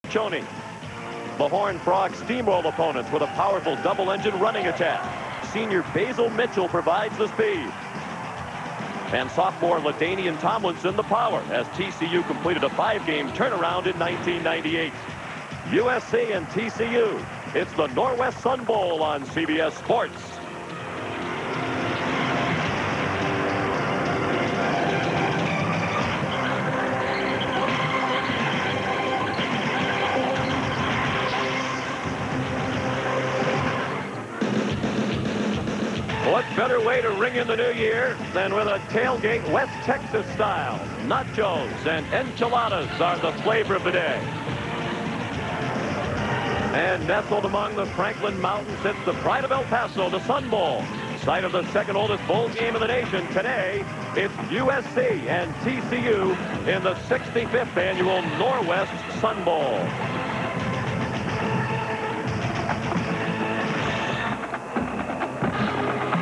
Choney. The Horned Frogs steamroll opponents with a powerful double-engine running attack. Senior Basil Mitchell provides the speed. And sophomore LaDainian Tomlinson the power as TCU completed a 5-game turnaround in 1998. USC and TCU. It's the Northwest Sun Bowl on CBS Sports. What better way to ring in the new year than with a tailgate West Texas style? Nachos and enchiladas are the flavor of the day. And nestled among the Franklin Mountains sits the pride of El Paso, the Sun Bowl. Site of the second oldest bowl game in the nation. Today, it's USC and TCU in the 65th annual Northwest Sun Bowl.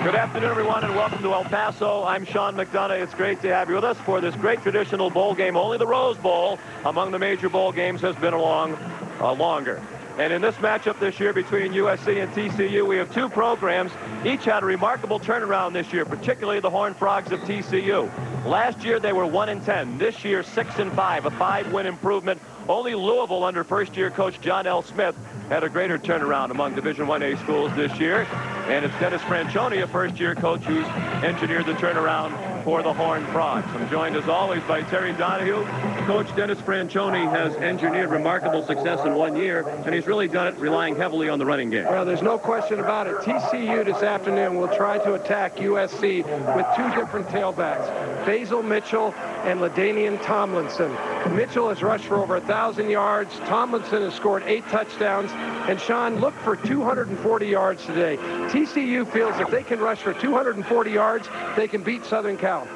Good afternoon, everyone, and welcome to El Paso. I'm Sean McDonough. It's great to have you with us for this great traditional bowl game. Only the Rose Bowl among the major bowl games has been along longer. And in this matchup this year between USC and TCU, we have two programs. Each had a remarkable turnaround this year, particularly the Horned Frogs of TCU. Last year, they were 1-10. This year, 6-5, a 5-win improvement. Only Louisville, under first-year coach John L. Smith, had a greater turnaround among Division I-A schools this year. And it's Dennis Franchione, a first-year coach, who's engineered the turnaround for the Horned Frogs. I'm joined, as always, by Terry Donahue. Coach Dennis Franchione has engineered remarkable success in 1 year, and he's really done it relying heavily on the running game. Well, there's no question about it. TCU this afternoon will try to attack USC with two different tailbacks, Basil Mitchell and LaDainian Tomlinson. Mitchell has rushed for over 1,000 yards. Tomlinson has scored 8 touchdowns. And Sean, look for 240 yards today. TCU feels if they can rush for 240 yards, they can beat Southern Cal.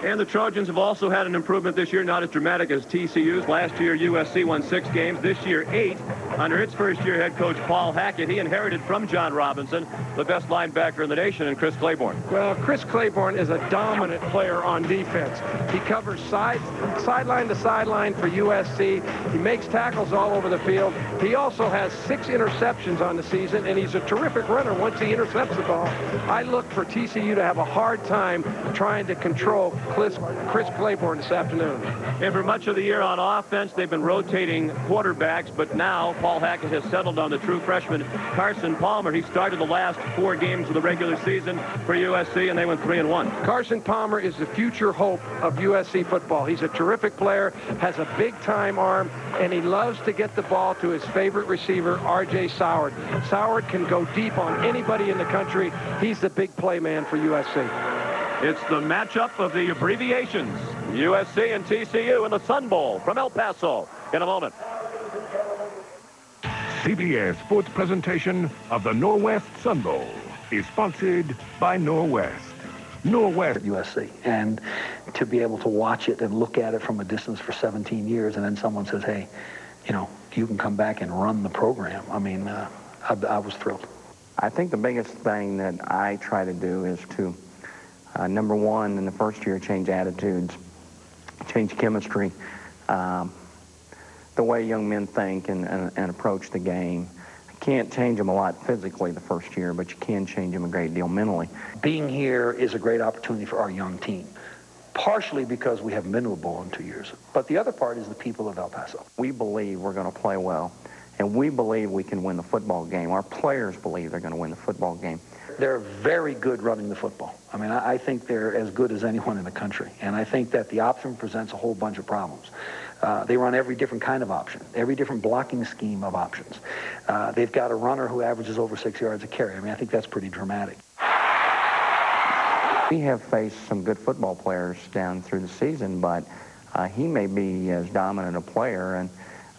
And the Trojans have also had an improvement this year, not as dramatic as TCU's. Last year, USC won 6 games. This year, 8. Under its first-year head coach, Paul Hackett, he inherited from John Robinson the best linebacker in the nation, and Chris Claiborne. Well, Chris Claiborne is a dominant player on defense. He covers sideline to sideline for USC. He makes tackles all over the field. He also has 6 interceptions on the season, and he's a terrific runner once he intercepts the ball. I look for TCU to have a hard time trying to control Chris Claiborne this afternoon. And for much of the year on offense, they've been rotating quarterbacks, but now Paul Hackett has settled on the true freshman, Carson Palmer. He started the last 4 games of the regular season for USC, and they went 3-1. Carson Palmer is the future hope of USC football. He's a terrific player, has a big-time arm, and he loves to get the ball to his favorite receiver, R.J. Soward. Soward can go deep on anybody in the country. He's the big play man for USC. It's the matchup of the abbreviations, USC and TCU in the Sun Bowl from El Paso in a moment. CBS Sports presentation of the Northwest Sun Bowl is sponsored by Northwest. Northwest. USC, and to be able to watch it and look at it from a distance for 17 years, and then someone says, hey, you know, you can come back and run the program. I mean, I was thrilled. I think the biggest thing that I try to do is to number one, in the first year, change attitudes, change chemistry, the way young men think and approach the game. I can't change them a lot physically the first year, but you can change them a great deal mentally. Being here is a great opportunity for our young team, partially because we haven't been to a bowl in 2 years, but the other part is the people of El Paso. We believe we're going to play well, and we believe we can win the football game. Our players believe they're going to win the football game. They're very good running the football. I mean, I think they're as good as anyone in the country. And I think that the option presents a whole bunch of problems. They run every different kind of option, every different blocking scheme of options. They've got a runner who averages over 6 yards a carry. I mean, I think that's pretty dramatic. We have faced some good football players down through the season, but he may be as dominant a player and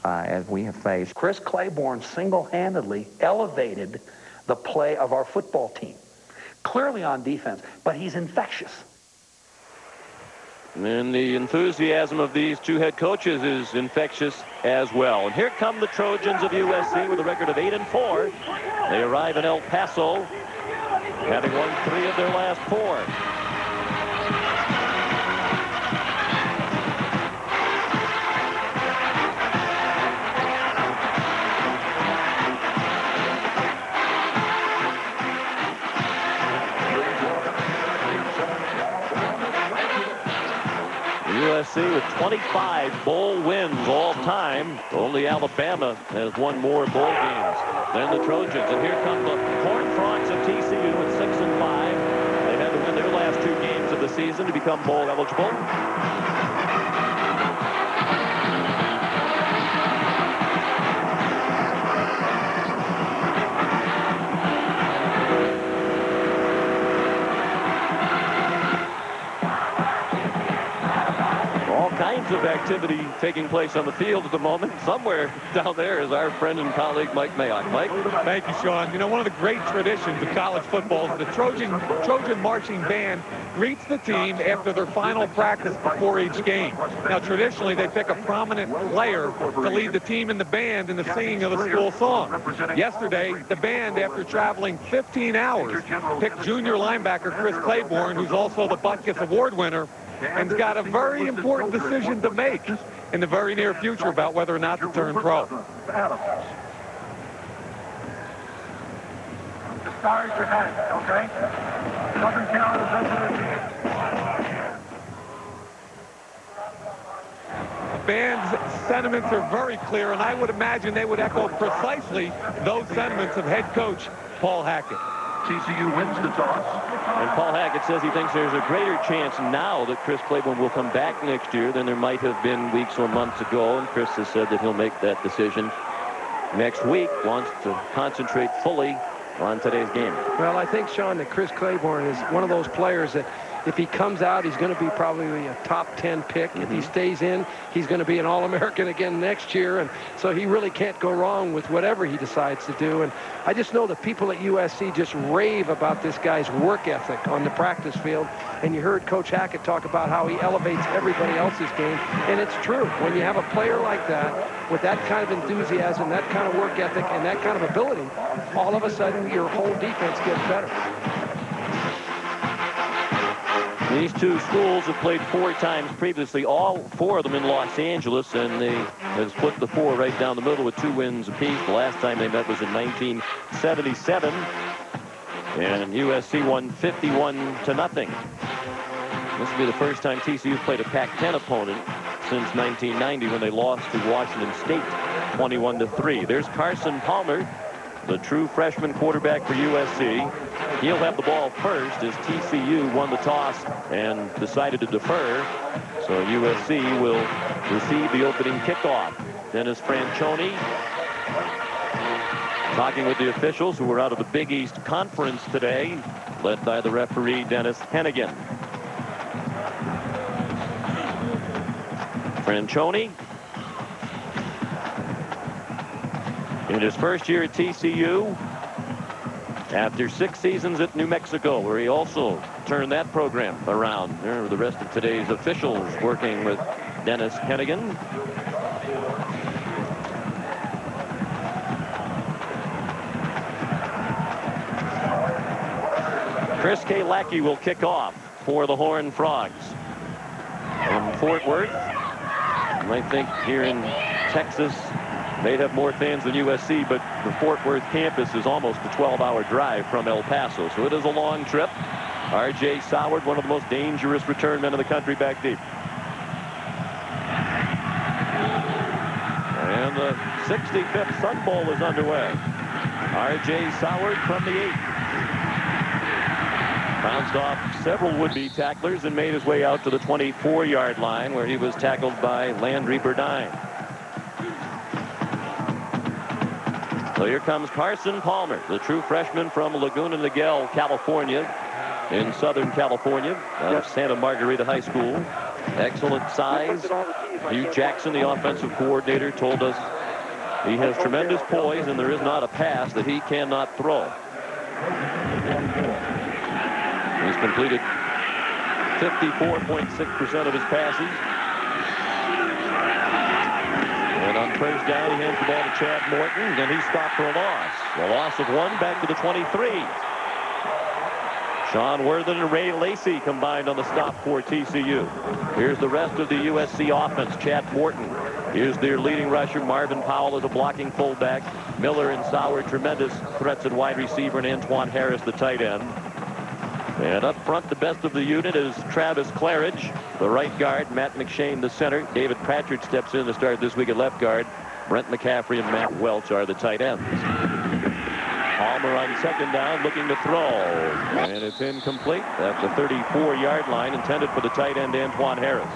as we have faced. Chris Claiborne single-handedly elevated the play of our football team, clearly on defense, but he's infectious. And the enthusiasm of these two head coaches is infectious as well. And here come the Trojans of USC with a record of 8-4. They arrive in El Paso, having won 3 of their last 4. USC with 25 bowl wins all time. Only Alabama has won more bowl games than the Trojans. And here come the Horned Frogs of TCU at 6-5. They had to win their last 2 games of the season to become bowl eligible. Of activity taking place on the field at the moment. Somewhere down there is our friend and colleague Mike Mayock. Mike? Thank you, Sean. You know, one of the great traditions of college football is the Trojan marching band greets the team after their final practice before each game. Now, traditionally, they pick a prominent player to lead the team in the band in the singing of the school song. Yesterday, the band, after traveling 15 hours, picked junior linebacker Chris Claiborne, who's also the Butkus Award winner, and's got a very important decision to make in the very near future about whether or not to turn pro. The band's sentiments are very clear, and I would imagine they would echo precisely those sentiments of head coach Paul Hackett. TCU wins the toss. And Paul Hackett says he thinks there's a greater chance now that Chris Claiborne will come back next year than there might have been weeks or months ago. And Chris has said that he'll make that decision next week, wants to concentrate fully on today's game. Well, I think, Sean, that Chris Claiborne is one of those players that if he comes out, he's going to be probably a top 10 pick. If he stays in, he's going to be an All-American again next year. And so he really can't go wrong with whatever he decides to do. And I just know that people at USC just rave about this guy's work ethic on the practice field. And you heard Coach Hackett talk about how he elevates everybody else's game. And it's true. When you have a player like that, with that kind of enthusiasm, that kind of work ethic, and that kind of ability, all of a sudden your whole defense gets better. These two schools have played 4 times previously, all 4 of them in Los Angeles, and they have split the 4 right down the middle with 2 wins apiece. The last time they met was in 1977, and USC won 51-0. This will be the first time TCU played a Pac-10 opponent since 1990 when they lost to Washington State 21-3. There's Carson Palmer, the true freshman quarterback for USC. He'll have the ball first as TCU won the toss and decided to defer. So USC will receive the opening kickoff. Dennis Franchione talking with the officials who were out of the Big East Conference today, led by the referee Dennis Hennigan. Franchione in his first year at TCU, after 6 seasons at New Mexico, where he also turned that program around. There are the rest of today's officials working with Dennis Hennigan. Chris K. Lackey will kick off for the Horned Frogs. From Fort Worth, you might think here in Texas, they'd have more fans than USC, but the Fort Worth campus is almost a 12-hour drive from El Paso, so it is a long trip. R.J. Soward, one of the most dangerous return men in the country, back deep. And the 65th Sun Bowl is underway. R.J. Soward from the 8. Bounced off several would-be tacklers and made his way out to the 24-yard line, where he was tackled by Landry Burdine. So here comes Carson Palmer, the true freshman from Laguna Niguel, California, in Southern California, out of Santa Margarita High School. Excellent size. Hugh Jackson, the offensive coordinator, told us he has tremendous poise and there is not a pass that he cannot throw. He's completed 54.6% of his passes. And on first down, he hands the ball to Chad Morton, and he's stopped for a loss. A loss of 1 back to the 23. Sean Worthen and Ray Lacey combined on the stop for TCU. Here's the rest of the USC offense. Chad Morton. Here's their leading rusher. Marvin Powell as a blocking fullback. Miller and Soward, tremendous threats at wide receiver, and Antoine Harris, the tight end. And up front, the best of the unit is Travis Claridge, the right guard. Matt McShane, the center. David Pratchard steps in to start this week at left guard. Brent McCaffrey and Matt Welch are the tight ends. Palmer on second down, looking to throw. And it's incomplete at the 34-yard line, intended for the tight end, Antoine Harris.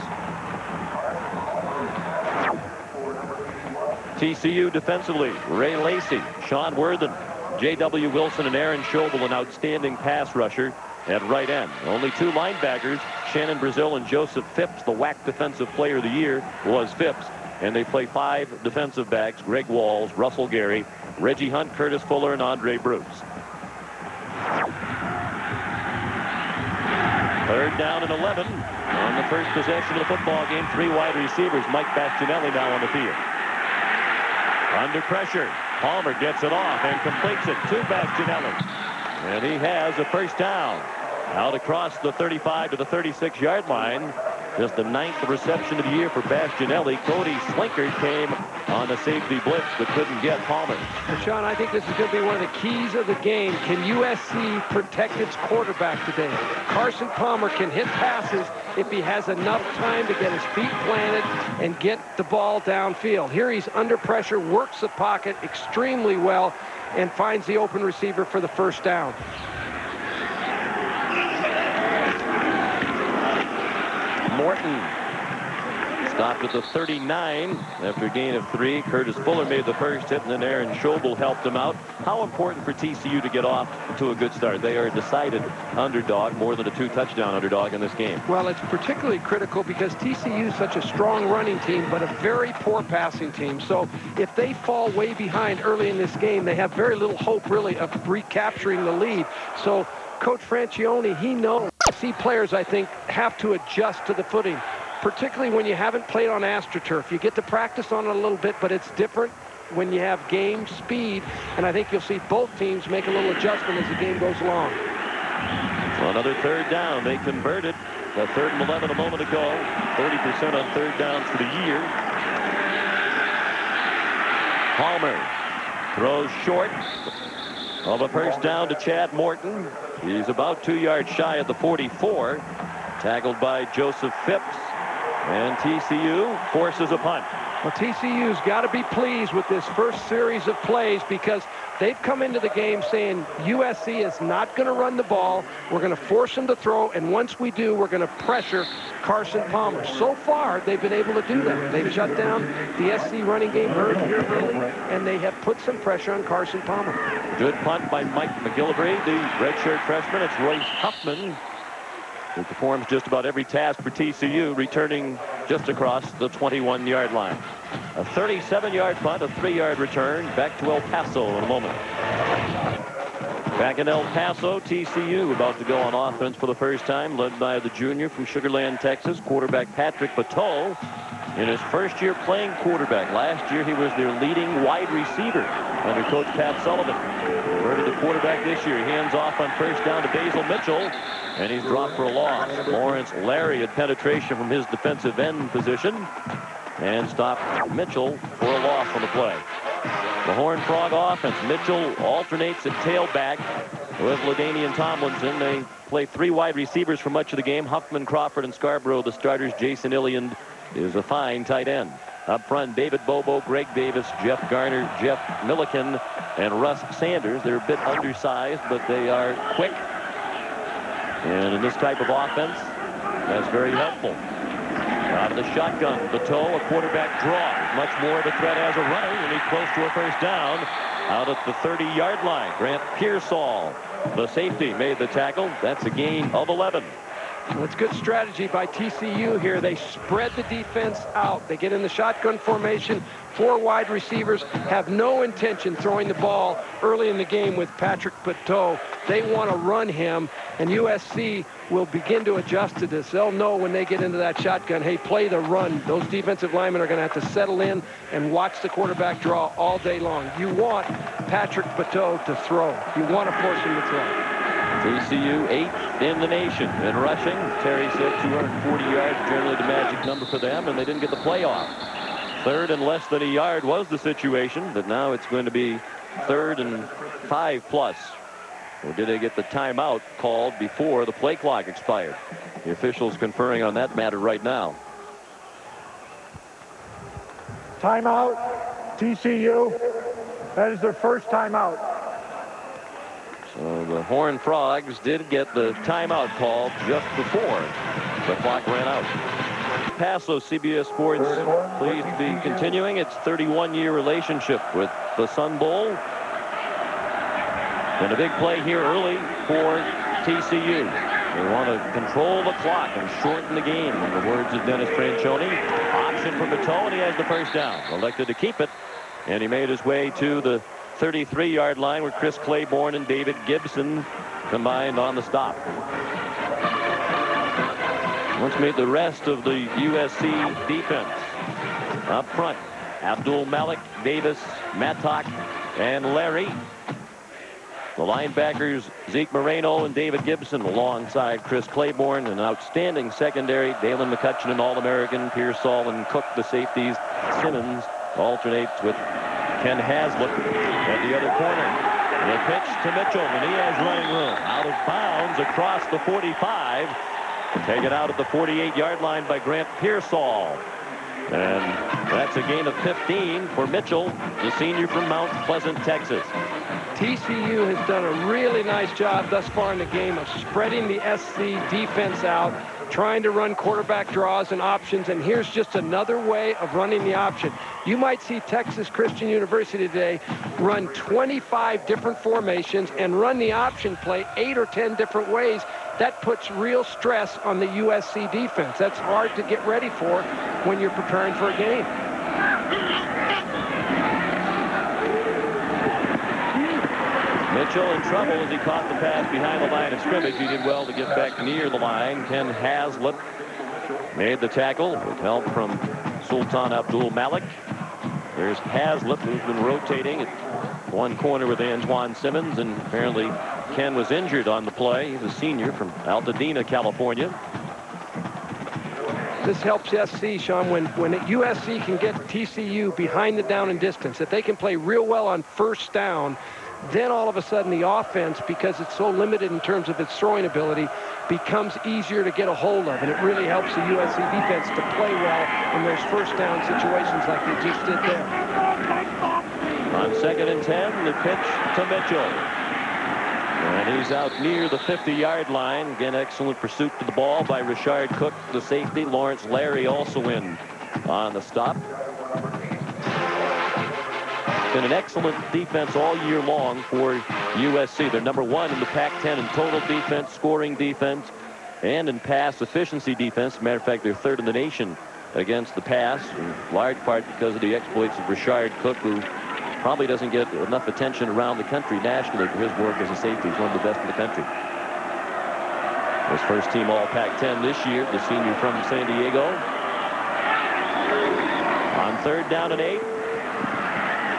TCU defensively, Ray Lacey, Sean Worthen, J.W. Wilson, and Aaron Schobel, an outstanding pass rusher at right end. Only two linebackers, Shannon Brazil and Joseph Phipps. The WAC Defensive Player of the Year was Phipps. And they play 5 defensive backs: Greg Walls, Russell Gary, Reggie Hunt, Curtis Fuller, and Andre Bruce. Third down and 11 on the first possession of the football game. 3 wide receivers. Mike Bastianelli now on the field. Under pressure, Palmer gets it off and completes it to Bastianelli. And he has a first down. Out across the 35 to the 36-yard line. Just the 9th reception of the year for Bastianelli. Cody Slinkard came on the safety blitz but couldn't get Palmer. Well, Sean, I think this is going to be one of the keys of the game. Can USC protect its quarterback today? Carson Palmer can hit passes if he has enough time to get his feet planted and get the ball downfield. Here he's under pressure, works the pocket extremely well, and finds the open receiver for the first down. Morton stopped at the 39 after a gain of 3. Curtis Fuller made the first hit, and then Aaron Schobel helped him out. How important for TCU to get off to a good start? They are a decided underdog, more than a 2-touchdown underdog in this game. Well, it's particularly critical because TCU is such a strong running team, but a very poor passing team. So if they fall way behind early in this game, they have very little hope, really, of recapturing the lead. So Coach Francione, he knows. Players, I think, have to adjust to the footing, particularly when you haven't played on AstroTurf. You get to practice on it a little bit, but it's different when you have game speed, and I think you'll see both teams make a little adjustment as the game goes along. So another third down. They converted the 3rd and 11 a moment ago. 30% on third downs for the year. Palmer throws short of a first down to Chad Morton. He's about 2 yards shy of the 44. Tackled by Joseph Phipps. And TCU forces a punt. Well, TCU's got to be pleased with this first series of plays because they've come into the game saying USC is not going to run the ball. We're going to force them to throw, and once we do, we're going to pressure Carson Palmer. So far, they've been able to do that. They've shut down the SC running game early, and they have put some pressure on Carson Palmer. Good punt by Mike McGillivray, the redshirt freshman. It's Royce Huffman, who performs just about every task for TCU, returning just across the 21-yard line. A 37-yard punt, a 3-yard return. Back to El Paso in a moment. Back in El Paso, TCU about to go on offense for the first time, led by the junior from Sugar Land, Texas, quarterback Patrick Patel. In his first year playing quarterback. Last year, he was their leading wide receiver under Coach Pat Sullivan. Converted to quarterback this year. He hands off on first down to Basil Mitchell, and he's dropped for a loss. Lawrence Larry had penetration from his defensive end position and stopped Mitchell for a loss on the play. The Horned Frog offense. Mitchell alternates at tailback with LaDainian Tomlinson. They play 3 wide receivers for much of the game. Huffman, Crawford, and Scarborough, the starters. Jason Illiand is a fine tight end. Up front, David Bobo, Greg Davis, Jeff Garner, Jeff Milliken, and Russ Sanders. They're a bit undersized, but they are quick. And in this type of offense, that's very helpful. Out of the shotgun, Bateau, a quarterback draw. Much more of a threat as a runner, and he's close to a first down. Out at the 30-yard line, Grant Pearsall, the safety, made the tackle. That's a gain of 11. Well, it's good strategy by TCU here. They spread the defense out. They get in the shotgun formation. 4 wide receivers have no intention throwing the ball early in the game with Patrick Pateau. They want to run him, and USC will begin to adjust to this. They'll know when they get into that shotgun, hey, play the run. Those defensive linemen are going to have to settle in and watch the quarterback draw all day long. You want Patrick Pateau to throw. You want to force him to throw. TCU 8th in the nation in rushing. Terry said 240 yards, generally the magic number for them, and they didn't get the playoff. 3rd and less than a yard was the situation, but now it's going to be 3rd and 5+. Or did they get the timeout called before the play clock expired? The officials conferring on that matter right now. Timeout, TCU. That is their first timeout. So the Horned Frogs did get the timeout called just before the clock ran out. Paso, CBS Sports, pleased to be continuing its 31-year relationship with the Sun Bowl. And a big play here early for TCU. They want to control the clock and shorten the game, in the words of Dennis Franchione. Option for Patel, and he has the first down. Elected to keep it, and he made his way to the 33-yard line where Chris Claiborne and David Gibson combined on the stop. Let's meet the rest of the USC defense. Up front, Abdul Malik, Davis, Mattock, and Larry. The linebackers, Zeke Moreno and David Gibson, alongside Chris Claiborne. An outstanding secondary, Dalen McCutcheon, an All-American, Pearsall and Cook, the safeties. Simmons alternates with Ken Haslett at the other corner. The pitch to Mitchell, and he has running room. Out of bounds across the 45. Taken out at the 48-yard line by Grant Pearsall. And that's a gain of 15 for Mitchell, the senior from Mount Pleasant, Texas. TCU has done a really nice job thus far in the game of spreading the SC defense out, trying to run quarterback draws and options, and here's just another way of running the option. You might see Texas Christian University today run 25 different formations and run the option play 8 or 10 different ways. That puts real stress on the USC defense. That's hard to get ready for when you're preparing for a game. Mitchell in trouble as he caught the pass behind the line of scrimmage. He did well to get back near the line. Ken Haslett made the tackle with help from Sultan Abdul Malik. There's Haslett, who's been rotating at one corner with Antoine Simmons, and apparently Ken was injured on the play. He's a senior from Altadena, California. This helps SC, Sean, when USC can get TCU behind the down and distance, that they can play real well on first down. Then all of a sudden the offense, because it's so limited in terms of its throwing ability, becomes easier to get a hold of. And it really helps the USC defense to play well in those first down situations like they just did there. On 2nd and 10, the pitch to Mitchell. And he's out near the 50-yard line. Again, excellent pursuit to the ball by Richard Cook, the safety. Lawrence Larry also in on the stop. Been an excellent defense all year long for USC. They're number 1 in the Pac-10 in total defense, scoring defense, and in pass efficiency defense. As a matter of fact, they're 3rd in the nation against the pass, in large part because of the exploits of Richard Cook, who probably doesn't get enough attention around the country nationally for his work as a safety. He's one of the best in the country. His first team all Pac-10 this year, the senior from San Diego. On 3rd down and 8.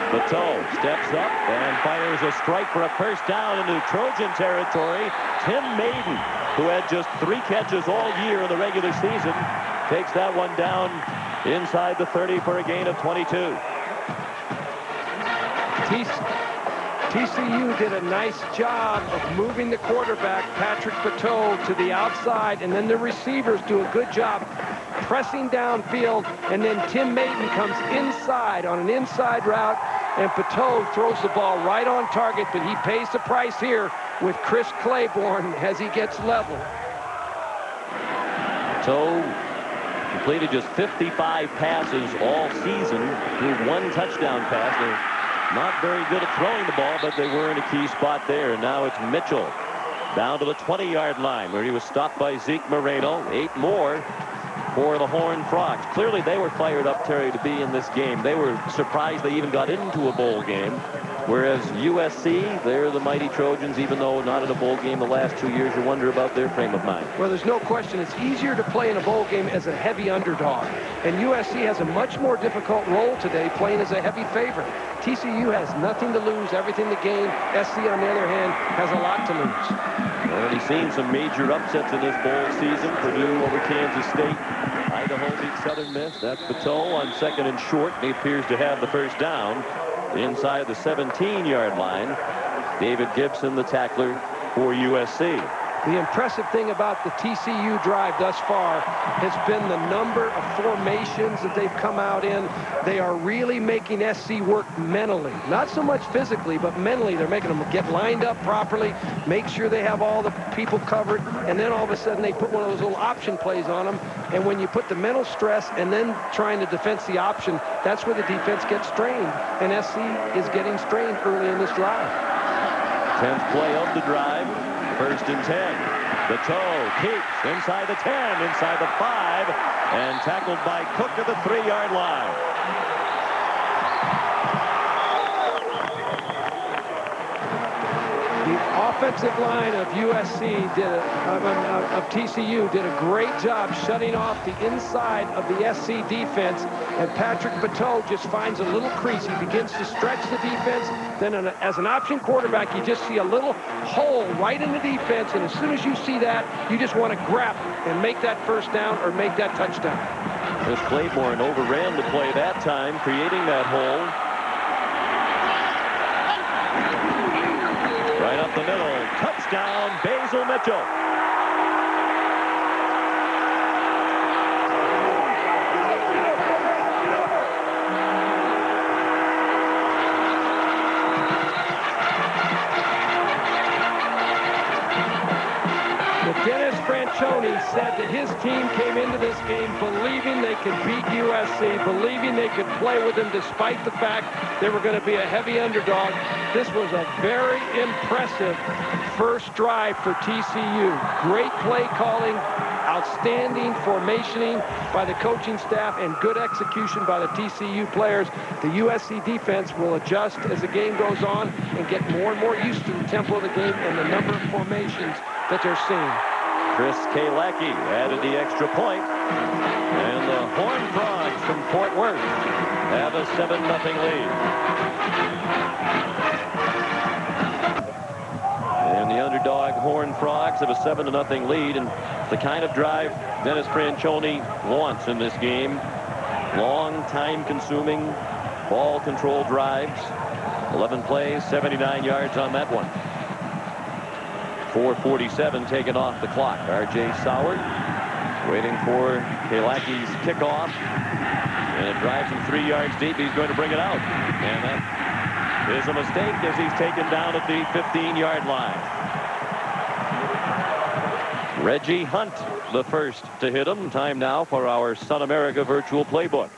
Patel steps up and fires a strike for a first down into Trojan territory. Tim Maiden, who had just 3 catches all year in the regular season, takes that one down inside the 30 for a gain of 22. TCU did a nice job of moving the quarterback, Patrick Patel, to the outside, and then the receivers do a good job pressing downfield, and then Tim Maiden comes inside on an inside route, and Patel throws the ball right on target, but he pays the price here with Chris Claiborne as he gets level. Patel completed just 55 passes all season through 1 touchdown pass. They're not very good at throwing the ball, but they were in a key spot there. And now it's Mitchell down to the 20-yard line where he was stopped by Zeke Moreno. 8 more for the Horned Frogs. Clearly they were fired up, Terry, to be in this game. They were surprised they even got into a bowl game. Whereas USC, they're the mighty Trojans, even though not in a bowl game the last 2 years. You wonder about their frame of mind. Well, there's no question. It's easier to play in a bowl game as a heavy underdog. And USC has a much more difficult role today playing as a heavy favorite. TCU has nothing to lose, everything to gain. SC, on the other hand, has a lot to lose. Already seen some major upsets in this bowl season. Purdue over Kansas State. Idaho beat Southern Miss. That's Patel on 2nd and short. He appears to have the first down inside the 17-yard line. David Gibson, the tackler, for USC. The impressive thing about the TCU drive thus far has been the number of formations that they've come out in. They are really making SC work mentally. Not so much physically, but mentally. They're making them get lined up properly, make sure they have all the people covered, and then all of a sudden they put one of those little option plays on them. And when you put the mental stress and then trying to defense the option, that's where the defense gets strained. And SC is getting strained early in this drive. 10th play of the drive. 1st and 10. The toe keeps inside the 10, inside the 5, and tackled by Cook at the 3-yard line. The offensive line of USC of TCU did a great job shutting off the inside of the SC defense, and Patrick Patel just finds a little crease. He begins to stretch the defense. Then as an option quarterback, you just see a little hole right in the defense, and as soon as you see that, you just want to grab and make that first down or make that touchdown. Chris Claiborne overran the play that time, creating that hole. Right up the middle. Touchdown, Basil Mitchell. Said that his team came into this game believing they could beat USC, believing they could play with them despite the fact they were going to be a heavy underdog. This was a very impressive first drive for TCU. Great play calling, outstanding formationing by the coaching staff, and good execution by the TCU players. The USC defense will adjust as the game goes on and get more and more used to the tempo of the game and the number of formations that they're seeing. Chris Kalacki added the extra point, and the Horned Frogs from Fort Worth have a 7-0 lead. And the underdog Horned Frogs have a 7-0 lead, and the kind of drive Dennis Franchione wants in this game. Long, time-consuming, ball-control drives. 11 plays, 79 yards on that one. 4:47 taken off the clock. R.J. Sauer waiting for Kalacki's kickoff. And it drives him 3 yards deep. He's going to bring it out. And that is a mistake as he's taken down at the 15-yard line. Reggie Hunt, the first to hit him. Time now for our Sun America virtual playbook.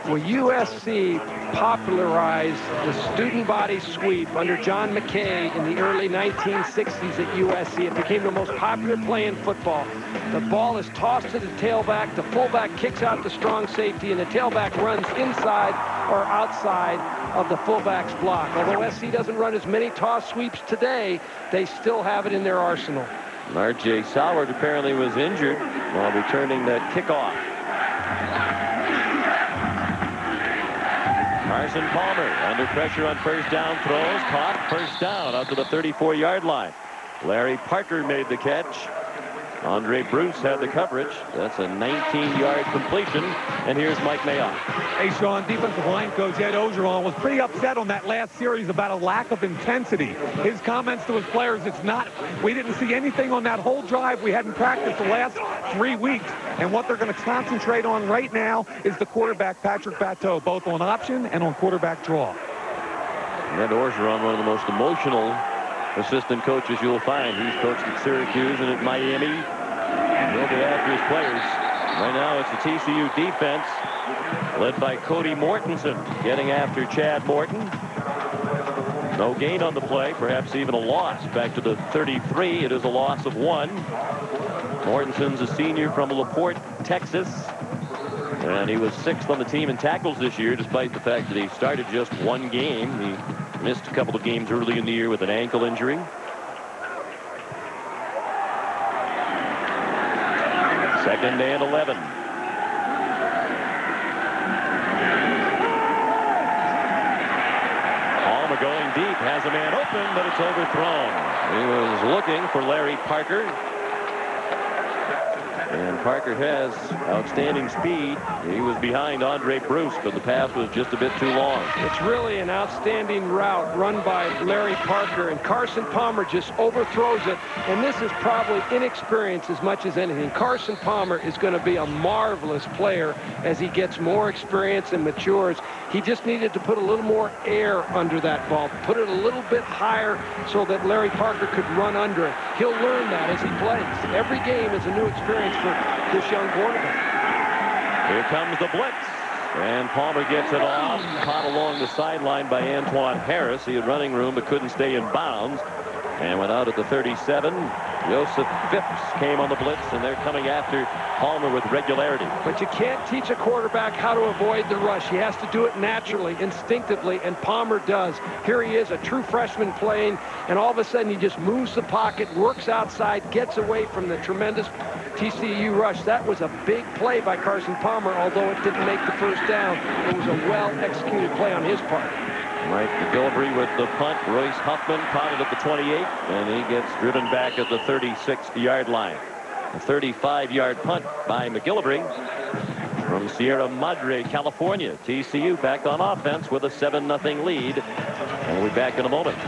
Well, USC popularized the student body sweep under John McKay in the early 1960s at USC. It became the most popular play in football. The ball is tossed to the tailback, the fullback kicks out the strong safety, and the tailback runs inside or outside of the fullback's block. Although SC doesn't run as many toss sweeps today, they still have it in their arsenal. R.J. Sauer apparently was injured while returning that kickoff. Carson Palmer under pressure on first down throws, caught, first down out to the 34-yard line. Larry Parker made the catch. Andre Bruce had the coverage. That's a 19-yard completion. And here's Mike Mayock. Hey, Sean, defensive line coach Ed Ogeron was pretty upset on that last series about a lack of intensity. His comments to his players, we didn't see anything on that whole drive. We hadn't practiced the last 3 weeks. And what they're going to concentrate on right now is the quarterback, Patrick Patel, both on option and on quarterback draw. Ed Ogeron, one of the most emotional assistant coaches you'll find. He's coached at Syracuse and at Miami. He'll be after his players. Right now it's the TCU defense led by Cody Mortensen getting after Chad Morton. No gain on the play, perhaps even a loss. Back to the 33. It is a loss of 1. Mortensen's a senior from LaPorte, Texas. And he was 6th on the team in tackles this year, despite the fact that he started just 1 game. He missed a couple of games early in the year with an ankle injury. Second and 11. Palmer going deep, has a man open, but it's overthrown. He was looking for Larry Parker. And Parker has outstanding speed. He was behind Andre Bruce, but the pass was just a bit too long. It's really an outstanding route run by Larry Parker, and Carson Palmer just overthrows it. And this is probably inexperience as much as anything. Carson Palmer is going to be a marvelous player as he gets more experience and matures. He just needed to put a little more air under that ball, put it a little bit higher so that Larry Parker could run under it. He'll learn that as he plays. Every game is a new experience for this young quarterback. Here comes the blitz. And Palmer gets it off, caught along the sideline by Antoine Harris. He had running room but couldn't stay in bounds. And went out at the 37. Joseph Phipps came on the blitz, and they're coming after Palmer with regularity. But you can't teach a quarterback how to avoid the rush. He has to do it naturally, instinctively, and Palmer does. Here he is, a true freshman playing, and all of a sudden he just moves the pocket, works outside, gets away from the tremendous TCU rush. That was a big play by Carson Palmer, although it didn't make the first down. It was a well-executed play on his part. Mike McGillivray with the punt. Royce Huffman caught it at the 28, and he gets driven back at the 36-yard line. A 35-yard punt by McGillivray from Sierra Madre, California. TCU back on offense with a 7-0 lead. And we'll be back in a moment.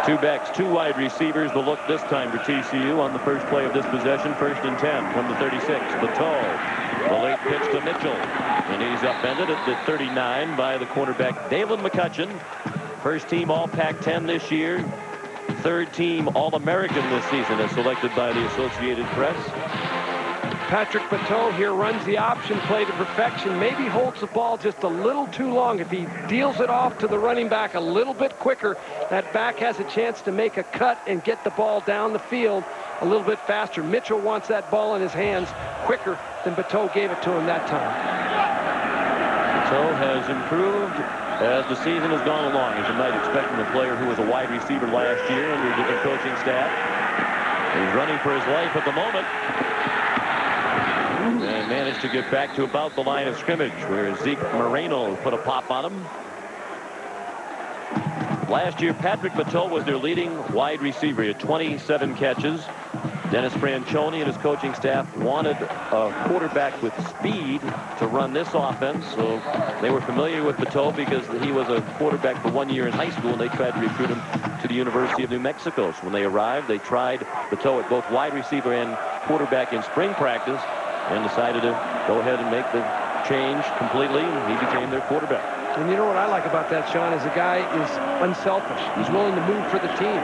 Two backs, two wide receivers. The look this time for TCU on the first play of this possession. 1st and 10 from the 36. Patel. The late pitch to Mitchell. And he's upended at the 39 by the cornerback Dalen McCutcheon. First team All Pac-10 this year. Third team All-American this season as selected by the Associated Press. Patrick Patel here runs the option play to perfection. Maybe holds the ball just a little too long. If he deals it off to the running back a little bit quicker, that back has a chance to make a cut and get the ball down the field a little bit faster. Mitchell wants that ball in his hands quicker than Patel gave it to him that time. Patel has improved as the season has gone along, as you might expect from a player who was a wide receiver last year under a different coaching staff. He's running for his life at the moment. And managed to get back to about the line of scrimmage where Zeke Moreno put a pop on him. Last year, Patrick Patel was their leading wide receiver. He had 27 catches. Dennis Franchione and his coaching staff wanted a quarterback with speed to run this offense. So they were familiar with Patel because he was a quarterback for 1 year in high school, and they tried to recruit him to the University of New Mexico. So when they arrived, they tried Patel at both wide receiver and quarterback in spring practice, and decided to go ahead and make the change completely, and he became their quarterback. And you know what I like about that, Sean, is the guy is unselfish. He's willing to move for the team.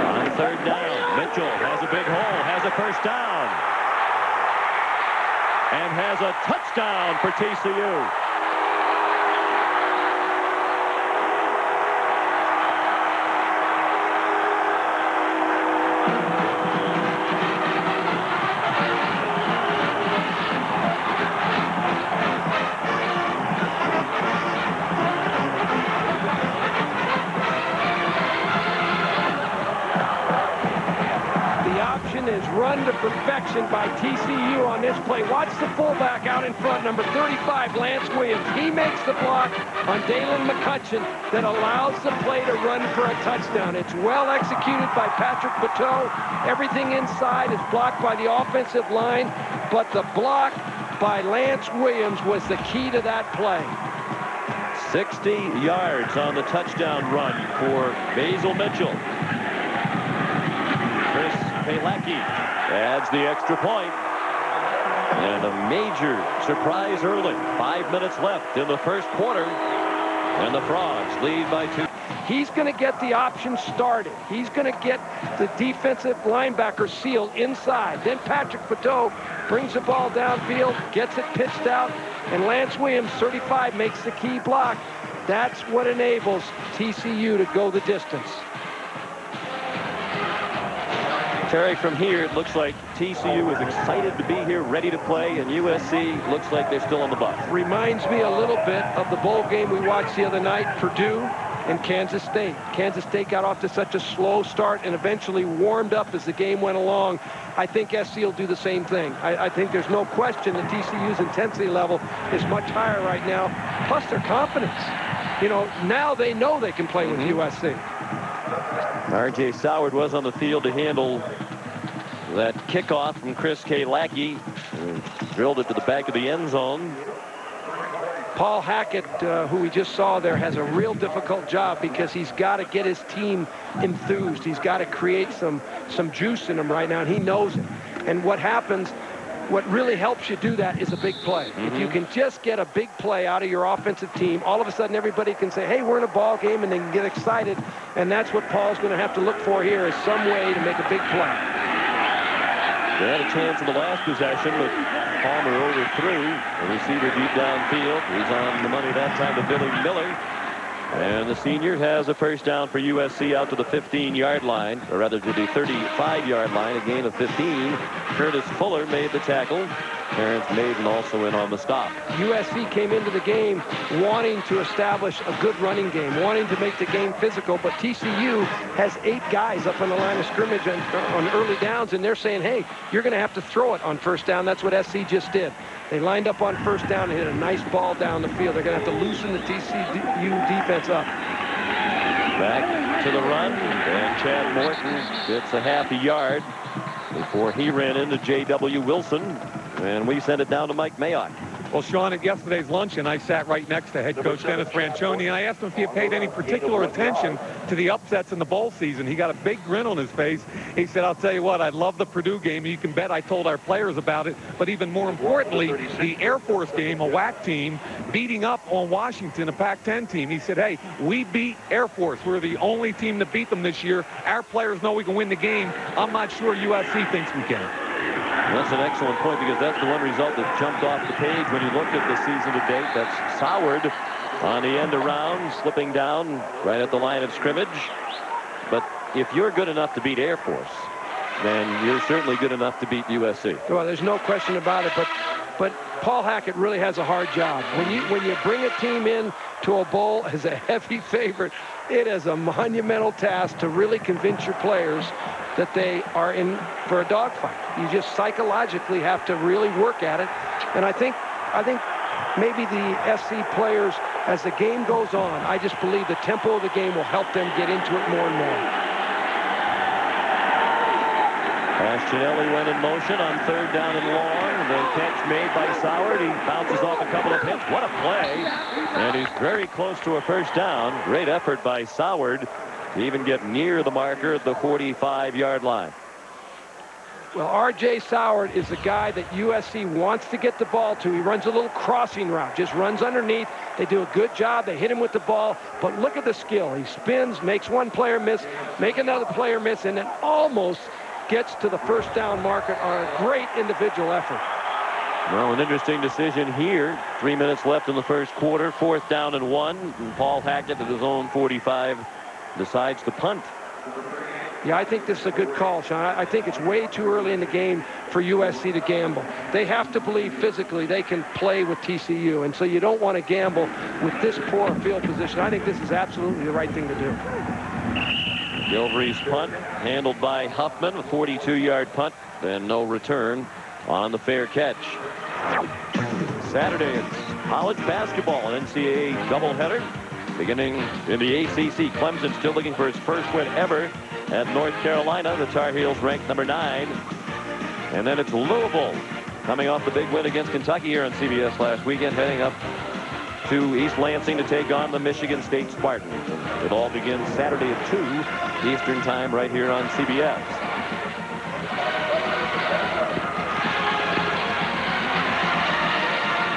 On 3rd down, Mitchell has a big hole, has a first down, and has a touchdown for TCU. Run to perfection by TCU on this play. Watch the fullback out in front, number 35, Lance Williams. He makes the block on Dalen McCutcheon that allows the play to run for a touchdown. It's well executed by Patrick Patel. Everything inside is blocked by the offensive line, but the block by Lance Williams was the key to that play. 60 yards on the touchdown run for Basil Mitchell. Chris Palacki adds the extra point. And a major surprise early. 5 minutes left in the first quarter. And the Frogs lead by 2. He's going to get the option started. He's going to get the defensive linebacker sealed inside. Then Patrick Patel brings the ball downfield, gets it pitched out, and Lance Williams, 35, makes the key block. That's what enables TCU to go the distance. Terry, from here, it looks like TCU is excited to be here, ready to play, and USC looks like they're still on the bus. Reminds me a little bit of the bowl game we watched the other night, Purdue and Kansas State. Kansas State got off to such a slow start and eventually warmed up as the game went along. I think SC will do the same thing. I think there's no question that TCU's intensity level is much higher right now, plus their confidence. You know, now they know they can play with USC. R.J. Soward was on the field to handle that kickoff from Chris K. Lackey. Drilled it to the back of the end zone. Paul Hackett, who we just saw there, has a real difficult job because he's got to get his team enthused. He's got to create some juice in them right now, and he knows it. And what happens, what really helps you do that is a big play. If you can just get a big play out of your offensive team, all of a sudden everybody can say, hey, we're in a ball game, and they can get excited. And that's what Paul's going to have to look for here, is some way to make a big play. They had a chance in the last possession, but Palmer overthrew. The receiver deep downfield. He's on the money that time to Billy Miller. And the senior has a first down for USC out to the 15-yard line, or rather to the 35-yard line, a gain of 15. Curtis Fuller made the tackle. Terrence Maiden also in on the stop. USC came into the game wanting to establish a good running game, wanting to make the game physical, but TCU has 8 guys up on the line of scrimmage on early downs, and they're saying, hey, you're going to have to throw it on first down. That's what SC just did. They lined up on first down and hit a nice ball down the field. They're going to have to loosen the TCU defense up. Back to the run, and Chad Morton gets a half a yard before he ran into J.W. Wilson. And we send it down to Mike Mayock. Well, Sean, at yesterday's luncheon, I sat right next to head coach Dennis Franchione, and I asked him if he had paid any particular attention to the upsets in the bowl season. He got a big grin on his face. He said, I'll tell you what, I love the Purdue game. You can bet I told our players about it. But even more importantly, the Air Force game, a WAC team, beating up on Washington, a Pac-10 team. He said, hey, we beat Air Force. We're the only team to beat them this year. Our players know we can win the game. I'm not sure USC thinks we can. That's an excellent point, because that's the one result that jumped off the page when you looked at the season to date. That's Soward on the end around, slipping down right at the line of scrimmage. But if you're good enough to beat Air Force, then you're certainly good enough to beat USC. Well, there's no question about it, but Paul Hackett really has a hard job. When you bring a team in to a bowl as a heavy favorite, it is a monumental task to really convince your players that they are in for a dogfight. You just psychologically have to really work at it. And I think maybe the SC players, as the game goes on, I just believe the tempo of the game will help them get into it more and more. Bastianelli went in motion on third down and long. The catch made by Soward. He bounces off a couple of hits. What a play. And he's very close to a first down. Great effort by Soward to even get near the marker at the 45-yard line. Well, R.J. Soward is the guy that USC wants to get the ball to. He runs a little crossing route, just runs underneath. They do a good job. They hit him with the ball. But look at the skill. He spins, makes one player miss, make another player miss, and then almost gets to the first down marker on a great individual effort. Well, an interesting decision here. 3 minutes left in the first quarter. 4th down and 1. And Paul Hackett at his own 45 decides to punt. Yeah, I think this is a good call, Sean. I think it's way too early in the game for USC to gamble. They have to believe physically they can play with TCU, and so you don't want to gamble with this poor field position. I think this is absolutely the right thing to do. Gilvery's punt handled by Huffman, a 42-yard punt, and no return on the fair catch. Saturday, it's college basketball, an NCAA doubleheader. Beginning in the ACC, Clemson still looking for his first win ever at North Carolina. The Tar Heels ranked number 9. And then it's Louisville coming off the big win against Kentucky here on CBS last weekend, heading up to East Lansing to take on the Michigan State Spartans. And it all begins Saturday at 2 Eastern time right here on CBS.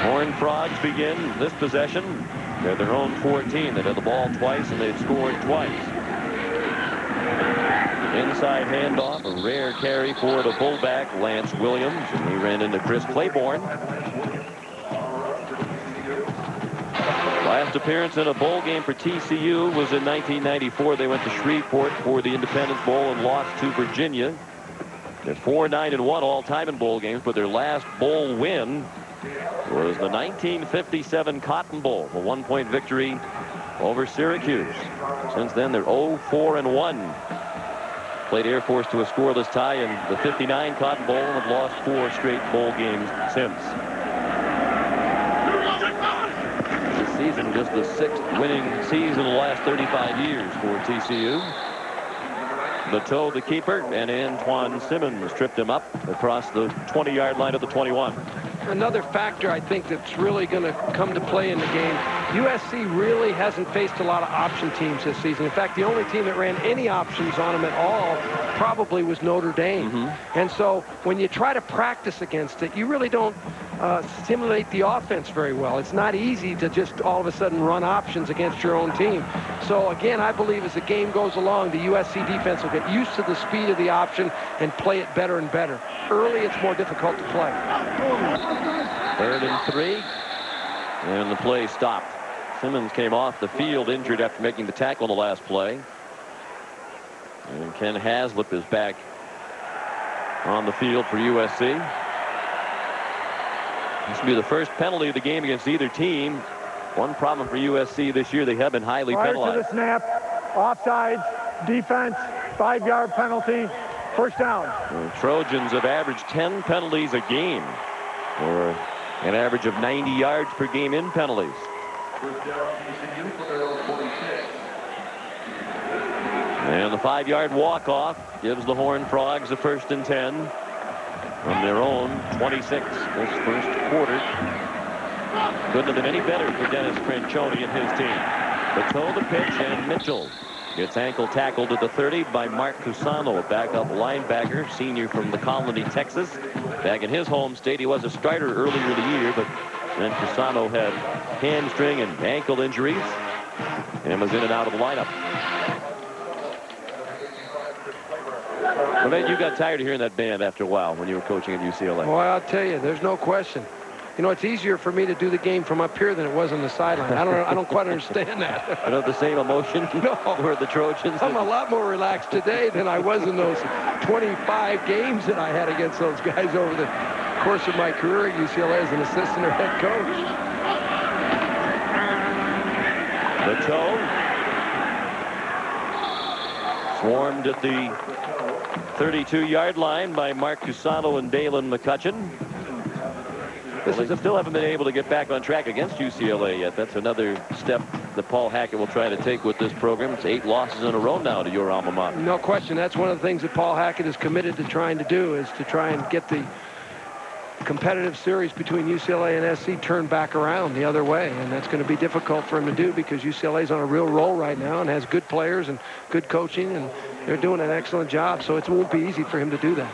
Horned Frogs begin this possession. They're their own 14. They've had the ball twice and they've scored twice. Inside handoff, a rare carry for the fullback, Lance Williams, and he ran into Chris Claiborne. Last appearance in a bowl game for TCU was in 1994. They went to Shreveport for the Independence Bowl and lost to Virginia. They're 4-9-1 all-time in bowl games, but their last bowl win was the 1957 Cotton Bowl, a 1-point victory over Syracuse. Since then, they're 0-4-1. Played Air Force to a scoreless tie in the 59 Cotton Bowl and have lost 4 straight bowl games since. This season, just the 6th winning season in the last 35 years for TCU. Bateau, the keeper, and Antoine Simmons tripped him up across the 20-yard line of the 21. Another factor I think that's really going to come to play in the game, USC really hasn't faced a lot of option teams this season. In fact, the only team that ran any options on them at all probably was Notre Dame. And so when you try to practice against it, you really don't stimulate the offense very well. It's not easy to just all of a sudden run options against your own team. So again, I believe as the game goes along, the USC defense will get used to the speed of the option and play it better and better. Early, it's more difficult to play. 3rd and 3, and the play stopped. Simmons came off the field injured after making the tackle on the last play. And Ken Haslip is back on the field for USC. This will be the first penalty of the game against either team. One problem for USC this year, they have been highly penalized. Prior to the snap, offsides, defense, 5-yard penalty, first down. The Trojans have averaged 10 penalties a game, or an average of 90 yards per game in penalties. And the 5-yard walk-off gives the Horned Frogs a 1st and 10 from their own 26 this first quarter. Couldn't have been any better for Dennis Francione and his team. Bateau the pitch, and Mitchell gets ankle tackled at the 30 by Mark Cusano, a backup linebacker, senior from the Colony, Texas. Back in his home state, he was a starter earlier in the year, but then Cusano had hamstring and ankle injuries and was in and out of the lineup. Well, man, you got tired of hearing that band after a while when you were coaching at UCLA. Well, I'll tell you, there's no question. You know, it's easier for me to do the game from up here than it was on the sideline. I don't quite understand that. I don't have the same emotion. No. For the Trojans. I'm a lot more relaxed today than I was in those 25 games that I had against those guys over the course of my career at UCLA as an assistant or head coach. Bateau swarmed at the 32-yard line by Mark Cusano and Dalen McCutcheon. They still haven't been able to get back on track against UCLA yet. That's another step that Paul Hackett will try to take with this program. It's 8 losses in a row now to your alma mater. No question. That's one of the things that Paul Hackett is committed to trying to do, is to try and get the competitive series between UCLA and SC turned back around the other way. And that's going to be difficult for him to do because UCLA is on a real roll right now and has good players and good coaching, and they're doing an excellent job. So it won't be easy for him to do that.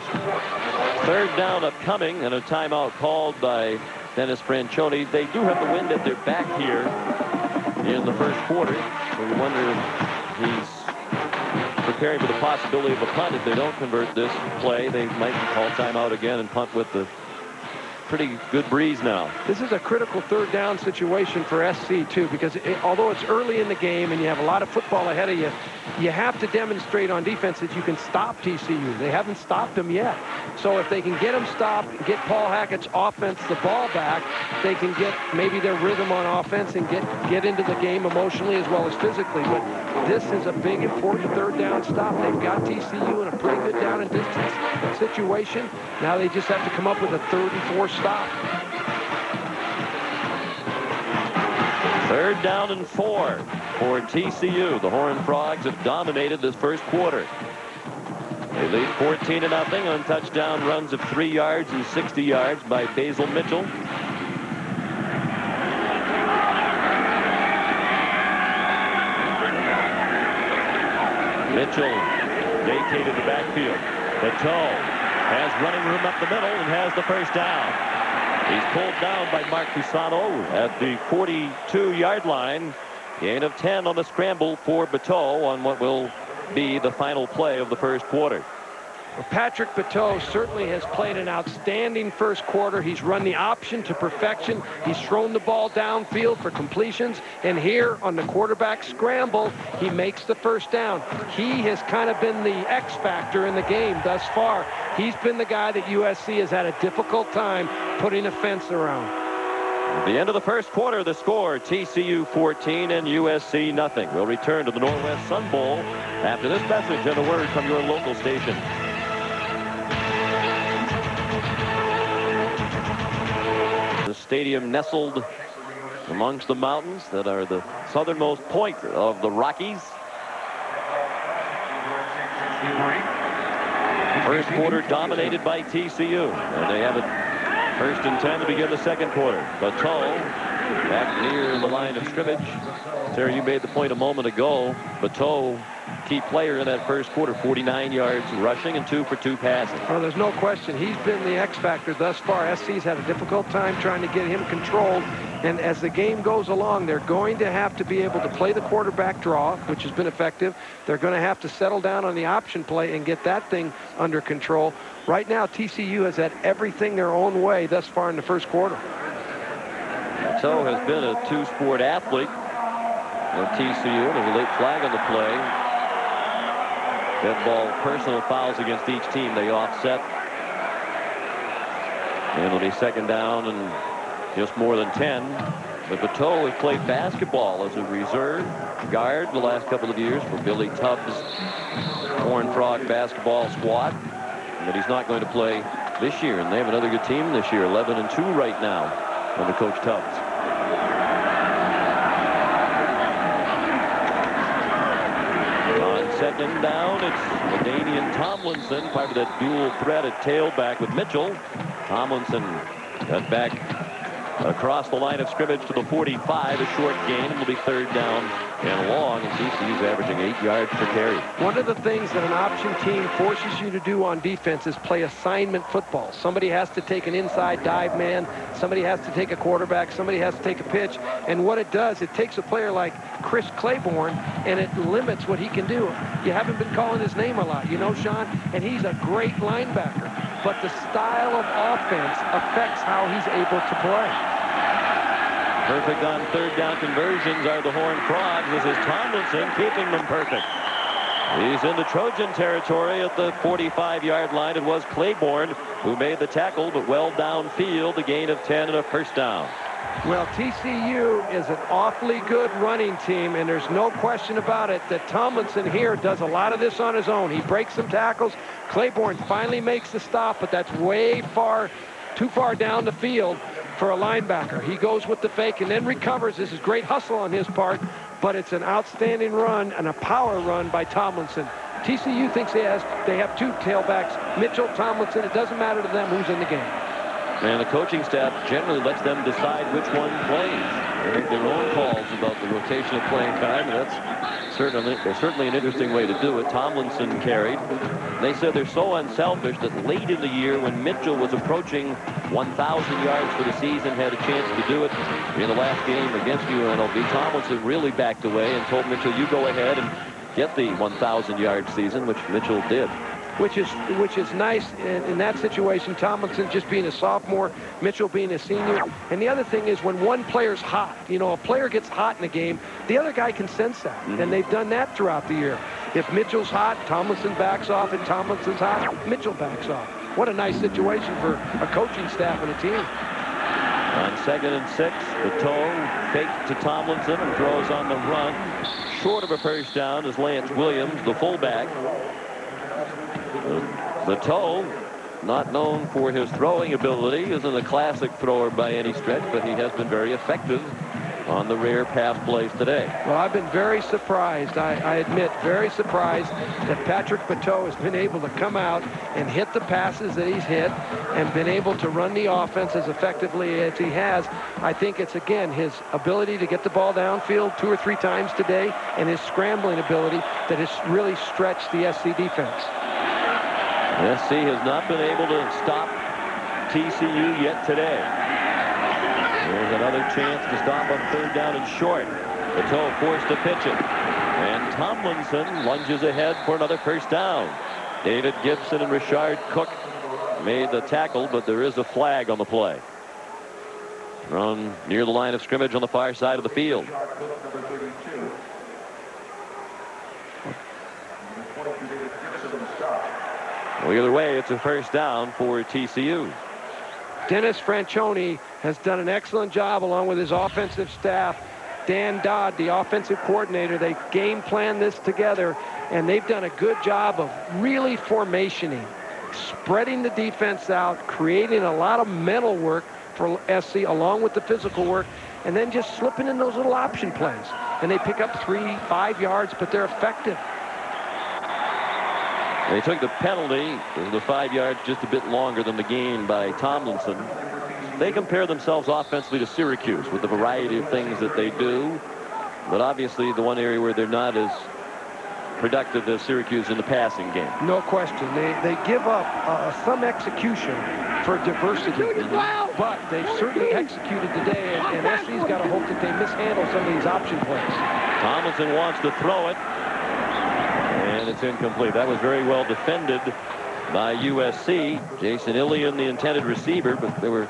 3rd down upcoming, and a timeout called by Dennis Francione. They do have the wind at their back here in the first quarter. So we wonder if he's preparing for the possibility of a punt. If they don't convert this play, they might call timeout again and punt with the pretty good breeze now. This is a critical 3rd down situation for SC too, because although it's early in the game and you have a lot of football ahead of you, you have to demonstrate on defense that you can stop TCU. They haven't stopped them yet. So if they can get them stopped, get Paul Hackett's offense the ball back, they can get maybe their rhythm on offense and get into the game emotionally as well as physically. But this is a big, important 3rd down stop. They've got TCU in a pretty good down and distance situation. Now they just have to come up with a 3rd and 4 stop. 3rd down and 4 for TCU. The Horned Frogs have dominated this first quarter. They lead 14-0 on touchdown runs of 3 yards and 60 yards by Basil Mitchell. Mitchell vacated the backfield. Patel has running room up the middle and has the first down. He's pulled down by Mark Cusano at the 42-yard line. Gain of 10 on the scramble for Bateau on what will be the final play of the first quarter. Well, Patrick Bateau certainly has played an outstanding first quarter. He's run the option to perfection. He's thrown the ball downfield for completions. And here on the quarterback scramble, he makes the first down. He has kind of been the X factor in the game thus far. He's been the guy that USC has had a difficult time putting a fence around. At the end of the first quarter, the score, TCU 14 and USC nothing. We'll return to the Northwest Sun Bowl after this message and a word from your local station. The stadium nestled amongst the mountains that are the southernmost point of the Rockies. First quarter dominated by TCU. And they have it 1st and 10 to begin the second quarter. Patel back near the line of scrimmage. Terry, you made the point a moment ago. Patel, key player in that first quarter, 49 yards rushing and 2 for 2 passing. Well, there's no question. He's been the X factor thus far. SC's had a difficult time trying to get him controlled. And as the game goes along, they're going to have to be able to play the quarterback draw, which has been effective. They're going to have to settle down on the option play and get that thing under control. Right now, TCU has had everything their own way thus far in the first quarter. So has been a two-sport athlete at TCU. There's a late flag on the play. Dead ball personal fouls against each team. They offset. And it'll be second down and just more than 10. But Patel has played basketball as a reserve guard the last couple of years for Billy Tubbs' Horned Frog basketball squad. But he's not going to play this year. And they have another good team this year, 11-2 right now under Coach Tubbs. On second down, it's LaDainian Tomlinson, part of that dual threat at tailback with Mitchell. Tomlinson got back across the line of scrimmage to the 45, a short gain. It'll be third down and long, and TCU's averaging 8 yards per carry. One of the things that an option team forces you to do on defense is play assignment football. Somebody has to take an inside dive man, somebody has to take a quarterback, somebody has to take a pitch, and what it does, it takes a player like Chris Claiborne and it limits what he can do. You haven't been calling his name a lot, you know, Sean, and he's a great linebacker, but the style of offense affects how he's able to play. Perfect on third down conversions are the Horned Frogs. This is Tomlinson keeping them perfect. He's in the Trojan territory at the 45-yard line. It was Claiborne who made the tackle, but well downfield, a gain of 10 and a first down. Well, TCU is an awfully good running team, and there's no question about it that Tomlinson here does a lot of this on his own. He breaks some tackles. Claiborne finally makes the stop, but that's too far down the field for a linebacker. He goes with the fake and then recovers. This is great hustle on his part, but it's an outstanding run and a power run by Tomlinson. TCU thinks they have two tailbacks, Mitchell, Tomlinson. It doesn't matter to them who's in the game. And the coaching staff generally lets them decide which one plays. They make their own calls about the rotation of playing time, and that's certainly an interesting way to do it. Tomlinson carried. They said they're so unselfish that late in the year, when Mitchell was approaching 1,000 yards for the season, had a chance to do it in the last game against UNLV, Tomlinson really backed away and told Mitchell, you go ahead and get the 1,000-yard season, which Mitchell did. Which is nice in that situation. Tomlinson just being a sophomore, Mitchell being a senior. And the other thing is when one player's hot, you know, a player gets hot in a game, the other guy can sense that. And they've done that throughout the year. If Mitchell's hot, Tomlinson backs off. If Tomlinson's hot, Mitchell backs off. What a nice situation for a coaching staff and a team. On 2nd and 6, the toe fakes to Tomlinson and throws on the run. Short of a first down is Lance Williams, the fullback. The toe, not known for his throwing ability, isn't a classic thrower by any stretch, but he has been very effective on the rare pass plays today. Well, I've been very surprised, I admit, very surprised that Patrick Patel has been able to come out and hit the passes that he's hit and been able to run the offense as effectively as he has. I think it's, again, his ability to get the ball downfield 2 or 3 times today and his scrambling ability that has really stretched the SC defense. SC has not been able to stop TCU yet today. There's another chance to stop on third down and short. Patel forced to pitch it. And Tomlinson lunges ahead for another first down. David Gibson and Richard Cook made the tackle, but there is a flag on the play. Run near the line of scrimmage on the far side of the field. Well, either way, it's a first down for TCU. Dennis Franchione has done an excellent job along with his offensive staff. Dan Dodd, the offensive coordinator, they game planned this together, and they've done a good job of really formationing, spreading the defense out, creating a lot of mental work for SC along with the physical work, and then just slipping in those little option plays. And they pick up 3-5 yards, but they're effective. They took the penalty, the 5 yards, just a bit longer than the gain by Tomlinson. They compare themselves offensively to Syracuse with the variety of things that they do. But obviously the one area where they're not as productive as Syracuse in the passing game. No question. They give up some execution for diversity. But they certainly executed today, and SC's got to hope that they mishandle some of these option plays. Tomlinson wants to throw it, and it's incomplete. That was very well defended by USC. Jason Ilian, the intended receiver, but there were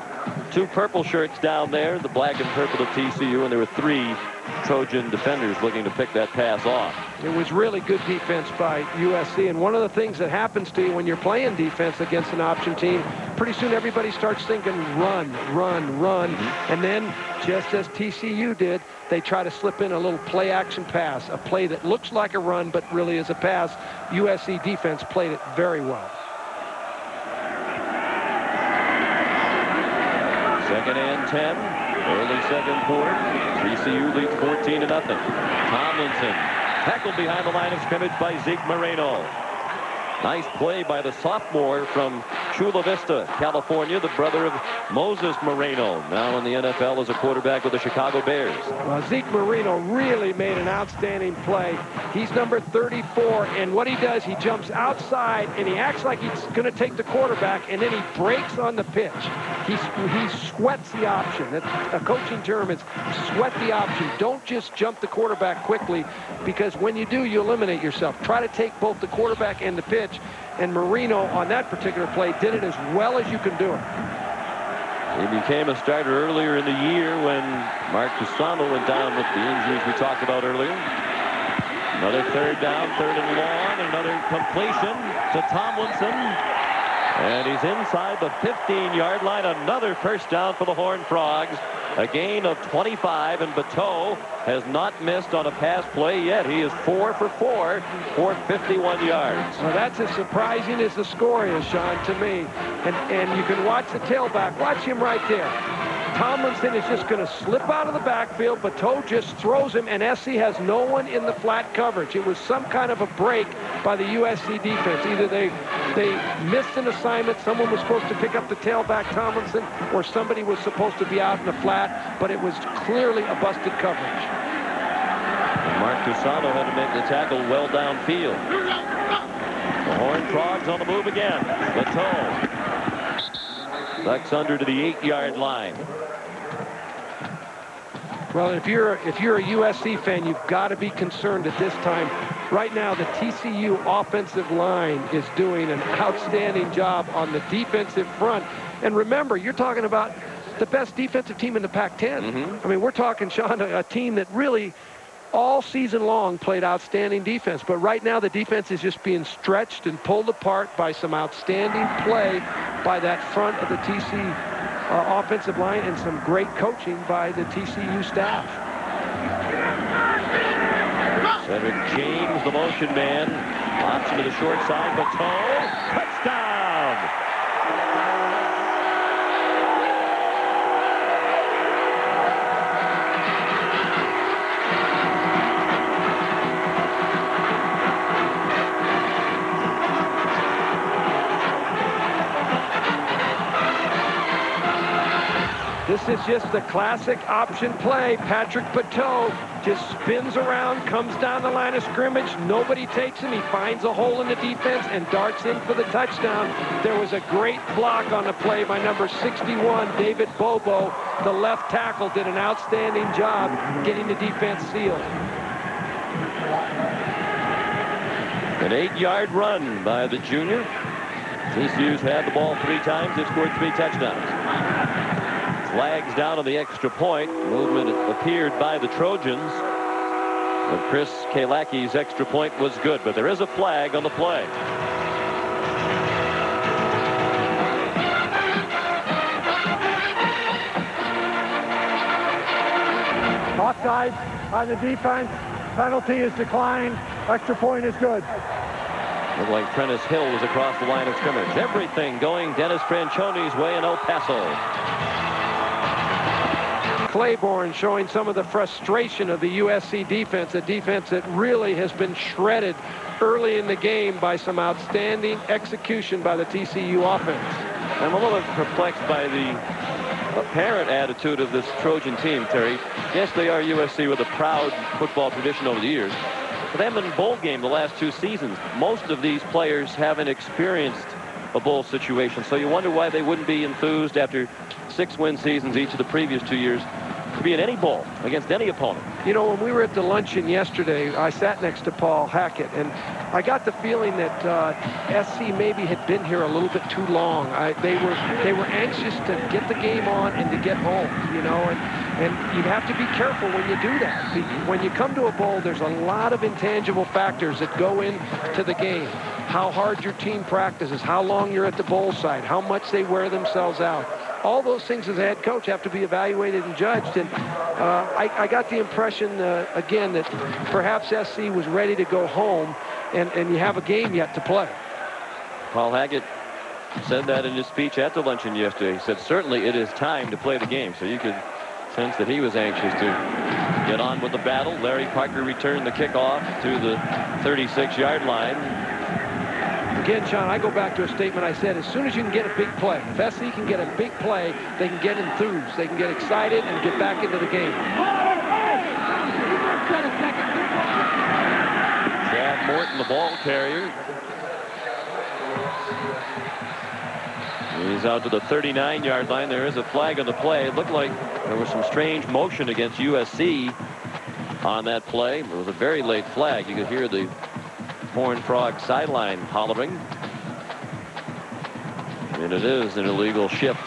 2 purple shirts down there, the black and purple of TCU, and there were 3 Trojan defenders looking to pick that pass off. It was really good defense by USC, and one of the things that happens to you when you're playing defense against an option team, pretty soon everybody starts thinking run, run, run, and then just as TCU did, they try to slip in a little play action pass, a play that looks like a run but really is a pass. USC defense played it very well. 2nd and 10, early second quarter. TCU leads 14-0. Tomlinson tackled behind the line of scrimmage by Zeke Moreno. Nice play by the sophomore from Chula Vista, California, the brother of Moses Moreno, now in the NFL as a quarterback with the Chicago Bears. Well, Zeke Moreno really made an outstanding play. He's number 34, and what he does, he jumps outside, and he acts like he's going to take the quarterback, and then he breaks on the pitch. He sweats the option. That's a coaching term. It's sweat the option. Don't just jump the quarterback quickly, because when you do, you eliminate yourself. Try to take both the quarterback and the pitch. And Moreno on that particular play did it as well as you can do it. He became a starter earlier in the year when Mark Cusano went down with the injuries we talked about earlier. Another 3rd down, 3rd and long, another completion to Tomlinson. And he's inside the 15-yard line. Another first down for the Horned Frogs. A gain of 25, and Patel has not missed on a pass play yet. He is 4 for 4 for 51 yards. Well, that's as surprising as the score is, Sean, to me. And you can watch the tailback. Watch him right there. Tomlinson is just going to slip out of the backfield. Patel just throws him, and SC has no one in the flat coverage. It was some kind of a break by the USC defense. Either they missed an assignment, someone was supposed to pick up the tailback, Tomlinson, or somebody was supposed to be out in the flat, but it was clearly a busted coverage. Mark Cusano had to make the tackle well downfield. The Horned Frogs on the move again. Patel ducks under to the 8-yard line. Well, if you're a USC fan, you've got to be concerned at this time. Right now, the TCU offensive line is doing an outstanding job on the defensive front. And remember, you're talking about the best defensive team in the Pac-10. I mean, we're talking, Sean, a team that really all season long played outstanding defense. But right now, the defense is just being stretched and pulled apart by some outstanding play by that front of the TC offensive line and some great coaching by the TCU staff. Cedric James, the motion man, option to the short side. Patel, touchdown! This is just the classic option play. Patrick Patel just spins around, comes down the line of scrimmage. Nobody takes him. He finds a hole in the defense and darts in for the touchdown. There was a great block on the play by number 61, David Bobo. The left tackle did an outstanding job getting the defense sealed. An 8-yard run by the junior. TCU's had the ball 3 times. They've scored 3 touchdowns. Flags down on the extra point. Movement appeared by the Trojans. But Chris Kalaki's extra point was good. But there is a flag on the play. Offside on the defense. Penalty is declined. Extra point is good. Looked like Prentice Hill was across the line of scrimmage. Everything going Dennis Franchione's way in El Paso. Claiborne showing some of the frustration of the USC defense, a defense that really has been shredded early in the game by some outstanding execution by the TCU offense. I'm a little bit perplexed by the apparent attitude of this Trojan team, Terry. Yes, they are USC with a proud football tradition over the years, but they haven't been in bowl game the last 2 seasons. Most of these players haven't experienced a bowl situation, so you wonder why they wouldn't be enthused after 6-win seasons each of the previous 2 years to be in any bowl against any opponent. You know, when we were at the luncheon yesterday, I sat next to Paul Hackett, and I got the feeling that SC maybe had been here a little bit too long. They were anxious to get the game on and to get home, you know, and you have to be careful when you do that. When you come to a bowl, there's a lot of intangible factors that go into the game. How hard your team practices, how long you're at the bowl site, how much they wear themselves out. All those things as a head coach have to be evaluated and judged. And I got the impression, again, that perhaps SC was ready to go home, and you have a game yet to play. Paul Hackett said that in his speech at the luncheon yesterday. He said, certainly it is time to play the game. So you could sense that he was anxious to get on with the battle. Larry Parker returned the kickoff to the 36-yard line. Again, Sean, I go back to a statement I said, as soon as you can get a big play, if SC can get a big play, they can get enthused, they can get excited and get back into the game. Chad Morton, the ball carrier. He's out to the 39-yard line. There is a flag on the play. It looked like there was some strange motion against USC on that play. It was a very late flag. You could hear the Horned Frog sideline hollering. And it is an illegal shift.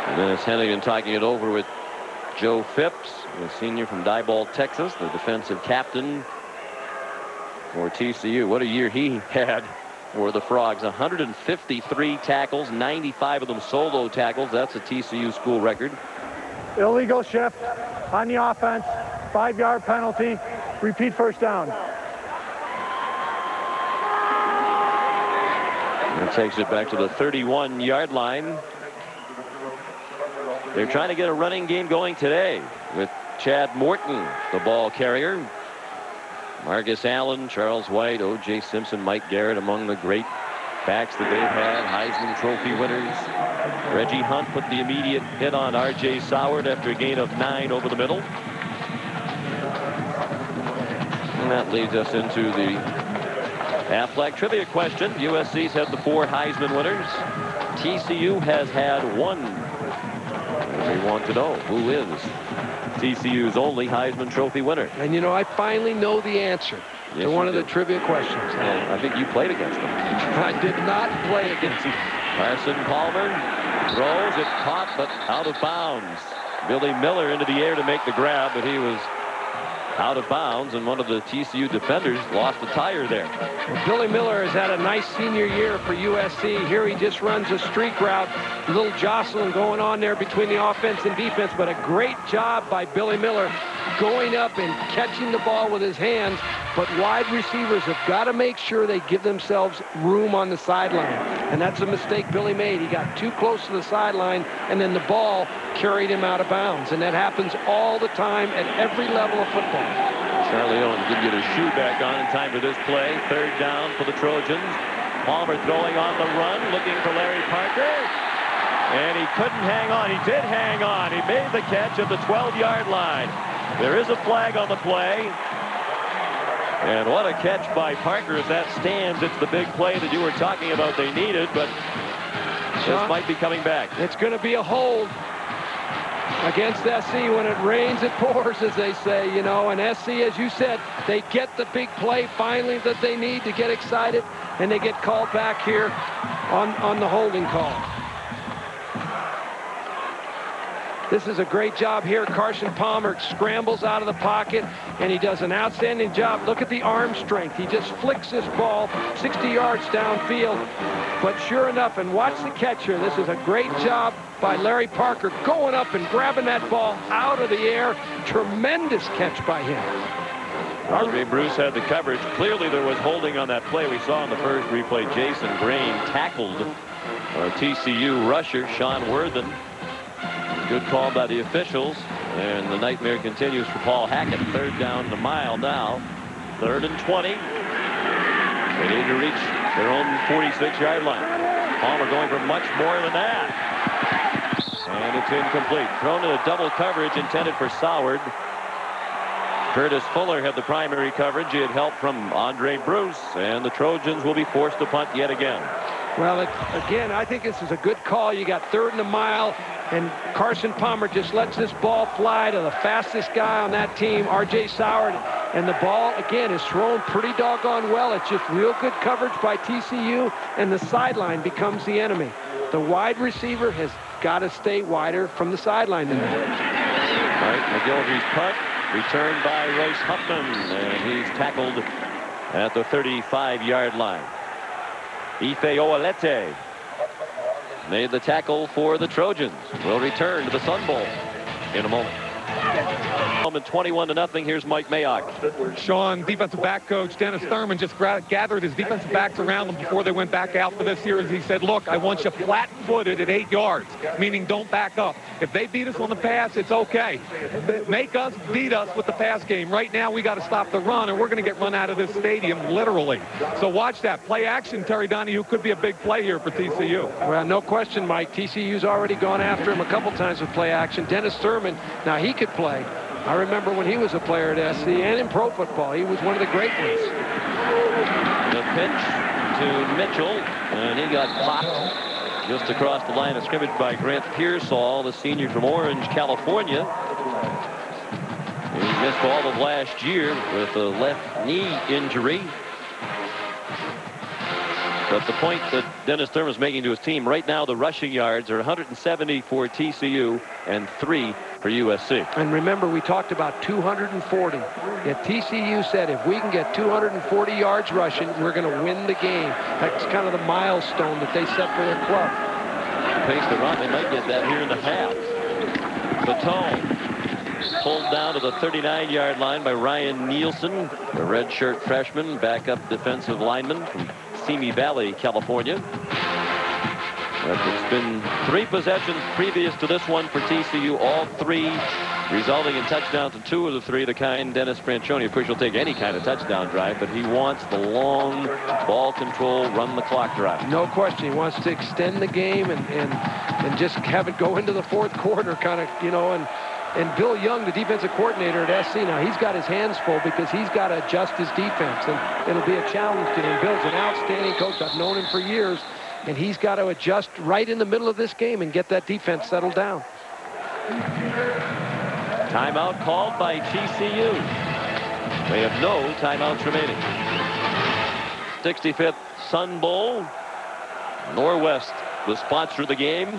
And then it's Hennigan talking it over with Joe Phipps, a senior from Diboll, Texas, the defensive captain for TCU. What a year he had for the Frogs. 153 tackles, 95 of them solo tackles. That's a TCU school record. Illegal shift on the offense, 5-yard penalty, repeat first down. That takes it back to the 31-yard line. They're trying to get a running game going today with Chad Morton, the ball carrier. Marcus Allen, Charles White, O.J. Simpson, Mike Garrett among the great backs that they've had. Heisman Trophy winners. Reggie Hunt put the immediate hit on R.J. Soward after a gain of 9 over the middle. And that leads us into the Aflac trivia question. USC's had the 4 Heisman winners. TCU has had 1. We want to know who is TCU's only Heisman Trophy winner. And you know, I finally know the answer to one of the trivia questions. And I think you played against them. I did not play against him. Carson Palmer throws it, caught but out of bounds. Billy Miller into the air to make the grab, but he was out of bounds, and one of the TCU defenders lost a tire there. Well, Billy Miller has had a nice senior year for USC. Here he just runs a streak route. A little jostling going on there between the offense and defense, but a great job by Billy Miller going up and catching the ball with his hands. But wide receivers have got to make sure they give themselves room on the sideline. And that's a mistake Billy made. He got too close to the sideline, and then the ball carried him out of bounds. And that happens all the time at every level of football. Charlie Owen did get his shoe back on in time for this play. 3rd down for the Trojans. Palmer throwing on the run, looking for Larry Parker. And he couldn't hang on. He did hang on. He made the catch at the 12-yard line. There is a flag on the play. And what a catch by Parker as that stands. It's the big play that you were talking about they needed, but this might be coming back. It's going to be a hold against SC. When it rains, it pours, as they say, you know. And SC, as you said, they get the big play finally that they need to get excited, and they get called back here on the holding call. This is a great job here. Carson Palmer scrambles out of the pocket, and he does an outstanding job. Look at the arm strength. He just flicks this ball 60 yards downfield. But sure enough, and watch the catch here. This is a great job by Larry Parker going up and grabbing that ball out of the air. Tremendous catch by him. Crosby Bruce had the coverage. Clearly there was holding on that play. We saw in the first replay Jason Grain tackled TCU rusher, Sean Worthen. Good call by the officials. And the nightmare continues for Paul Hackett. 3rd down and a mile now. 3rd and 20. They need to reach their own 46-yard line. Palmer going for much more than that. And it's incomplete. Thrown in a double coverage intended for Soward. Curtis Fuller had the primary coverage. He had help from Andre Bruce. And the Trojans will be forced to punt yet again. Well, again, I think this is a good call. You got 3rd and a mile, and Carson Palmer just lets this ball fly to the fastest guy on that team, R.J. Soward, and the ball, again, is thrown pretty doggone well. It's just real good coverage by TCU, and the sideline becomes the enemy. The wide receiver has got to stay wider from the sideline tonight. All right, McGillicuddy's punt, returned by Royce Huffman, and he's tackled at the 35-yard line. Ife Oalete made the tackle for the Trojans. Will return to the Sun Bowl in a moment. 21-0. Here's Mike Mayock. Sean, defensive back coach Dennis Thurman just gathered his defensive backs around them before they went back out for this series. He said, look, I want you flat-footed at 8 yards, meaning don't back up. If they beat us on the pass, it's okay. Make us beat us with the pass game. Right now, we got to stop the run, or we're going to get run out of this stadium, literally. So watch that. Play action, Terry Donahue, could be a big play here for TCU. Well, no question, Mike. TCU's already gone after him a couple times with play action. Dennis Thurman, now he could play. I remember when he was a player at SC and in pro football. He was one of the great ones. The pitch to Mitchell, and he got popped just across the line of scrimmage by Grant Pearsall, the senior from Orange, California. He missed all of last year with a left knee injury. But the point that Dennis Thurman is making to his team, right now the rushing yards are 170 for TCU and 3 for USC. And remember, we talked about 240. Yet TCU said if we can get 240 yards rushing, we're going to win the game. That's kind of the milestone that they set for their club. Pace the run, they might get that here in the half. Patel pulled down to the 39-yard line by Ryan Nielsen, the redshirt freshman, backup defensive lineman from Simi Valley, California. It's been 3 possessions previous to this one for TCU, all 3 resulting in touchdowns, and 2 of the 3 the kind Dennis Franchione, of course, will take any kind of touchdown drive, but he wants the long ball control, run the clock drive. No question. He wants to extend the game and just have it go into the 4th quarter, kind of, you know, and Bill Young, the defensive coordinator at SC, now he's got his hands full because he's got to adjust his defense, and it'll be a challenge to him. Bill's an outstanding coach. I've known him for years, and he's got to adjust right in the middle of this game and get that defense settled down. Timeout called by TCU. They have no timeouts remaining. 65th Sun Bowl. Norwest, the sponsor of the game.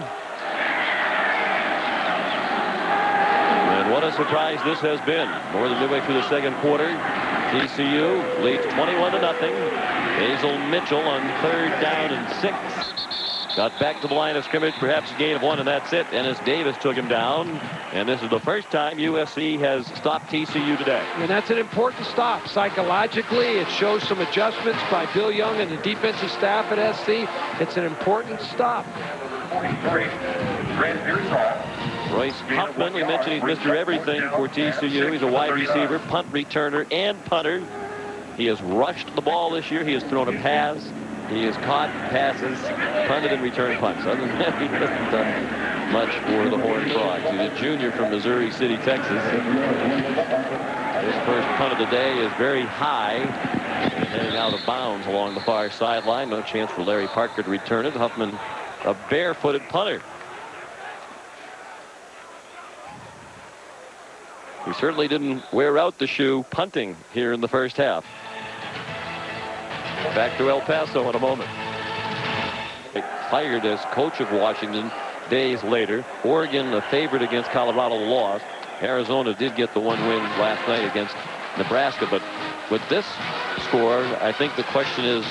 And what a surprise this has been. More than midway through the 2nd quarter. TCU leads 21-0. Hazel Mitchell on 3rd down and 6. Got back to the line of scrimmage, perhaps a gain of 1, and that's it. Ennis Davis took him down. And this is the first time USC has stopped TCU today. And that's an important stop. Psychologically, it shows some adjustments by Bill Young and the defensive staff at SC. It's an important stop. Royce Huffman, you mentioned he's Mr. Everything for TCU. He's a wide receiver, punt returner, and punter. He has rushed the ball this year. He has thrown a pass. He has caught passes, punted, and returned punts. Other than that, he hasn't done much for the Horned Frogs. He's a junior from Missouri City, Texas. His first punt of the day is very high, and heading out of bounds along the far sideline. No chance for Larry Parker to return it. Huffman, a barefooted punter. He certainly didn't wear out the shoe punting here in the first half. Back to El Paso in a moment. Fired as coach of Washington days later. Oregon, a favorite against Colorado, lost. Arizona did get the 1 win last night against Nebraska. But with this score, I think the question is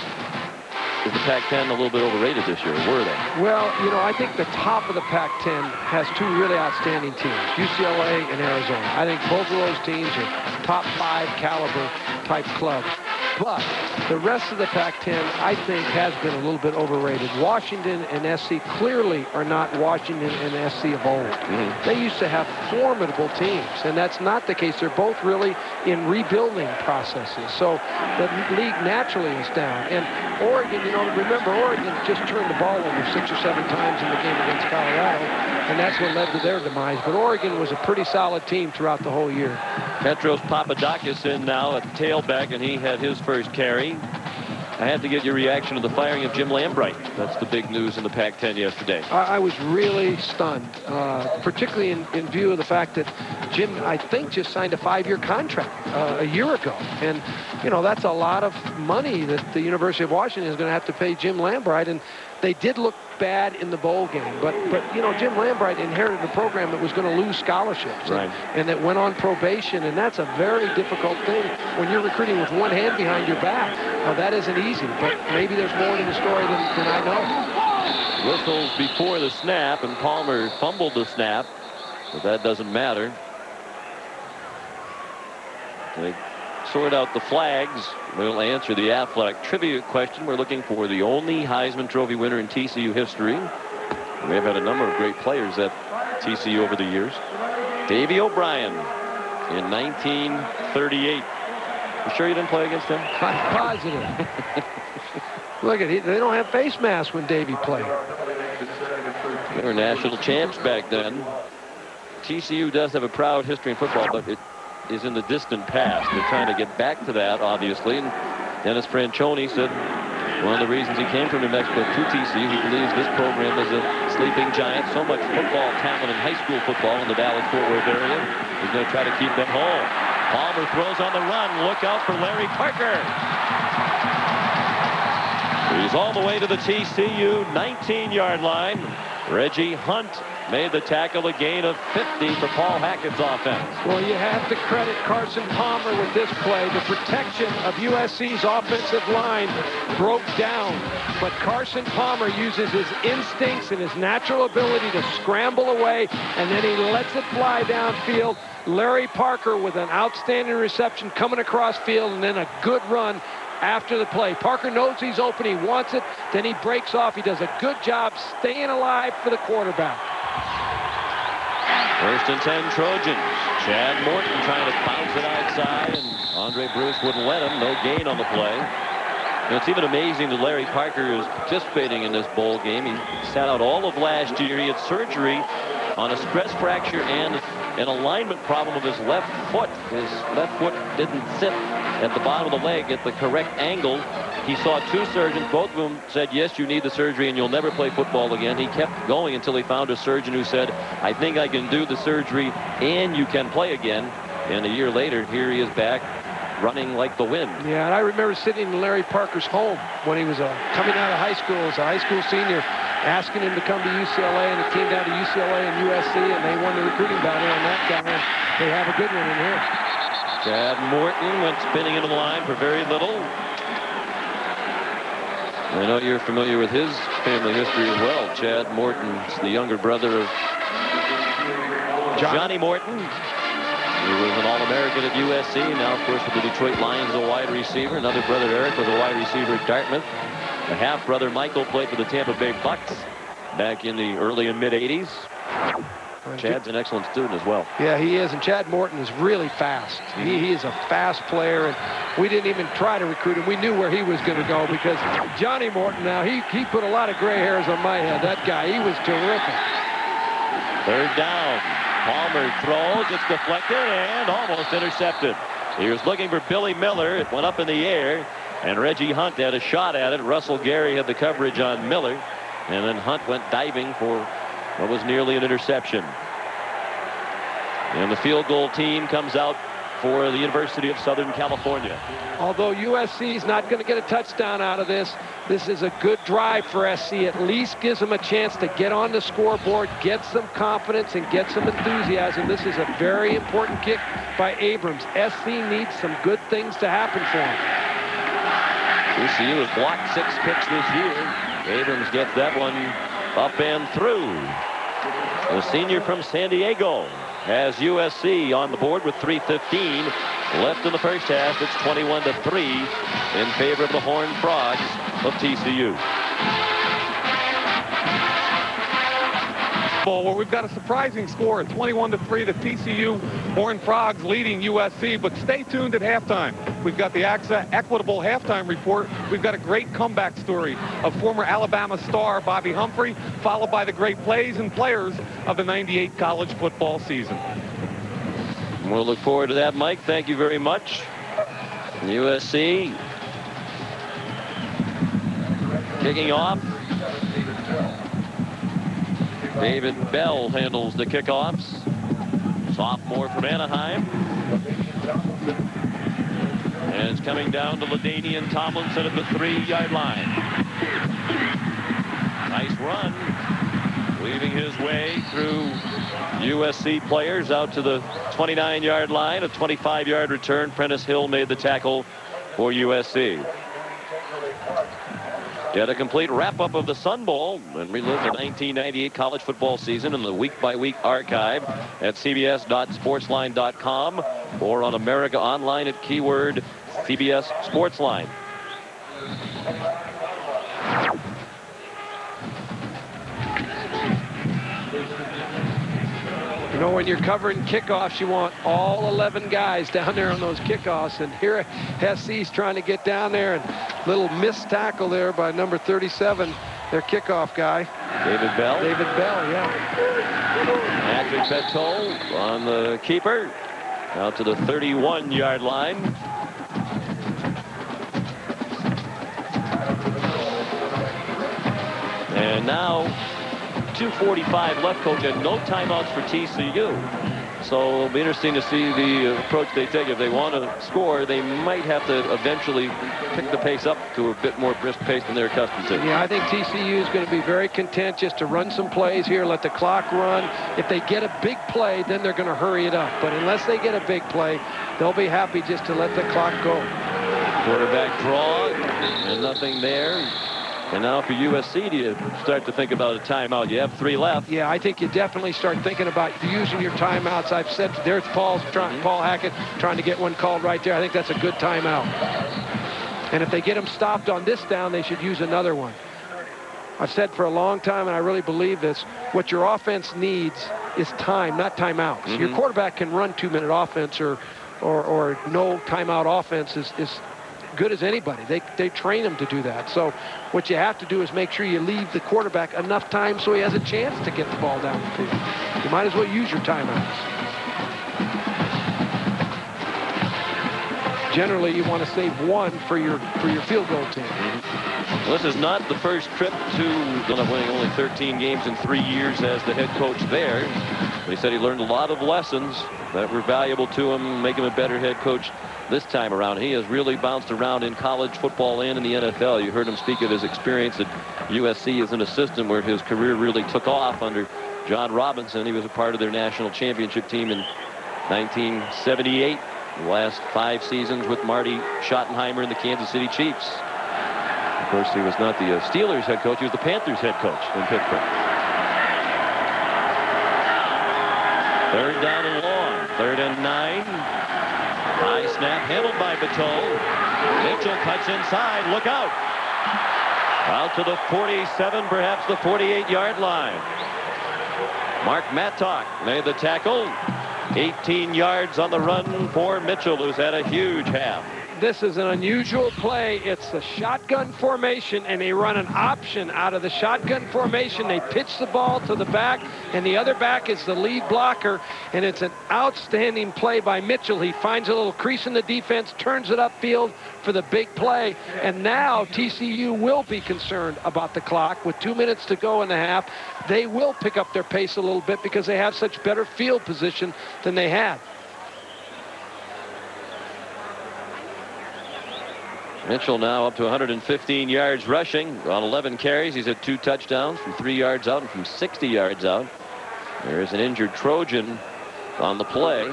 the Pac-10 a little bit overrated this year? Were they? Well, you know, I think the top of the Pac-10 has 2 really outstanding teams, UCLA and Arizona. I think both of those teams are top 5 caliber type clubs. But the rest of the Pac-10, I think, has been a little bit overrated. Washington and SC clearly are not Washington and SC of old. They used to have formidable teams, and that's not the case. They're both really in rebuilding processes. So the league naturally is down. And Oregon, you know, remember, Oregon just turned the ball over 6 or 7 times in the game against Colorado, and that's what led to their demise. But Oregon was a pretty solid team throughout the whole year. Petros Papadakis in now at tailback, and he had his first carry. I had to get your reaction to the firing of Jim Lambright. That's the big news in the Pac-10 yesterday. I was really stunned, particularly in view of the fact that Jim, I think, just signed a 5-year contract a year ago. And, you know, that's a lot of money that the University of Washington is going to have to pay Jim Lambright. And they did look bad in the bowl game. But you know, Jim Lambright inherited a program that was going to lose scholarships. Right. And that went on probation. And that's a very difficult thing when you're recruiting with one hand behind your back. Now, that isn't easy, but maybe there's more to the story than I know. Whistles before the snap, and Palmer fumbled the snap, but that doesn't matter. They sort out the flags. We'll answer the athletic trivia question. We're looking for the only Heisman Trophy winner in TCU history. We have had a number of great players at TCU over the years. Davey O'Brien in 1938. You sure you didn't play against him? I'm positive. Look at it. They don't have face masks when Davey played. They were national champs back then. TCU does have a proud history in football, but it is in the distant past. They're trying to get back to that, obviously. And Dennis Franchione said one of the reasons he came from New Mexico to TCU, he believes this program is a sleeping giant. So much football talent in high school football in the Dallas-Fort Worth area. He's going to try to keep them home. Palmer throws on the run. Look out for Larry Parker. He's all the way to the TCU 19-yard line. Reggie Hunt made the tackle, a gain of 50 for Paul Hackett's offense. Well, you have to credit Carson Palmer with this play. The protection of USC's offensive line broke down, but Carson Palmer uses his instincts and his natural ability to scramble away, and then he lets it fly downfield. Larry Parker with an outstanding reception coming across field, and then a good run after the play. Parker knows he's open, he wants it, then he breaks off. He does a good job staying alive for the quarterback. First and 10 Trojans. Chad Morton trying to bounce it outside, and Andre Bruce wouldn't let him. No gain on the play. And it's even amazing that Larry Parker is participating in this bowl game. He sat out all of last year. He had surgery on a stress fracture and an alignment problem of his left foot. His left foot didn't sit at the bottom of the leg at the correct angle. He saw 2 surgeons. Both of them said, yes, you need the surgery and you'll never play football again. He kept going until he found a surgeon who said, I think I can do the surgery and you can play again. And a year later, here he is back running like the wind. Yeah, and I remember sitting in Larry Parker's home when he was coming out of high school as a high school senior, asking him to come to UCLA, and it came down to UCLA and USC, and they won the recruiting battle on that guy. They have a good one in here. Chad Morton went spinning into the line for very little. I know you're familiar with his family history as well. Chad Morton's the younger brother of Johnny Morton. He was an All-American at USC. Now, of course, with the Detroit Lions, a wide receiver. Another brother, Eric, was a wide receiver at Dartmouth. The half-brother, Michael, played for the Tampa Bay Bucks back in the early and mid-'80s. Chad's an excellent student as well. Yeah, he is, and Chad Morton is really fast. He is a fast player, and we didn't even try to recruit him. We knew where he was going to go because Johnny Morton, now, he put a lot of gray hairs on my head. That guy, he was terrific. Third down. Palmer throws. It's deflected and almost intercepted. He was looking for Billy Miller. It went up in the air, and Reggie Hunt had a shot at it. Russell Gary had the coverage on Miller, and then Hunt went diving for what was nearly an interception. And the field goal team comes out for the University of Southern California. Although USC is not going to get a touchdown out of this, this is a good drive for SC. At least gives them a chance to get on the scoreboard, get some confidence, and get some enthusiasm. This is a very important kick by Abrams. SC needs some good things to happen for him. TCU has blocked 6 kicks this year. Abrams gets that one up and through. The senior from San Diego has USC on the board with 3:15. left in the first half. It's 21-3 in favor of the Horned Frogs of TCU. Where we've got a surprising score at 21-3. The TCU Horned Frogs leading USC. But stay tuned at halftime. We've got the AXA Equitable halftime report. We've got a great comeback story of former Alabama star Bobby Humphrey, followed by the great plays and players of the '98 college football season. We'll look forward to that, Mike. Thank you very much. USC kicking off. David Bell handles the kickoffs. Sophomore from Anaheim. And it's coming down to LaDainian Tomlinson at the 3-yard line. Nice run. Weaving his way through USC players out to the 29-yard line. A 25-yard return. Prentice Hill made the tackle for USC. Get a complete wrap-up of the Sun Bowl and relive the 1998 college football season in the week-by-week archive at cbs.sportsline.com or on America Online at keyword CBS Sportsline. You know, when you're covering kickoffs, you want all 11 guys down there on those kickoffs. And here SC's trying to get down there, and little missed tackle there by number 37, their kickoff guy. David Bell. David Bell, yeah. Patrick Patel on the keeper. Out to the 31-yard line. And now 2:45 left, coach, and no timeouts for TCU. So it'll be interesting to see the approach they take. If they want to score, they might have to eventually pick the pace up to a bit more brisk pace than they're accustomed to. Yeah, I think TCU is going to be very content just to run some plays here, let the clock run. If they get a big play, then they're going to hurry it up. But unless they get a big play, they'll be happy just to let the clock go. Quarterback draw, and nothing there. And now for USC, do you start to think about a timeout? You have 3 left. Yeah, I think you definitely start thinking about using your timeouts. I've said there's Paul Hackett trying to get one called right there. I think that's a good timeout. And if they get him stopped on this down, they should use another one. I've said for a long time, and I really believe this, what your offense needs is time, not timeouts. Your quarterback can run 2-minute offense or no timeout offense is good as anybody. They train him to do that. So what you have to do is make sure you leave the quarterback enough time so he has a chance to get the ball down the field. You might as well use your timeouts. Generally, you want to save one for your field goal team. Well, this is not the first trip to winning only 13 games in 3 years as the head coach there. But he said he learned a lot of lessons that were valuable to him, make him a better head coach this time around. He has really bounced around in college football and in the NFL. You heard him speak of his experience at USC as an assistant, where his career really took off under John Robinson. He was a part of their national championship team in 1978. The last 5 seasons with Marty Schottenheimer and the Kansas City Chiefs. Of course, he was not the Steelers head coach. He was the Panthers head coach in Pittsburgh. 3rd down and long. 3rd and 9. High snap handled by Patel. Mitchell cuts inside. Look out. Out to the 47, perhaps the 48-yard line. Mark Mattock made the tackle. 18 yards on the run for Mitchell, who's had a huge half. This is an unusual play. It's the shotgun formation, and they run an option out of the shotgun formation. They pitch the ball to the back, and the other back is the lead blocker, and it's an outstanding play by Mitchell. He finds a little crease in the defense, turns it upfield for the big play, and now TCU will be concerned about the clock. With 2 minutes to go in the half, they will pick up their pace a little bit because they have such better field position than they had. Mitchell now up to 115 yards rushing on 11 carries. He's had 2 touchdowns from 3 yards out and from 60 yards out. There's an injured Trojan on the play.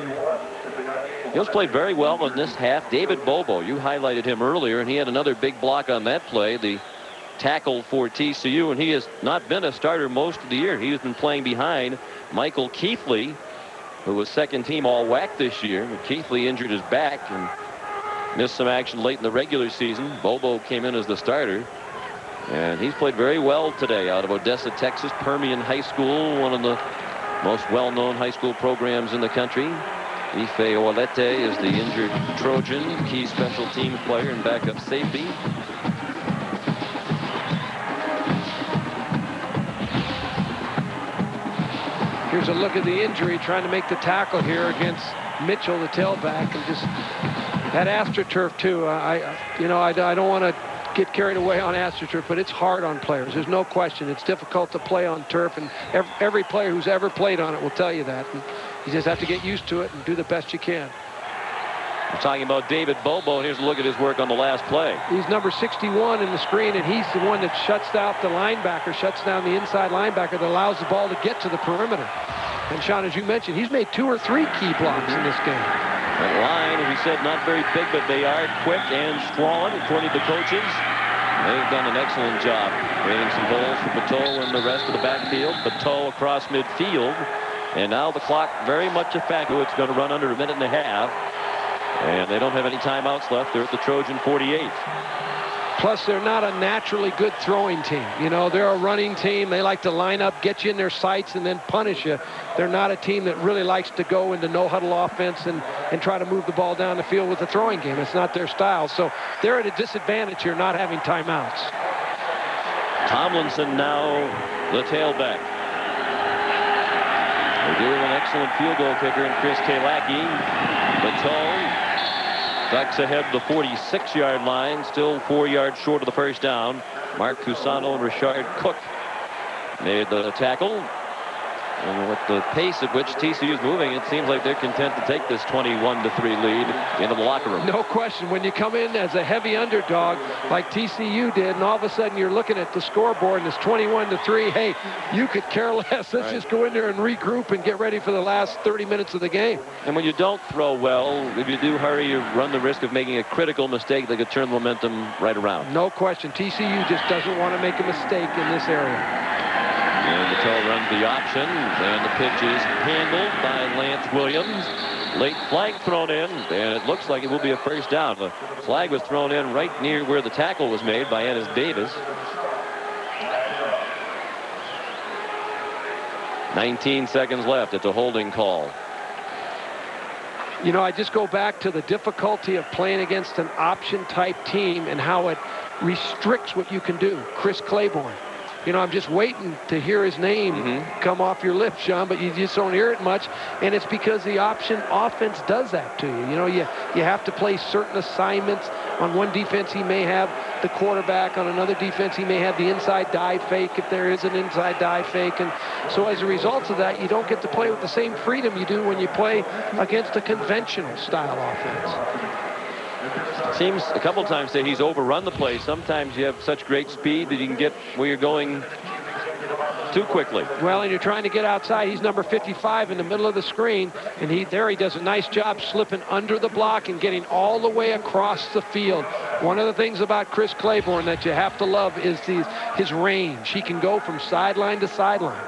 He was played very well in this half. David Bobo, you highlighted him earlier, and he had another big block on that play, the tackle for TCU, and he has not been a starter most of the year. He has been playing behind Michael Keithley who was second team all WAC this year. McKeithley injured his back and missed some action late in the regular season. Bobo came in as the starter. And he's played very well today out of Odessa, Texas. Permian High School, one of the most well-known high school programs in the country. Ife Olete is the injured Trojan, key special teams player and backup safety. Here's a look at the injury, trying to make the tackle here against Mitchell, the tailback, and just that AstroTurf too. I don't want to get carried away on AstroTurf, but it's hard on players. There's no question. It's difficult to play on turf, and every player who's ever played on it will tell you that. And you just have to get used to it and do the best you can. We're talking about David Bobo. Here's a look at his work on the last play. He's number 61 in the screen, and he's the one that shuts out the linebacker, shuts down the inside linebacker that allows the ball to get to the perimeter. And Sean, as you mentioned, he's made 2 or 3 key blocks in this game. That line, as we said, not very big, but they are quick and strong, according to coaches. They've done an excellent job creating some holes for Patel and the rest of the backfield. Patel across midfield. And now the clock very much a factor. It's going to run under a minute and a half. And they don't have any timeouts left. They're at the Trojan 48. Plus, they're not a naturally good throwing team. You know, they're a running team. They like to line up, get you in their sights, and then punish you. They're not a team that really likes to go into no-huddle offense and try to move the ball down the field with the throwing game. It's not their style. So they're at a disadvantage here, not having timeouts. Tomlinson now the tailback. They do have an excellent field goal kicker in Chris Kalaki. Patel ducks ahead the 46-yard line, still 4 yards short of the first down. Mark Cusano and Richard Cook made the tackle. And with the pace at which TCU is moving, it seems like they're content to take this 21-3 lead into the locker room. No question. When you come in as a heavy underdog like TCU did, and all of a sudden you're looking at the scoreboard and it's 21-3, hey, you could care less. Let's just go in there and regroup and get ready for the last 30 minutes of the game. And when you don't throw well, if you do hurry, you run the risk of making a critical mistake that could turn the momentum right around. No question. TCU just doesn't want to make a mistake in this area. And Patel runs the option, and the pitch is handled by Lance Williams. Late flag thrown in, and it looks like it will be a first down. The flag was thrown in right near where the tackle was made by Ennis Davis. 19 seconds left. It's a holding call. You know, I just go back to the difficulty of playing against an option-type team and how it restricts what you can do. Chris Claiborne. You know, I'm just waiting to hear his name come off your lips, John, but you just don't hear it much. And it's because the option offense does that to you. You know, you have to play certain assignments. On one defense, he may have the quarterback. On another defense, he may have the inside dive fake if there is an inside dive fake. And so as a result of that, you don't get to play with the same freedom you do when you play against a conventional style offense. Seems a couple times that he's overrun the play. Sometimes you have such great speed that you can get where you're going too quickly. Well, and you're trying to get outside. He's number 55 in the middle of the screen, and he does a nice job slipping under the block and getting all the way across the field. One of the things about Chris Claiborne that you have to love is his range. He can go from sideline to sideline.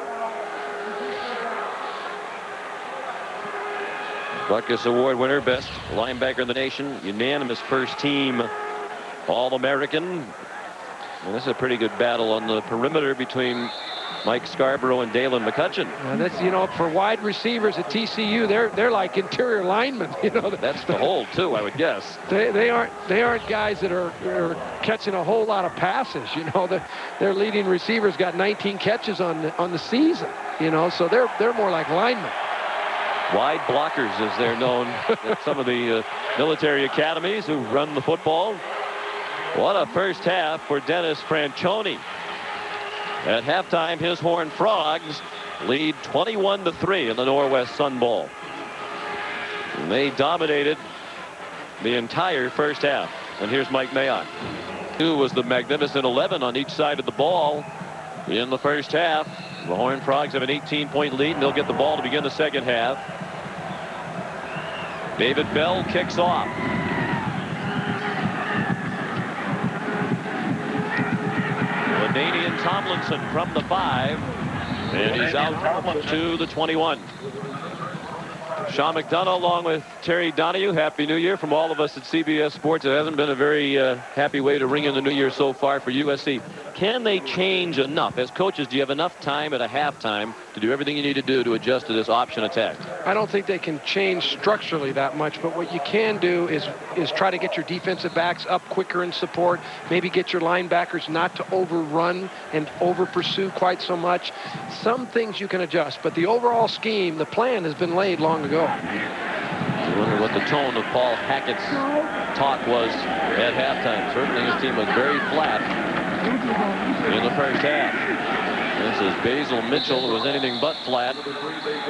Butkus Award winner, best linebacker in the nation, unanimous first team All-American. And this is a pretty good battle on the perimeter between Mike Scarborough and Dalen McCutcheon. And that's, you know, for wide receivers at TCU, they're like interior linemen. You know, that's the hold too, I would guess. They aren't guys that are catching a whole lot of passes. You know, their leading receivers got 19 catches on the season. You know, so they're more like linemen. Wide blockers, as they're known at some of the military academies who run the football. What a first half for Dennis Franchione. At halftime, his Horned Frogs lead 21-3 in the Northwest Sun Bowl. And they dominated the entire first half. And here's Mike Mayock. Who was the magnificent 11 on each side of the ball in the first half. The Horned Frogs have an 18-point lead, and they'll get the ball to begin the second half. David Bell kicks off. LaDainian Tomlinson from the 5, and he's out to the 21. Sean McDonough along with Terry Donahue. Happy New Year from all of us at CBS Sports. It hasn't been a very happy way to ring in the new year so far for USC. Can they change enough? As coaches, do you have enough time at a halftime to do everything you need to do to adjust to this option attack? I don't think they can change structurally that much, but what you can do is try to get your defensive backs up quicker in support, maybe get your linebackers not to overrun and over-pursue quite so much. Some things you can adjust, but the overall scheme, the plan has been laid long ago. I wonder what the tone of Paul Hackett's talk was at halftime. Certainly his team was very flat in the first half. This is Basil Mitchell, who was anything but flat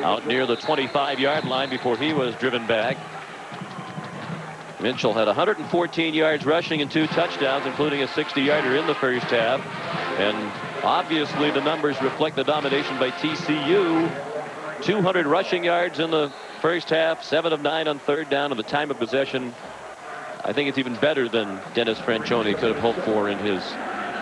out near the 25-yard line before he was driven back. Mitchell had 114 yards rushing and 2 touchdowns, including a 60-yarder in the first half. And obviously the numbers reflect the domination by TCU. 200 rushing yards in the first half, 7 of 9 on third down, and the time of possession, I think it's even better than Dennis Franchione could have hoped for in his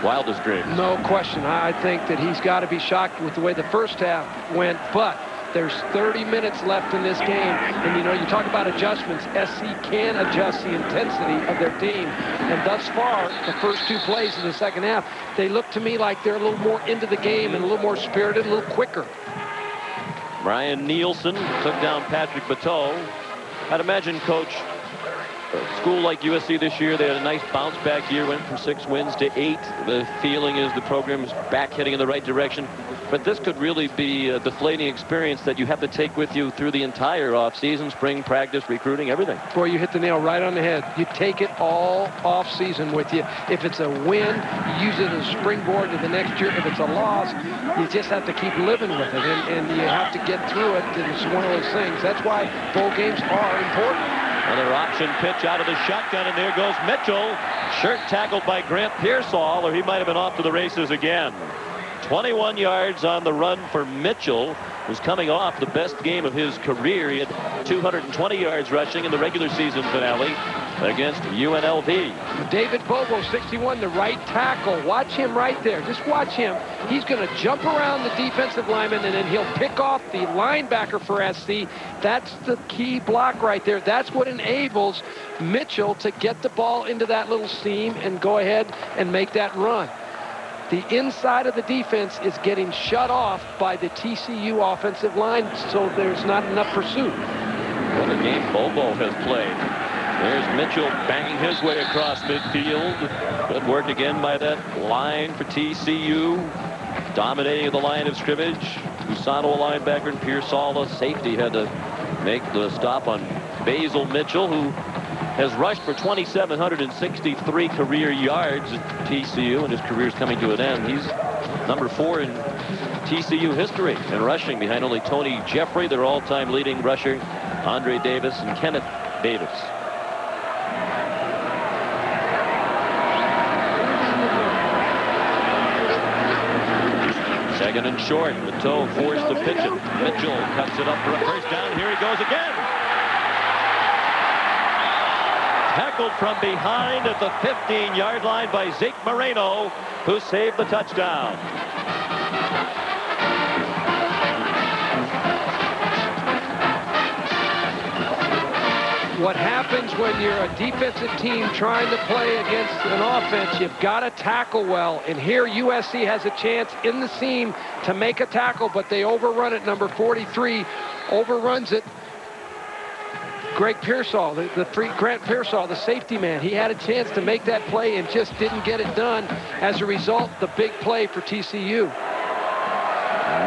wildest dreams. No question. I think that he's got to be shocked with the way the first half went, but there's 30 minutes left in this game, and you know, you talk about adjustments. SC can adjust the intensity of their team, and thus far, the first 2 plays in the second half, they look to me like they're a little more into the game and a little more spirited, a little quicker. Brian Nielsen took down Patrick Patel. I'd imagine, Coach, a school like USC this year, they had a nice bounce back year, went from 6 wins to 8. The feeling is the program is back heading in the right direction. But this could really be a deflating experience that you have to take with you through the entire offseason, spring practice, recruiting, everything. Boy, you hit the nail right on the head. You take it all offseason with you. If it's a win, you use it as a springboard to the next year. If it's a loss, you just have to keep living with it, and you have to get through it. And it's one of those things. That's why bowl games are important. Another option pitch out of the shotgun, and there goes Mitchell. Shirt tackled by Grant Pearsall, or he might have been off to the races again. 21 yards on the run for Mitchell, who's coming off the best game of his career. He had 220 yards rushing in the regular season finale against UNLV. David Bobo, 61, the right tackle. Watch him right there. Just watch him. He's going to jump around the defensive lineman, and then he'll pick off the linebacker for SC. That's the key block right there. That's what enables Mitchell to get the ball into that little seam and go ahead and make that run. The inside of the defense is getting shut off by the TCU offensive line, so there's not enough pursuit. What a game Bobo has played. There's Mitchell banging his way across midfield. Good work again by that line for TCU. Dominating the line of scrimmage. Usano, a linebacker, and Pearsall, a safety, had to make the stop on Basil Mitchell, who has rushed for 2,763 career yards at TCU, and his career is coming to an end. He's number 4 in TCU history in rushing, behind only Tony Jeffrey, their all-time leading rusher, Andre Davis, and Kenneth Davis. Second and short. Patel forced the pitch it. Mitchell cuts it up for a first down. Here he goes again. Tackled from behind at the 15-yard line by Zeke Moreno, who saved the touchdown. What happens when you're a defensive team trying to play against an offense, you've got to tackle well. And here USC has a chance in the seam to make a tackle, but they overrun it. Number 43 overruns it. Grant Pearsall, the safety man, he had a chance to make that play and just didn't get it done. As a result, the big play for TCU.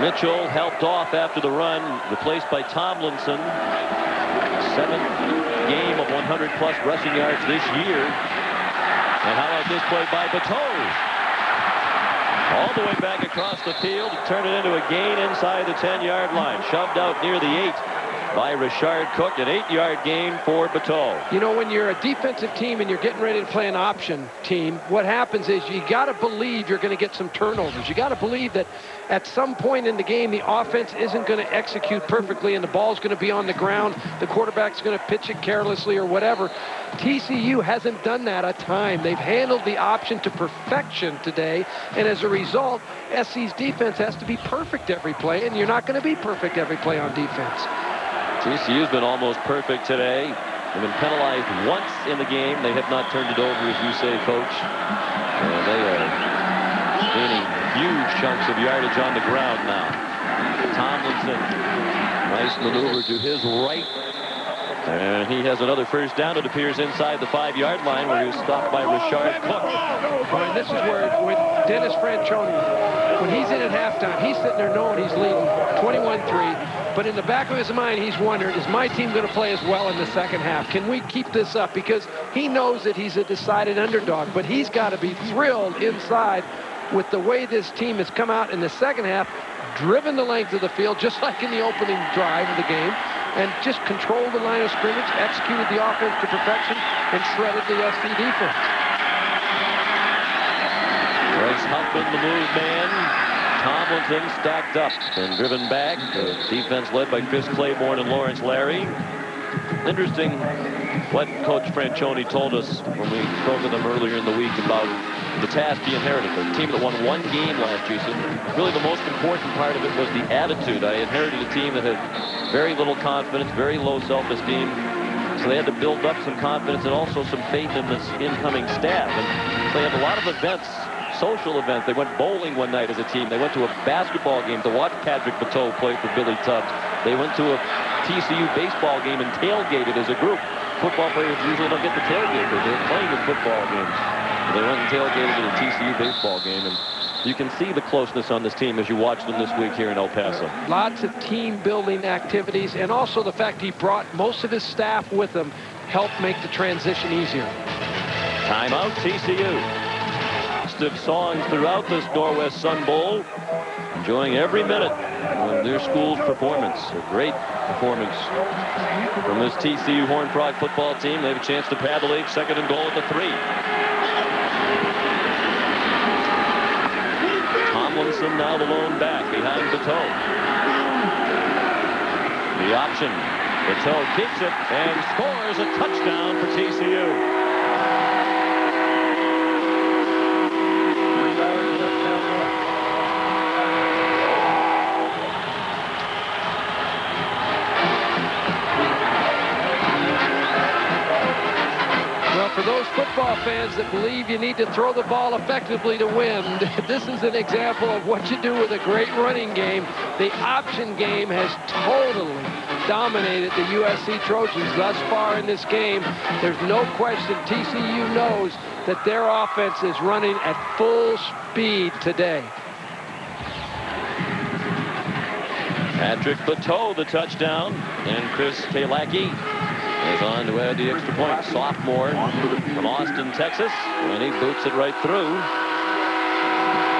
Mitchell helped off after the run, replaced by Tomlinson. 7th game of 100-plus rushing yards this year. And how about this play by Patel? All the way back across the field to turn it into a gain inside the 10-yard line. Shoved out near the 8 by Richard Cook. An 8-yard gain for Patel. You know, when you're a defensive team and you're getting ready to play an option team, what happens is you got to believe you're going to get some turnovers. You got to believe that at some point in the game, the offense isn't going to execute perfectly and the ball's going to be on the ground. The quarterback's going to pitch it carelessly or whatever. TCU hasn't done that a time. They've handled the option to perfection today, and as a result, SC's defense has to be perfect every play, and you're not going to be perfect every play on defense. TCU's been almost perfect today. They've been penalized once in the game. They have not turned it over, as you say, Coach. And they are gaining huge chunks of yardage on the ground now. Tomlinson, nice maneuver to his right. And he has another first down. It appears inside the 5-yard line, where he was stopped by Richard Cook. Brian, this is where when Dennis Franchione, when he's in at halftime, he's sitting there knowing he's leading 21-3. But in the back of his mind, he's wondering, is my team going to play as well in the second half? Can we keep this up? Because he knows that he's a decided underdog, but he's got to be thrilled inside with the way this team has come out in the second half, driven the length of the field, just like in the opening drive of the game, and just controlled the line of scrimmage, executed the offense to perfection, and shredded the SC defense. Bryce Huffman, the move man. Tomlinson stacked up and driven back. The defense led by Chris Claiborne and Lawrence Larry. Interesting what Coach Franchione told us when we spoke with him earlier in the week about the task he inherited. The team that won 1 game last year said really the most important part of it was the attitude. I inherited a team that had very little confidence, very low self-esteem. So they had to build up some confidence and also some faith in this incoming staff. And they had a lot of events, social events. They went bowling one night as a team. They went to a basketball game to watch Patrick Patel play for Billy Tubbs. They went to a TCU baseball game and tailgated as a group. Football players usually don't get to tailgate because they're playing in football games. They went and tailgated at a TCU baseball game, and you can see the closeness on this team as you watch them this week here in El Paso. Lots of team-building activities, and also the fact he brought most of his staff with him helped make the transition easier. Timeout, TCU. Festive songs throughout this Northwest Sun Bowl, enjoying every minute of their school's performance. A great performance from this TCU Horned Frog football team. They have a chance to pad the lead, 2nd and goal at the 3. Tomlinson now the lone back behind Patel. The option. Patel keeps it and scores a touchdown for TCU. For those football fans that believe you need to throw the ball effectively to win, this is an example of what you do with a great running game. The option game has totally dominated the USC Trojans thus far in this game. There's no question TCU knows that their offense is running at full speed today. Patrick Patel the touchdown, and Chris Kalaki is on to add the extra point. Sophomore from Austin, Texas, and he boots it right through.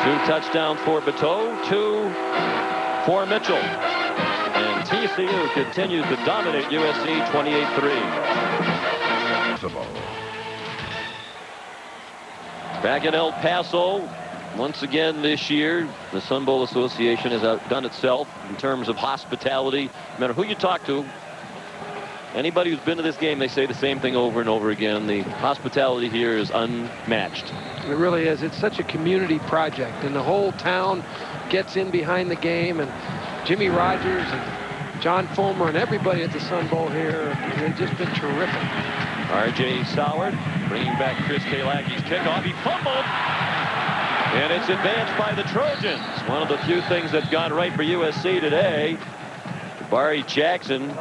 2 touchdowns for Bateau, 2 for Mitchell. And TCU continues to dominate USC 28-3. Back in El Paso, once again this year, the Sun Bowl Association has outdone itself in terms of hospitality. No matter who you talk to, anybody who's been to this game, they say the same thing over and over again. The hospitality here is unmatched. It really is. It's such a community project, and the whole town gets in behind the game, and Jimmy Rogers and John Fulmer and everybody at the Sun Bowl here, they've just been terrific. R.J. Soward bringing back Chris Kalaki's kickoff. He fumbled, and it's advanced by the Trojans. One of the few things that's gone right for USC today. Barry Jackson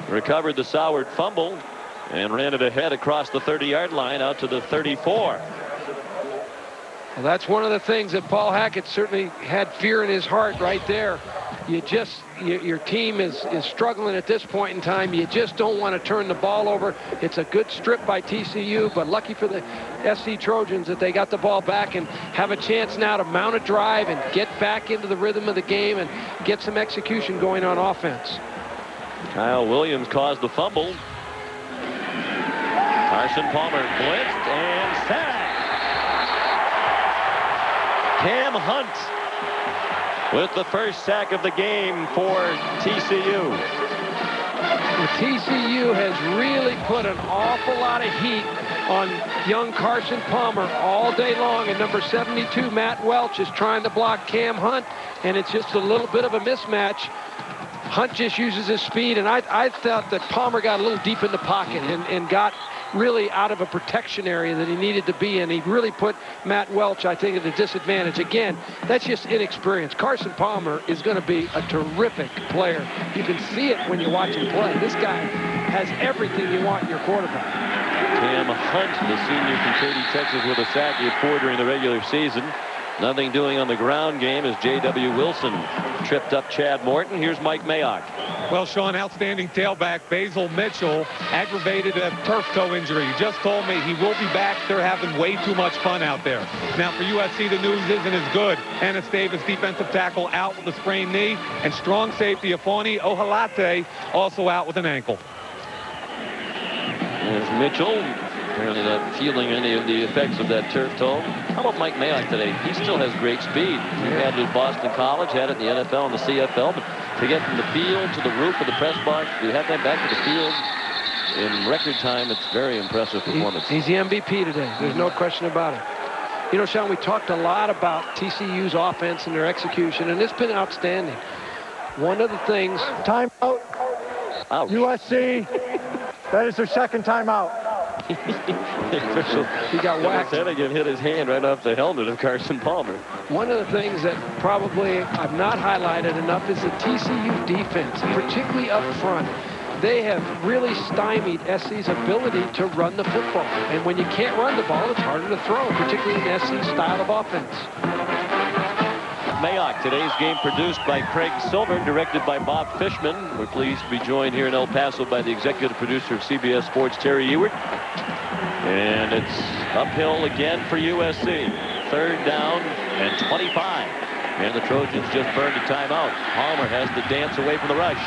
recovered the Soward fumble and ran it ahead across the 30-yard line out to the 34. Well, that's one of the things that Paul Hackett certainly had fear in his heart right there. Your team is struggling at this point in time. You just don't want to turn the ball over. It's a good strip by TCU, but lucky for the SC Trojans that they got the ball back and have a chance now to mount a drive and get back into the rhythm of the game and get some execution going on offense. Kyle Williams caused the fumble. Carson Palmer blitzed and sacked. Cam Hunt with the first sack of the game for TCU. The TCU has really put an awful lot of heat on young Carson Palmer all day long, and number 72, Matt Welch, is trying to block Cam Hunt, and it's just a little bit of a mismatch. Hunt just uses his speed, and I thought that Palmer got a little deep in the pocket and got really out of a protection area that he needed to be in. He really put Matt Welch, I think, at a disadvantage. Again, that's just inexperience. Carson Palmer is going to be a terrific player. You can see it when you watch him play. This guy has everything you want in your quarterback. Tim Hunt, the senior from Katy, Texas, with a sack. He had 4 during the regular season. Nothing doing on the ground game as J.W. Wilson tripped up Chad Morton. Here's Mike Mayock. Well, Sean, outstanding tailback Basil Mitchell aggravated a turf toe injury. He just told me he will be back. They're having way too much fun out there. Now, for USC, the news isn't as good. Ennis Davis, defensive tackle, out with a sprained knee. And strong safety Afoni Ohalate also out with an ankle. There's Mitchell. Apparently not feeling any of the effects of that turf toe. How about Mike Mayock today? He still has great speed. He had it at Boston College, had it in the NFL and the CFL, but to get from the field to the roof of the press box, we have that back to the field in record time. It's very impressive performance. He's the MVP today. There's no question about it. You know, Sean, we talked a lot about TCU's offense and their execution, and it's been outstanding. One of the things... Timeout. Ouch. USC. That is their second timeout. He got whacked. Hennigan hit his hand right off the helmet of Carson Palmer. One of the things that probably I've not highlighted enough is the TCU defense, particularly up front. They have really stymied SC's ability to run the football. And when you can't run the ball, it's harder to throw, particularly in SC's style of offense. Mayock, today's game produced by Craig Silver, directed by Bob Fishman. We're pleased to be joined here in El Paso by the executive producer of CBS Sports, Terry Ewert. And it's uphill again for USC. 3rd down and 25. And the Trojans just burned a timeout. Palmer has to dance away from the rush.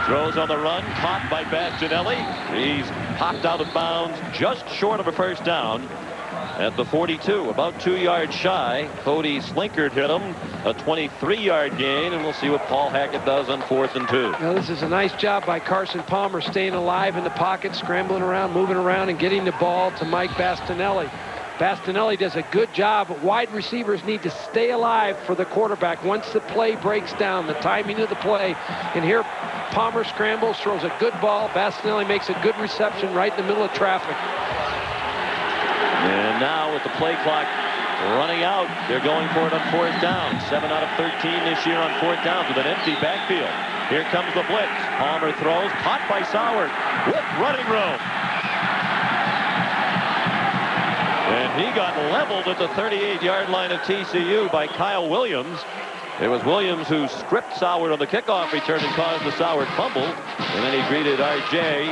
Throws on the run, caught by Bastianelli. He's popped out of bounds just short of a 1st down. At the 42, about 2 yards shy. Cody Slinkard hit him, a 23-yard gain, and we'll see what Paul Hackett does on 4th and 2. Now, this is a nice job by Carson Palmer, staying alive in the pocket, scrambling around, moving around, and getting the ball to Mike Bastianelli. Bastianelli does a good job, but wide receivers need to stay alive for the quarterback once the play breaks down, the timing of the play. And here, Palmer scrambles, throws a good ball. Bastianelli makes a good reception right in the middle of traffic. And now with the play clock running out, they're going for it on 4th down. 7 out of 13 this year on 4th downs with an empty backfield. Here comes the blitz. Palmer throws, caught by Soward with running room. And he got leveled at the 38-yard line of TCU by Kyle Williams. It was Williams who stripped Soward on the kickoff return and caused the Soward fumble. And then he greeted R.J.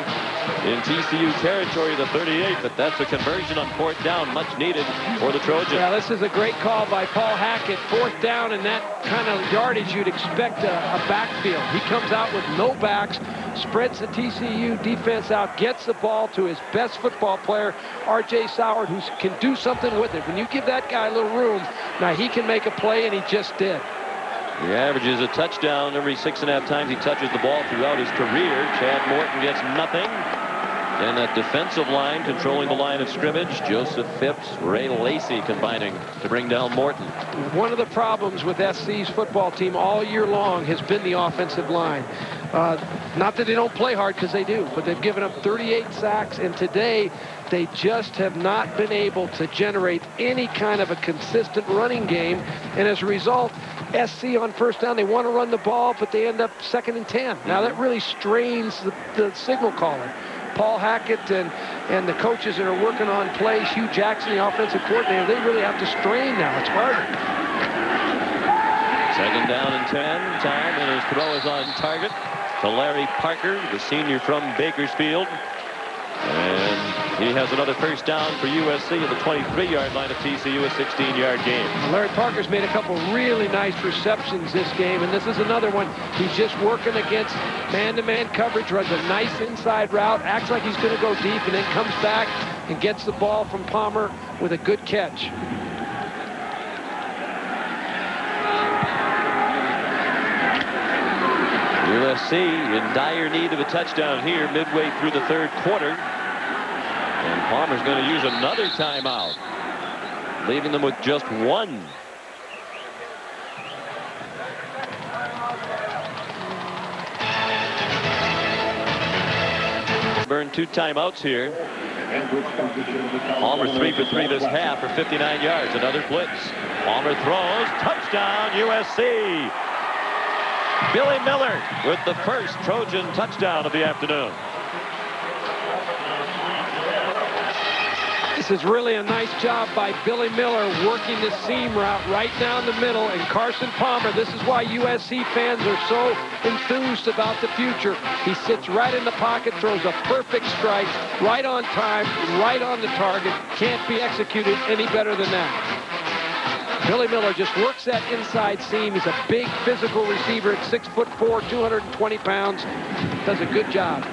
in TCU territory, the 38, but that's a conversion on 4th down, much needed for the Trojans. Yeah, this is a great call by Paul Hackett. 4th down and that kind of yardage you'd expect a backfield. He comes out with no backs, spreads the TCU defense out, gets the ball to his best football player, R.J. Soward, who can do something with it. When you give that guy a little room, now he can make a play, and he just did. He averages a touchdown every 6.5 times he touches the ball throughout his career. Chad Morton gets nothing. And that defensive line controlling the line of scrimmage. Joseph Phipps, Ray Lacey combining to bring down Morton. One of the problems with SC's football team all year long has been the offensive line. Not that they don't play hard, because they do, but they've given up 38 sacks, and today they just have not been able to generate any kind of a consistent running game. And as a result, SC on 1st down, they want to run the ball, but they end up 2nd and 10. Now that really strains the signal caller. Paul Hackett and the coaches that are working on plays, Hugh Jackson, the offensive coordinator, they really have to strain now. It's harder. 2nd down and 10. Time, and his throw is on target to Larry Parker, the senior from Bakersfield. And he has another 1st down for USC at the 23-yard line of TCU, a 16-yard game. Larry Parker's made a couple really nice receptions this game, and this is another one. He's just working against man-to-man coverage, runs a nice inside route, acts like he's going to go deep, and then comes back and gets the ball from Palmer with a good catch. USC in dire need of a touchdown here midway through the 3rd quarter. And Palmer's going to use another timeout, leaving them with just 1. Burned 2 timeouts here. Palmer 3 for 3 this half for 59 yards. Another blitz. Palmer throws. Touchdown, USC. Billy Miller with the first Trojan touchdown of the afternoon. This is really a nice job by Billy Miller working the seam route right down the middle. And Carson Palmer, this is why USC fans are so enthused about the future. He sits right in the pocket, throws a perfect strike, right on time, right on the target. Can't be executed any better than that. Billy Miller just works that inside seam. He's a big physical receiver at 6'4", 220 pounds. Does a good job.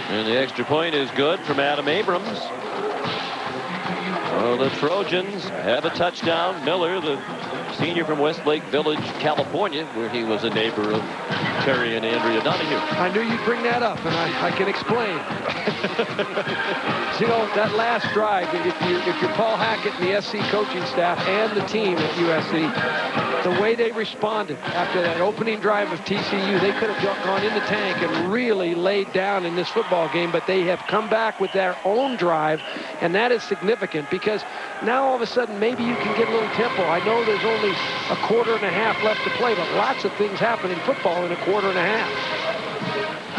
And the extra point is good from Adam Abrams. Well, the Trojans have a touchdown. Miller, the senior from Westlake Village, California, where he was a neighbor of Terry and Andrea Donahue. I knew you'd bring that up, and I can explain. You know, that last drive, if you're Paul Hackett and the SC coaching staff and the team at USC, the way they responded after that opening drive of TCU, they could have gone in the tank and really laid down in this football game, but they have come back with their own drive, and that is significant because now all of a sudden maybe you can get a little tempo. I know there's only a quarter and a half left to play, but lots of things happen in football in a quarter and a half.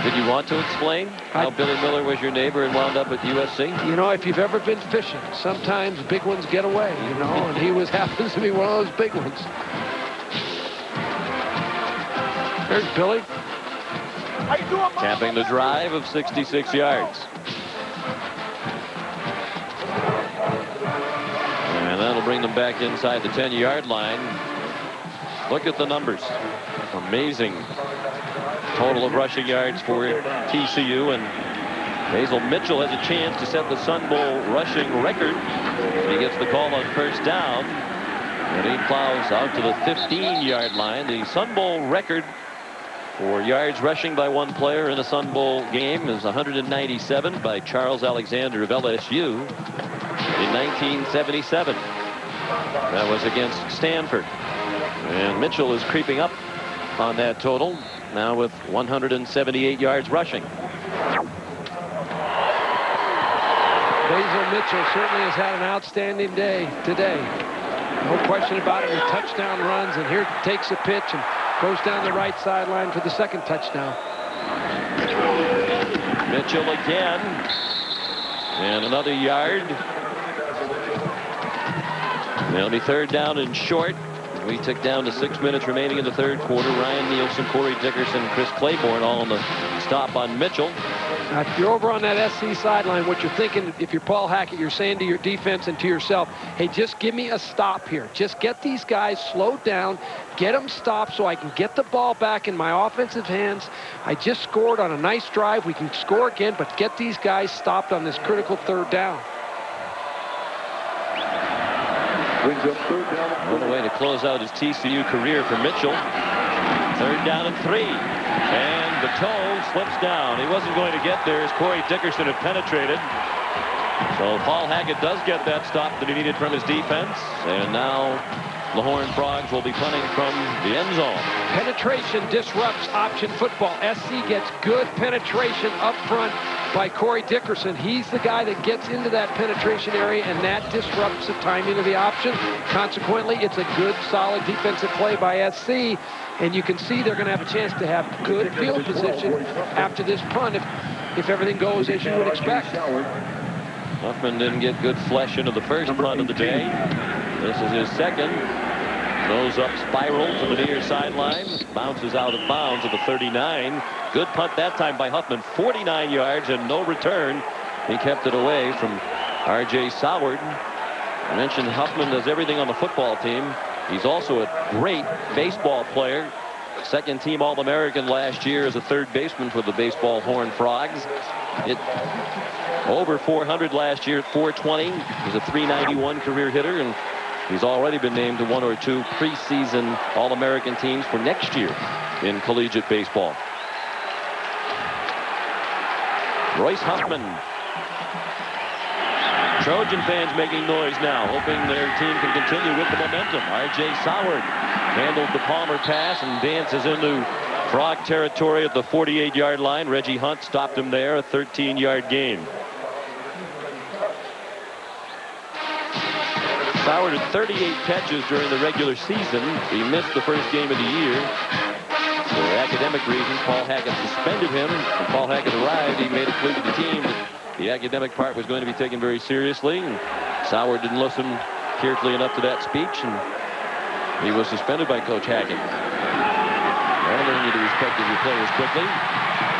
Did you want to explain how Billy Miller was your neighbor and wound up at USC? You know, if you've ever been fishing, sometimes big ones get away, you know, and he happens to be one of those big ones. There's Billy. Capping the drive of 66 yards. And that'll bring them back inside the 10-yard line. Look at the numbers. Amazing total of rushing yards for TCU, and Basil Mitchell has a chance to set the Sun Bowl rushing record. He gets the call on first down, and he plows out to the 15-yard line. The Sun Bowl record for yards rushing by one player in a Sun Bowl game is 197 by Charles Alexander of LSU in 1977. That was against Stanford. And Mitchell is creeping up on that total, now with 178 yards rushing. Basil Mitchell certainly has had an outstanding day today. No question about it. He touchdown runs, and here takes a pitch and goes down the right sideline for the second touchdown. Mitchell again. And another yard. It'll be third down and short. We tick down to 6 minutes remaining in the third quarter. Ryan Nielsen, Corey Dickerson, Chris Claiborne all on the stop on Mitchell. Now, if you're over on that SC sideline, what you're thinking, if you're Paul Hackett, you're saying to your defense and to yourself, hey, just give me a stop here. Just get these guys slowed down, get them stopped so I can get the ball back in my offensive hands. I just scored on a nice drive. We can score again, but get these guys stopped on this critical third down. On the way to close out his TCU career for Mitchell. Third down and 3. And the toe slips down. He wasn't going to get there as Corey Dickerson had penetrated. So Paul Hackett does get that stop that he needed from his defense. And now the Horned Frogs will be punting from the end zone. Penetration disrupts option football. SC gets good penetration up front by Corey Dickerson. He's the guy that gets into that penetration area, and that disrupts the timing of the option. Consequently, it's a good, solid defensive play by SC, and you can see they're going to have a chance to have good field position after this punt if everything goes as you would expect. Huffman didn't get good flesh into the first punt of the day. This is his second. Nose up spiral to the near sideline. Bounces out of bounds at the 39. Good punt that time by Huffman. 49 yards and no return. He kept it away from R.J. Soward. I mentioned Huffman does everything on the football team. He's also a great baseball player. Second team All-American last year as a third baseman for the baseball Horned Frogs. Hit over 400 last year at 420. He's a .391 career hitter, and he's already been named to 1 or 2 preseason All-American teams for next year in collegiate baseball. Royce Huffman. Trojan fans making noise now, hoping their team can continue with the momentum. R.J. Soward handled the Palmer pass and dances into Frog territory at the 48-yard line. Reggie Hunt stopped him there, a 13-yard gain. Soward had 38 catches during the regular season. He missed the first game of the year. For academic reasons, Paul Hackett suspended him. When Paul Hackett arrived, he made it clear to the team that the academic part was going to be taken very seriously. And Soward didn't listen carefully enough to that speech, and he was suspended by Coach Hackett. Well, learn you to respect your players quickly.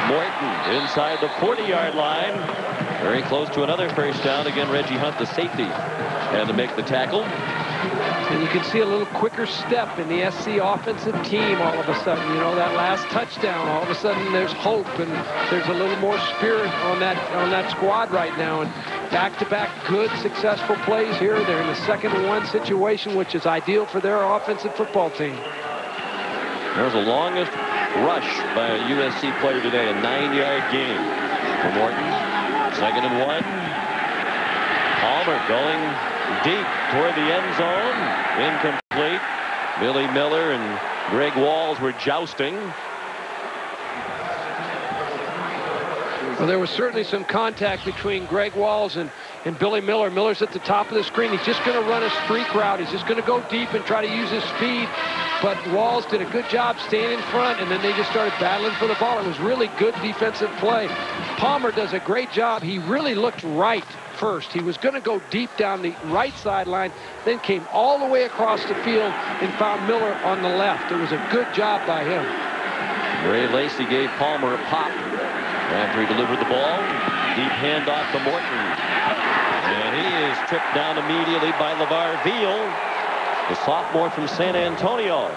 Morton inside the 40-yard line. Very close to another first down. Again, Reggie Hunt, the safety, had to make the tackle. And you can see a little quicker step in the SC offensive team all of a sudden. You know, that last touchdown, all of a sudden there's hope and there's a little more spirit on that squad right now. And back-to-back good, successful plays here. They're in a 2nd-and-1 situation, which is ideal for their offensive football team. There's the longest rush by a USC player today, a 9-yard gain for Morton. 2nd-and-1. Palmer going deep toward the end zone. Incomplete. Billy Miller and Greg Walls were jousting. Well, there was certainly some contact between Greg Walls and Billy Miller. Miller's at the top of the screen. He's just going to run a streak route. He's just going to go deep and try to use his speed. But Walls did a good job staying in front, and then they just started battling for the ball. It was really good defensive play. Palmer does a great job. He really looked right first. He was going to go deep down the right sideline, then came all the way across the field and found Miller on the left. It was a good job by him. Ray Lacey gave Palmer a pop after he delivered the ball. Deep handoff to Morton. And he is tripped down immediately by LeVar Veal, the sophomore from San Antonio.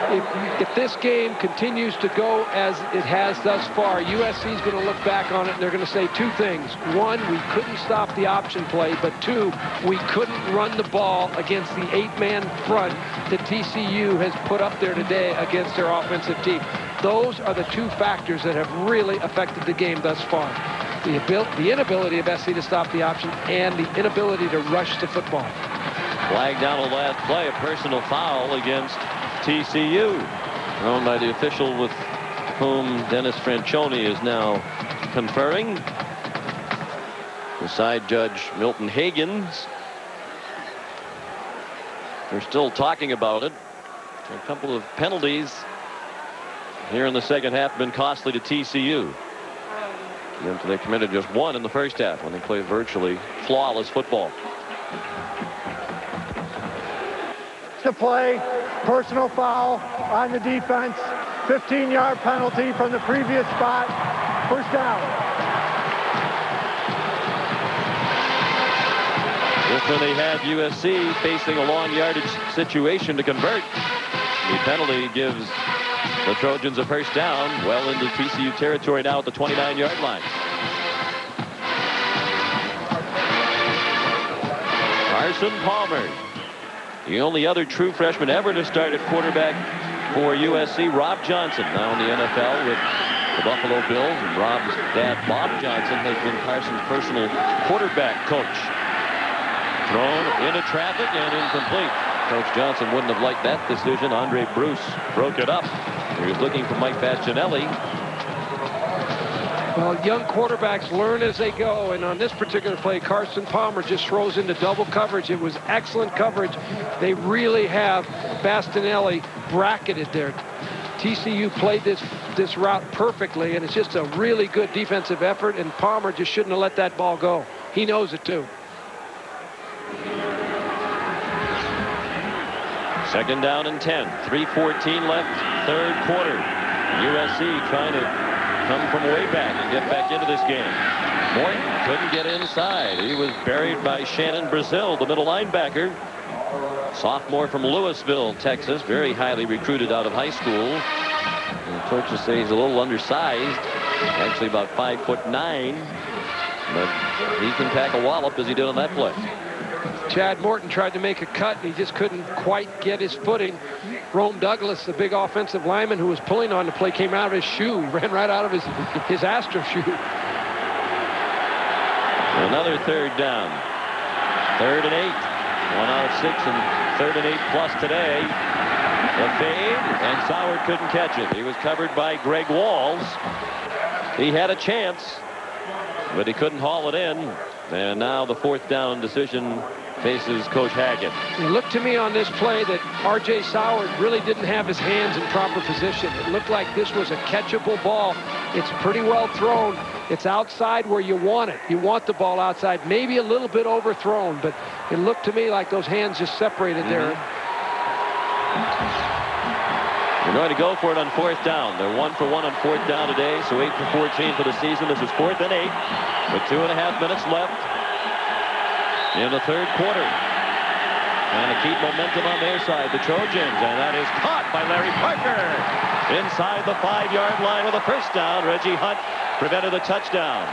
If this game continues to go as it has thus far, USC is going to look back on it and they're going to say two things. One, we couldn't stop the option play, but two, we couldn't run the ball against the 8-man front that TCU has put up there today against their offensive team. Those are the two factors that have really affected the game thus far. The inability of SC to stop the option and the inability to rush the football. Flag down the last play, a personal foul against TCU, thrown by the official with whom Dennis Franchione is now conferring. Beside Judge Milton Higgins. They're still talking about it. A couple of penalties here in the second half have been costly to TCU. They committed just one in the first half when they played virtually flawless football. The play, personal foul on the defense, 15-yard penalty from the previous spot, first down. Just when they had USC facing a long yardage situation to convert, the penalty gives the Trojans a first down, well into TCU territory now at the 29-yard line. Carson Palmer, the only other true freshman ever to start at quarterback for USC. Rob Johnson, now in the NFL with the Buffalo Bills. And Rob's dad, Bob Johnson, has been Carson's personal quarterback coach. Thrown into traffic and incomplete. Coach Johnson wouldn't have liked that decision. Andre Bruce broke it up. He was looking for Mike Faginelli. Well, young quarterbacks learn as they go, and on this particular play, Carson Palmer just throws into double coverage. It was excellent coverage. They really have Faginelli bracketed there. TCU played this route perfectly, and it's just a really good defensive effort, and Palmer just shouldn't have let that ball go. He knows it, too. Second down and 10. 3:14 left, third quarter. USC trying to come from way back and get back into this game. Morton couldn't get inside. He was buried by Shannon Brazil, the middle linebacker. Sophomore from Louisville, Texas, very highly recruited out of high school. And coaches say he's a little undersized, actually about 5'9", but he can pack a wallop as he did on that play. Chad Morton tried to make a cut, and he just couldn't quite get his footing. Rome Douglas, the big offensive lineman who was pulling on the play, came out of his shoe. He ran right out of his Astro shoe. Another third down. 3rd and 8. 1 out of 6 and 3rd and 8 plus today. The fade, and Soward couldn't catch it. He was covered by Greg Walls. He had a chance, but he couldn't haul it in. And now the 4th down decision faces Coach Haggett. It looked to me on this play that R.J. Soward really didn't have his hands in proper position. It looked like this was a catchable ball. It's pretty well thrown. It's outside where you want it. You want the ball outside, maybe a little bit overthrown, but it looked to me like those hands just separated there. They're going to go for it on 4th down. They're 1 for 1 on 4th down today, so 8 for 14 for the season. This is 4th and 8 with 2.5 minutes left in the 3rd quarter. Trying to keep momentum on their side, the Trojans, and that is caught by Larry Parker inside the 5-yard line with a 1st down. Reggie Hunt prevented a touchdown.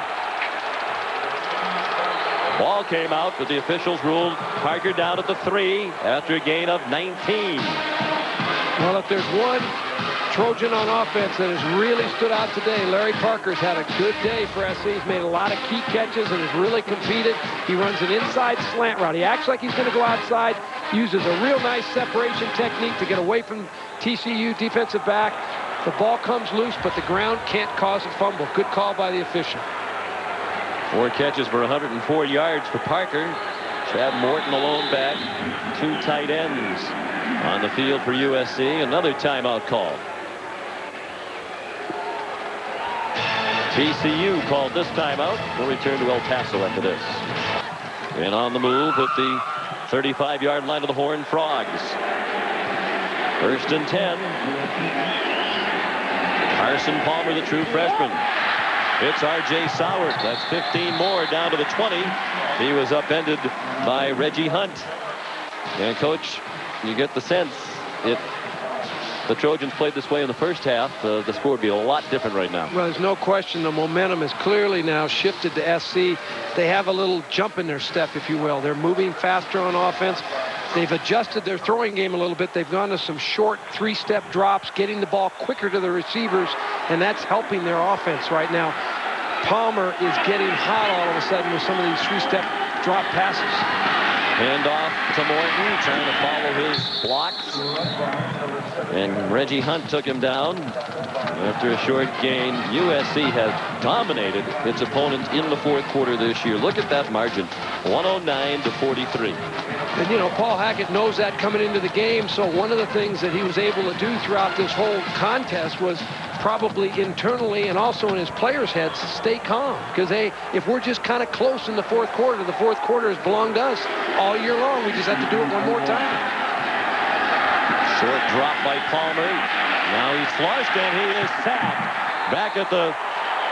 Ball came out, but the officials ruled Parker down at the 3 after a gain of 19. Well, if there's one Trojan on offense that has really stood out today, Larry Parker's had a good day for SC. He's made a lot of key catches and has really competed. He runs an inside slant route. He acts like he's going to go outside, uses a real nice separation technique to get away from TCU defensive back. The ball comes loose, but the ground can't cause a fumble. Good call by the official. 4 catches for 104 yards for Parker. Chad Morton alone back. 2 tight ends on the field for USC. Another timeout call. TCU called this timeout. We'll return to El Paso after this. And on the move at the 35-yard line of the Horned Frogs. 1st and 10. Carson Palmer, the true freshman. It's R.J. Soward. That's 15 more down to the 20. He was upended by Reggie Hunt. And, Coach, you get the sense if the Trojans played this way in the first half, the score would be a lot different right now. Well, there's no question the momentum is clearly now shifted to SC. They have a little jump in their step, if you will. They're moving faster on offense. They've adjusted their throwing game a little bit. They've gone to some short 3-step drops, getting the ball quicker to the receivers, and that's helping their offense right now. Palmer is getting hot all of a sudden with some of these 3-step drop passes. Hand off to Morton, trying to follow his blocks. And Reggie Hunt took him down. After a short gain, USC has dominated its opponents in the 4th quarter this year. Look at that margin, 109 to 43. And, you know, Paul Hackett knows that coming into the game, so one of the things that he was able to do throughout this whole contest was probably internally and also in his players' heads stay calm, because if we're just kind of close in the 4th quarter, the 4th quarter has belonged to us all year long. We just have to do it one more time. Short drop by Palmer. Now he's flushed and he is sacked back at the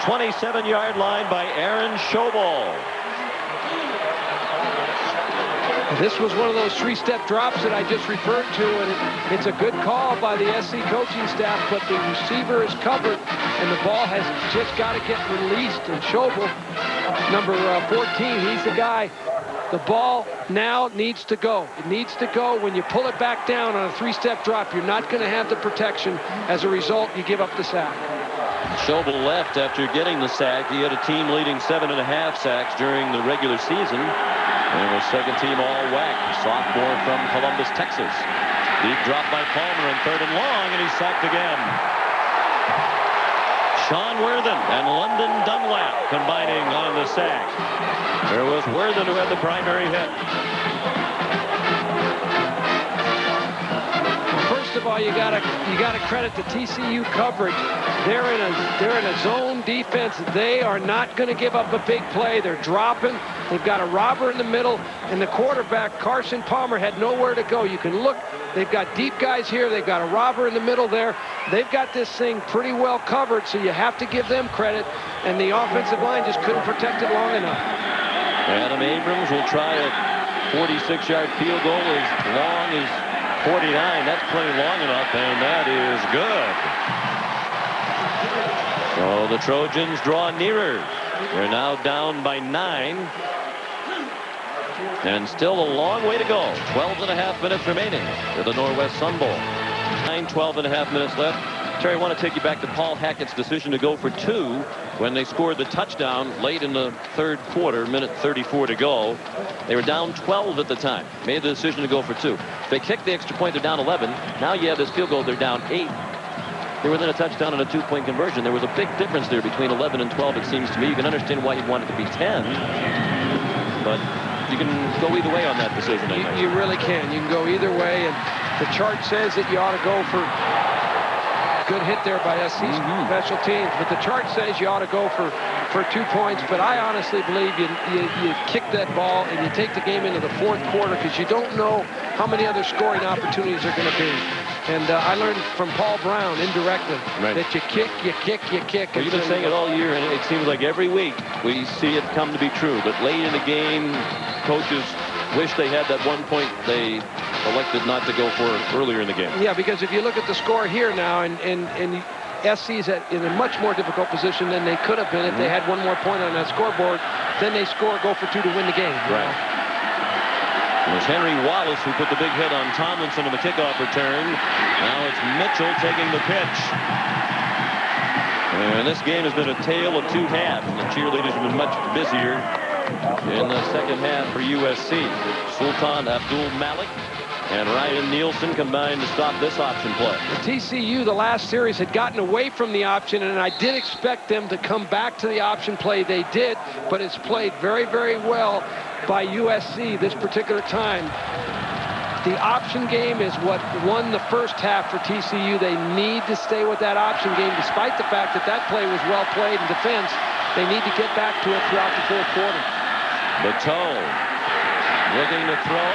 27-yard line by Aaron Schobel. This was one of those 3-step drops that I just referred to, and it's a good call by the SC coaching staff, but the receiver is covered, and the ball has just got to get released. And Schobel, number 14, he's the guy. The ball now needs to go. It needs to go. When you pull it back down on a 3-step drop, you're not going to have the protection. As a result, you give up the sack. Schobel left after getting the sack. He had a team-leading 7.5 sacks during the regular season. And was 2nd team all-WAC, sophomore from Columbus, Texas. Deep drop by Palmer on 3rd and long, and he's sacked again. Sean Worthen and London Dunlap combining on the sack. There was Worthen who had the primary hit. First of all, you gotta credit the TCU coverage. They're in a zone defense. They are not going to give up a big play. They're dropping. They've got a robber in the middle, and the quarterback, Carson Palmer, had nowhere to go. You can look. They've got deep guys here. They've got a robber in the middle there. They've got this thing pretty well covered, so you have to give them credit. And the offensive line just couldn't protect it long enough. Adam Abrams will try a 46-yard field goal as long as 49. That's plenty long enough, and that is good. So the Trojans draw nearer. They're now down by 9. And still a long way to go. 12.5 minutes remaining for the Northwest Sun Bowl. 12.5 minutes left. Terry, I want to take you back to Paul Hackett's decision to go for 2 when they scored the touchdown late in the third quarter, minute 34 to go. They were down 12 at the time. Made the decision to go for 2. If they kick the extra point, they're down 11. Now you have this field goal, they're down 8. They were within a touchdown and a 2-point conversion. There was a big difference there between 11 and 12, it seems to me. You can understand why you'd want it to be 10. But you can go either way on that decision. You really can. You can go either way. And the chart says that you ought to go for good hit there by SC's special teams. But the chart says you ought to go for 2 points. But I honestly believe you kick that ball and you take the game into the fourth quarter because you don't know how many other scoring opportunities are going to be. And I learned from Paul Brown indirectly that you kick. Well, you've been saying it all year, and it seems like every week we see it come to be true. But late in the game, coaches wish they had that 1 point they elected not to go for earlier in the game. Yeah, because if you look at the score here now, and SC's in a much more difficult position than they could have been if they had 1 more point on that scoreboard. Then they go for 2 to win the game. Right. It was Henry Wallace who put the big hit on Tomlinson in the kickoff return. Now it's Mitchell taking the pitch. And this game has been a tale of 2 halves. The cheerleaders have been much busier in the second half for USC. Sultan Abdul Malik and Ryan Nielsen combined to stop this option play. The TCU, the last series, had gotten away from the option, and I did expect them to come back to the option play. They did, but it's played very, very well by USC this particular time. The option game is what won the first half for TCU. They need to stay with that option game, despite the fact that that play was well played in defense. They need to get back to it throughout the fourth quarter. Patel looking to throw.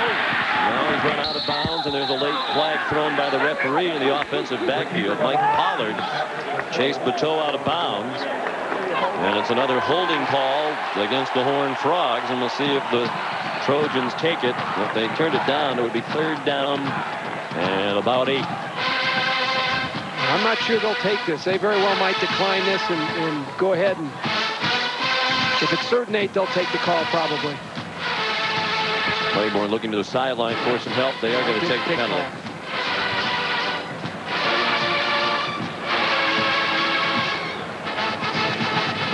Now he's run out of bounds, and there's a late flag thrown by the referee in the offensive backfield. Mike Pollard chased Patel out of bounds. And it's another holding call against the Horned Frogs, and we'll see if the Trojans take it. If they turned it down, it would be 3rd down and about 8. I'm not sure they'll take this. They very well might decline this and go ahead, and if it's 3rd and 8, they'll take the call probably. Claiborne looking to the sideline for some help. They are going to take the penalty.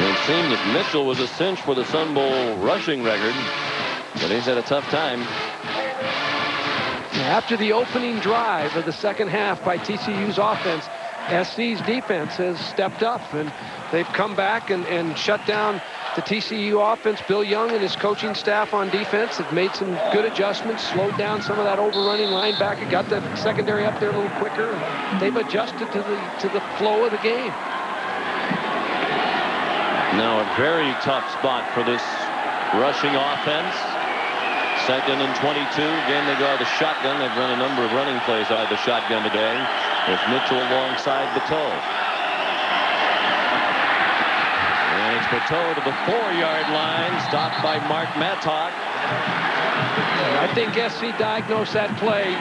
It seemed that Mitchell was a cinch for the Sun Bowl rushing record, but he's had a tough time. After the opening drive of the second half by TCU's offense, SC's defense has stepped up, and they've come back and shut down the TCU offense. Bill Young and his coaching staff on defense have made some good adjustments, slowed down some of that overrunning linebacker, got the secondary up there a little quicker. They've adjusted to the flow of the game. Now a very tough spot for this rushing offense. 2nd and 22. Again, they go out of the shotgun. They've run a number of running plays out of the shotgun today with Mitchell alongside Patel. And it's Patel to the 4-yard line, stopped by Mark Mattock. I think SC diagnosed that play.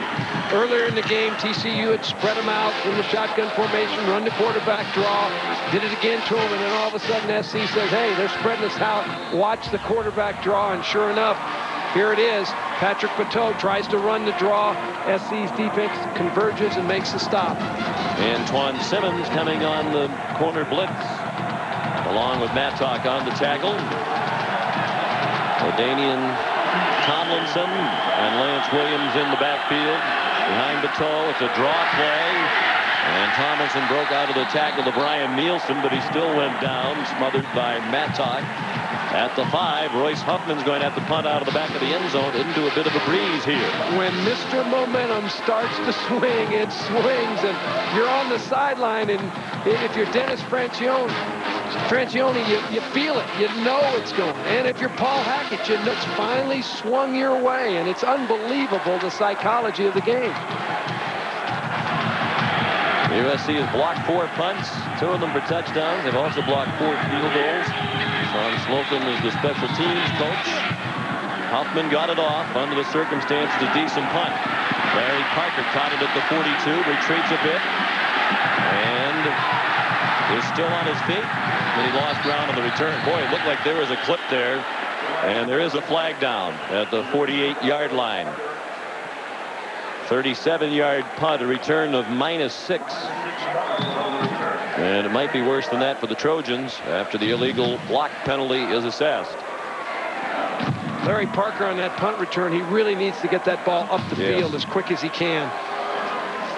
Earlier in the game, TCU had spread them out in the shotgun formation, run the quarterback draw, did it again to him, and then all of a sudden SC says, hey, they're spreading us out. Watch the quarterback draw, and sure enough, here it is. Patrick Patel tries to run the draw. SC's defense converges and makes the stop. Antoine Simmons coming on the corner blitz, along with Mattock on the tackle. Danian Tomlinson and Lance Williams in the backfield. Behind Patel, it's a draw play. And Tomlinson broke out of the tackle to Brian Nielsen, but he still went down, smothered by Mattock. At the 5, Royce Huffman's going to have to punt out of the back of the end zone into a bit of a breeze here. When Mr. Momentum starts to swing, it swings, and you're on the sideline, and if you're Dennis Francione, you feel it. You know it's going. And if you're Paul Hackett, you know it's finally swung your way, and it's unbelievable, the psychology of the game. USC has blocked 4 punts, 2 of them for touchdowns. They've also blocked 4 field goals. Sean Slocum is the special teams coach. Huffman got it off. Under the circumstances, a decent punt. Larry Parker caught it at the 42, retreats a bit, and is still on his feet, but he lost ground on the return. Boy, it looked like there was a clip there, and there is a flag down at the 48-yard line. 37-yard punt, a return of -6. And it might be worse than that for the Trojans after the illegal block penalty is assessed. Larry Parker on that punt return, he really needs to get that ball up the field as quick as he can.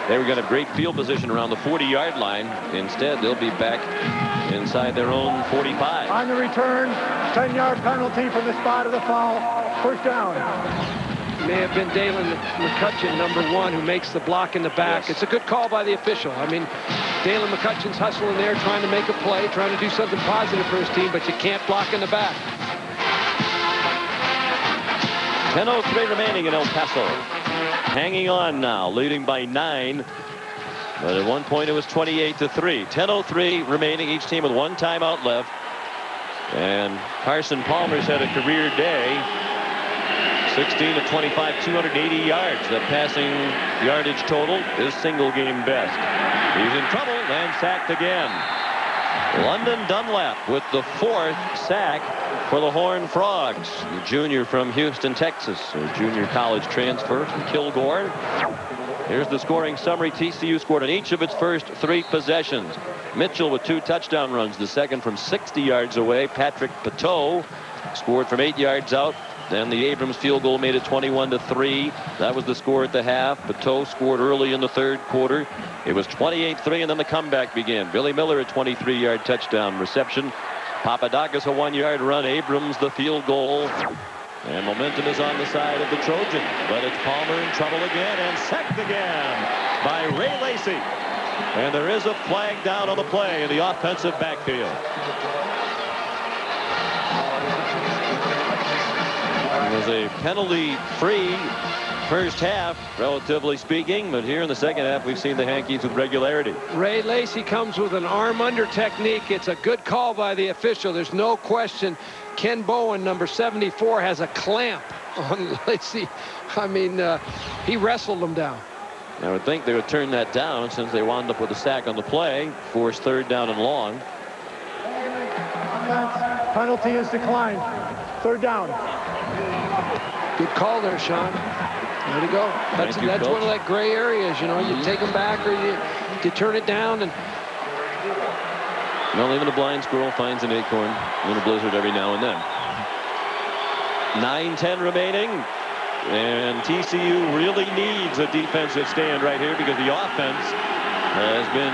They were going to have great field position around the 40-yard line. Instead, they'll be back inside their own 45. On the return, 10-yard penalty from the spot of the foul. First down. May have been Dalen McCutcheon, number 1, who makes the block in the back. It's a good call by the official. I mean, Dalen McCutcheon's hustling there, trying to make a play, trying to do something positive for his team, but you can't block in the back. 10:03 remaining in El Paso. Hanging on now, leading by 9. But at one point it was 28-3. 10:03 remaining, each team with 1 timeout left. And Carson Palmer's had a career day. 16 of 25, 280 yards. The passing yardage total is single game best. He's in trouble and sacked again. London Dunlap with the 4th sack for the Horned Frogs. The junior from Houston, Texas. A junior college transfer from Kilgore. Here's the scoring summary. TCU scored on each of its first 3 possessions. Mitchell with 2 touchdown runs. The second from 60 yards away. Patrick Patel scored from 8 yards out. Then the Abrams field goal made it 21-3. That was the score at the half. Patel scored early in the 3rd quarter. It was 28-3, and then the comeback began. Billy Miller, a 23-yard touchdown reception. Papadakis, a 1-yard run. Abrams, the field goal. And momentum is on the side of the Trojans. But it's Palmer in trouble again and sacked again by Ray Lacy. And there is a flag down on the play in the offensive backfield. It was a penalty-free first half, relatively speaking, but here in the second half, we've seen the Yankees with regularity. Ray Lacy comes with an arm under technique. It's a good call by the official. There's no question. Ken Bowen, number 74, has a clamp on Lacy. I mean, he wrestled him down. I would think they would turn that down since they wound up with a sack on the play, forced 3rd down and long. Penalty is declined. 3rd down. Good call there, Sean. Way to go. That's one of that gray areas, you know. You take them back or you turn it down. And well, even a blind squirrel finds an acorn in a blizzard every now and then. 9:10 remaining. And TCU really needs a defensive stand right here because the offense has been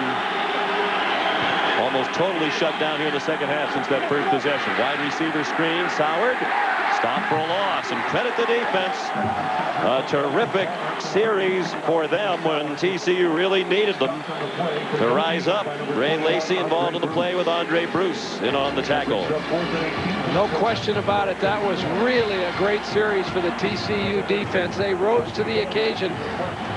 almost totally shut down here in the second half since that first possession. Wide receiver screen, Soward. Stop for a loss, and credit the defense. A terrific series for them when TCU really needed them to rise up. Ray Lacy involved in the play with Andre Bruce in on the tackle. No question about it. That was really a great series for the TCU defense. They rose to the occasion.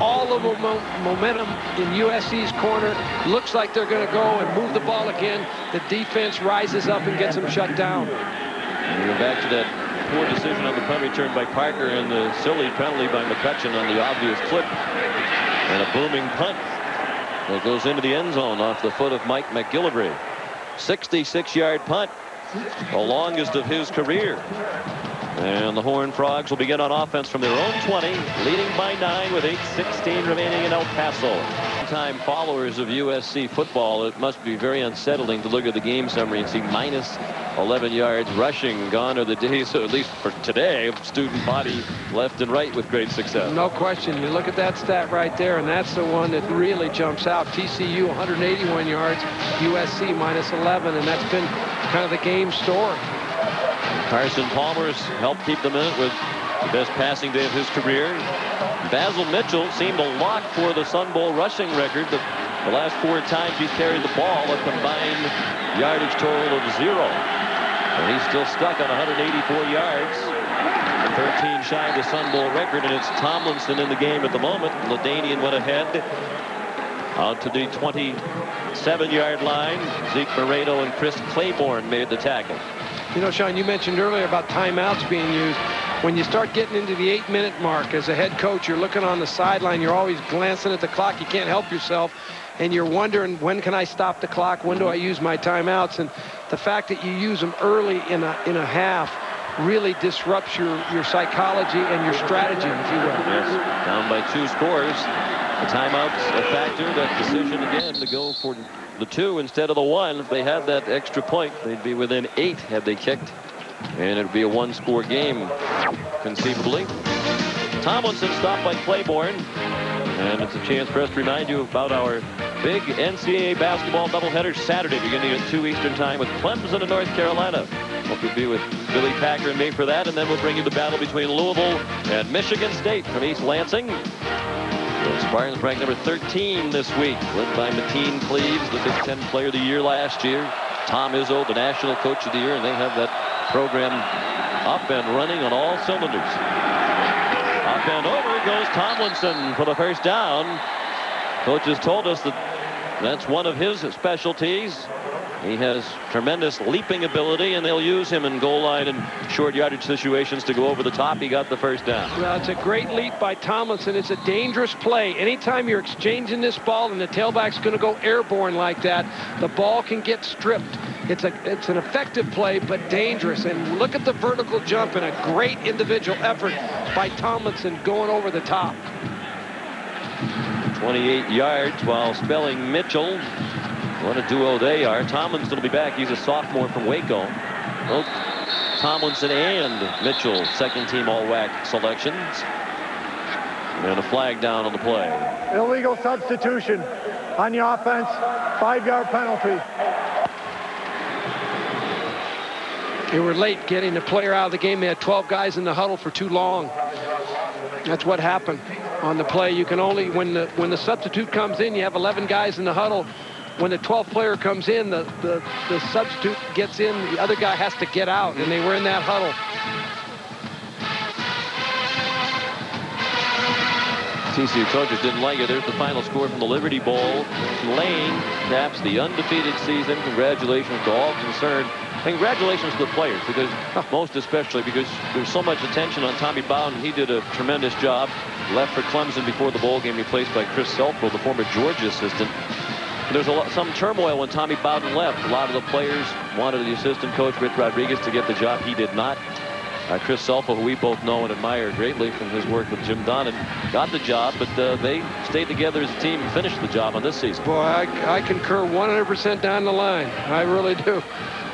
All the momentum in USC's corner. Looks like they're going to go and move the ball again. The defense rises up and gets them shut down. And we're back to that poor decision on the punt return by Parker and the silly penalty by McCutcheon on the obvious clip. And a booming punt that goes into the end zone off the foot of Mike McGillivray. 66-yard punt, the longest of his career. And the Horned Frogs will begin on offense from their own 20, leading by 9 with 8:16 remaining in El Paso. Time followers of USC football, it must be very unsettling to look at the game summary and see minus 11 yards rushing. Gone are the days, so at least for today, of student body left and right with great success. No question. You look at that stat right there, and that's the one that really jumps out. TCU 181 yards, USC minus 11, and that's been kind of the game story. Carson Palmer's helped keep them in it with the best passing day of his career. Basil Mitchell seemed to lock for the Sun Bowl rushing record. The last 4 times he's carried the ball, a combined yardage total of 0. And he's still stuck on 184 yards. 13 shy of the Sun Bowl record, and it's Tomlinson in the game at the moment. LaDainian went ahead out to the 27-yard line. Zeke Moreno and Chris Claiborne made the tackle. You know, Sean, you mentioned earlier about timeouts being used. When you start getting into the 8-minute mark as a head coach, you're looking on the sideline, you're always glancing at the clock, you can't help yourself, and you're wondering, when can I stop the clock, when do I use my timeouts? And the fact that you use them early in a half really disrupts your psychology and your strategy, if you will. Yes, down by 2 scores. The timeout's a factor. That decision again to go for the 2 instead of the 1. If they had that extra point, they'd be within 8 had they kicked. And it'd be a 1-score game, conceivably. Tomlinson stopped by Claiborne. And it's a chance for us to remind you about our big NCAA basketball doubleheader Saturday, beginning at 2 Eastern time with Clemson and North Carolina. Hope you'll be with Billy Packer and me for that. And then we'll bring you the battle between Louisville and Michigan State from East Lansing. The Spartans ranked number 13 this week, led by Mateen Cleaves, the Big Ten Player of the Year last year. Tom Izzo, the National Coach of the Year, and they have that program up and running on all cylinders. Up and over goes Tomlinson for the first down. Coaches told us that that's one of his specialties. He has tremendous leaping ability, and they'll use him in goal line and short yardage situations to go over the top. He got the first down. Well, it's a great leap by Tomlinson. It's a dangerous play. Anytime you're exchanging this ball and the tailback's going to go airborne like that, the ball can get stripped. It's an effective play, but dangerous. And look at the vertical jump and a great individual effort by Tomlinson going over the top. 28 yards while spelling Mitchell. What a duo they are. Tomlinson will be back. He's a sophomore from Waco. Both Tomlinson and Mitchell, second-team all-WAC selections. And a flag down on the play. Illegal substitution on the offense. 5-yard penalty. They were late getting the player out of the game. They had 12 guys in the huddle for too long. That's what happened on the play. You can only, when the substitute comes in, you have 11 guys in the huddle. When the 12th player comes in, the substitute gets in, the other guy has to get out, and they were in that huddle. TCU coaches didn't like it. There's the final score from the Liberty Bowl. Lane caps the undefeated season. Congratulations to all concerned. Congratulations to the players, because most especially because there's so much attention on Tommy Bowden. He did a tremendous job. Left for Clemson before the bowl game, replaced by Chris Selfo, the former Georgia assistant. There's some turmoil when Tommy Bowden left. A lot of the players wanted the assistant coach, Rich Rodriguez, to get the job. He did not. Chris Selfo, who we both know and admire greatly from his work with Jim Donnan, got the job, but they stayed together as a team and finished the job on this season. Boy, I concur 100% down the line. I really do.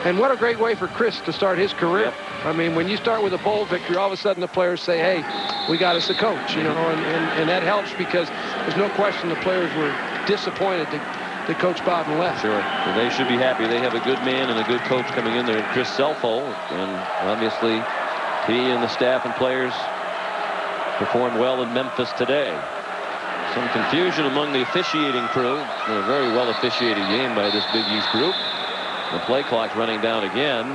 And what a great way for Chris to start his career. Yep. I mean, when you start with a bowl victory, all of a sudden the players say, hey, we got us a coach, you know, and that helps, because there's no question the players were disappointed that Coach Bowden left. Sure. And they should be happy. They have a good man and a good coach coming in there, Chris Selfo, and obviously he and the staff and players performed well in Memphis today. Some confusion among the officiating crew. A very well officiated game by this Big East group. The play clock running down again.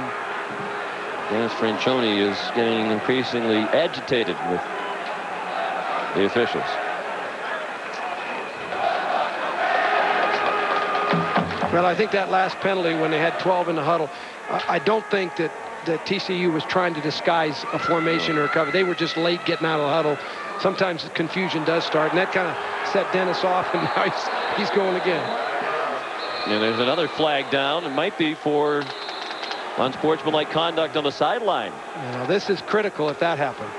Dennis Franchione is getting increasingly agitated with the officials. Well, I think that last penalty when they had 12 in the huddle, I don't think that TCU was trying to disguise a formation or a cover. They were just late getting out of the huddle. Sometimes confusion does start, and that kind of set Dennis off, and now he's going again. And there's another flag down. It might be for unsportsmanlike conduct on the sideline. Now, this is critical if that happened.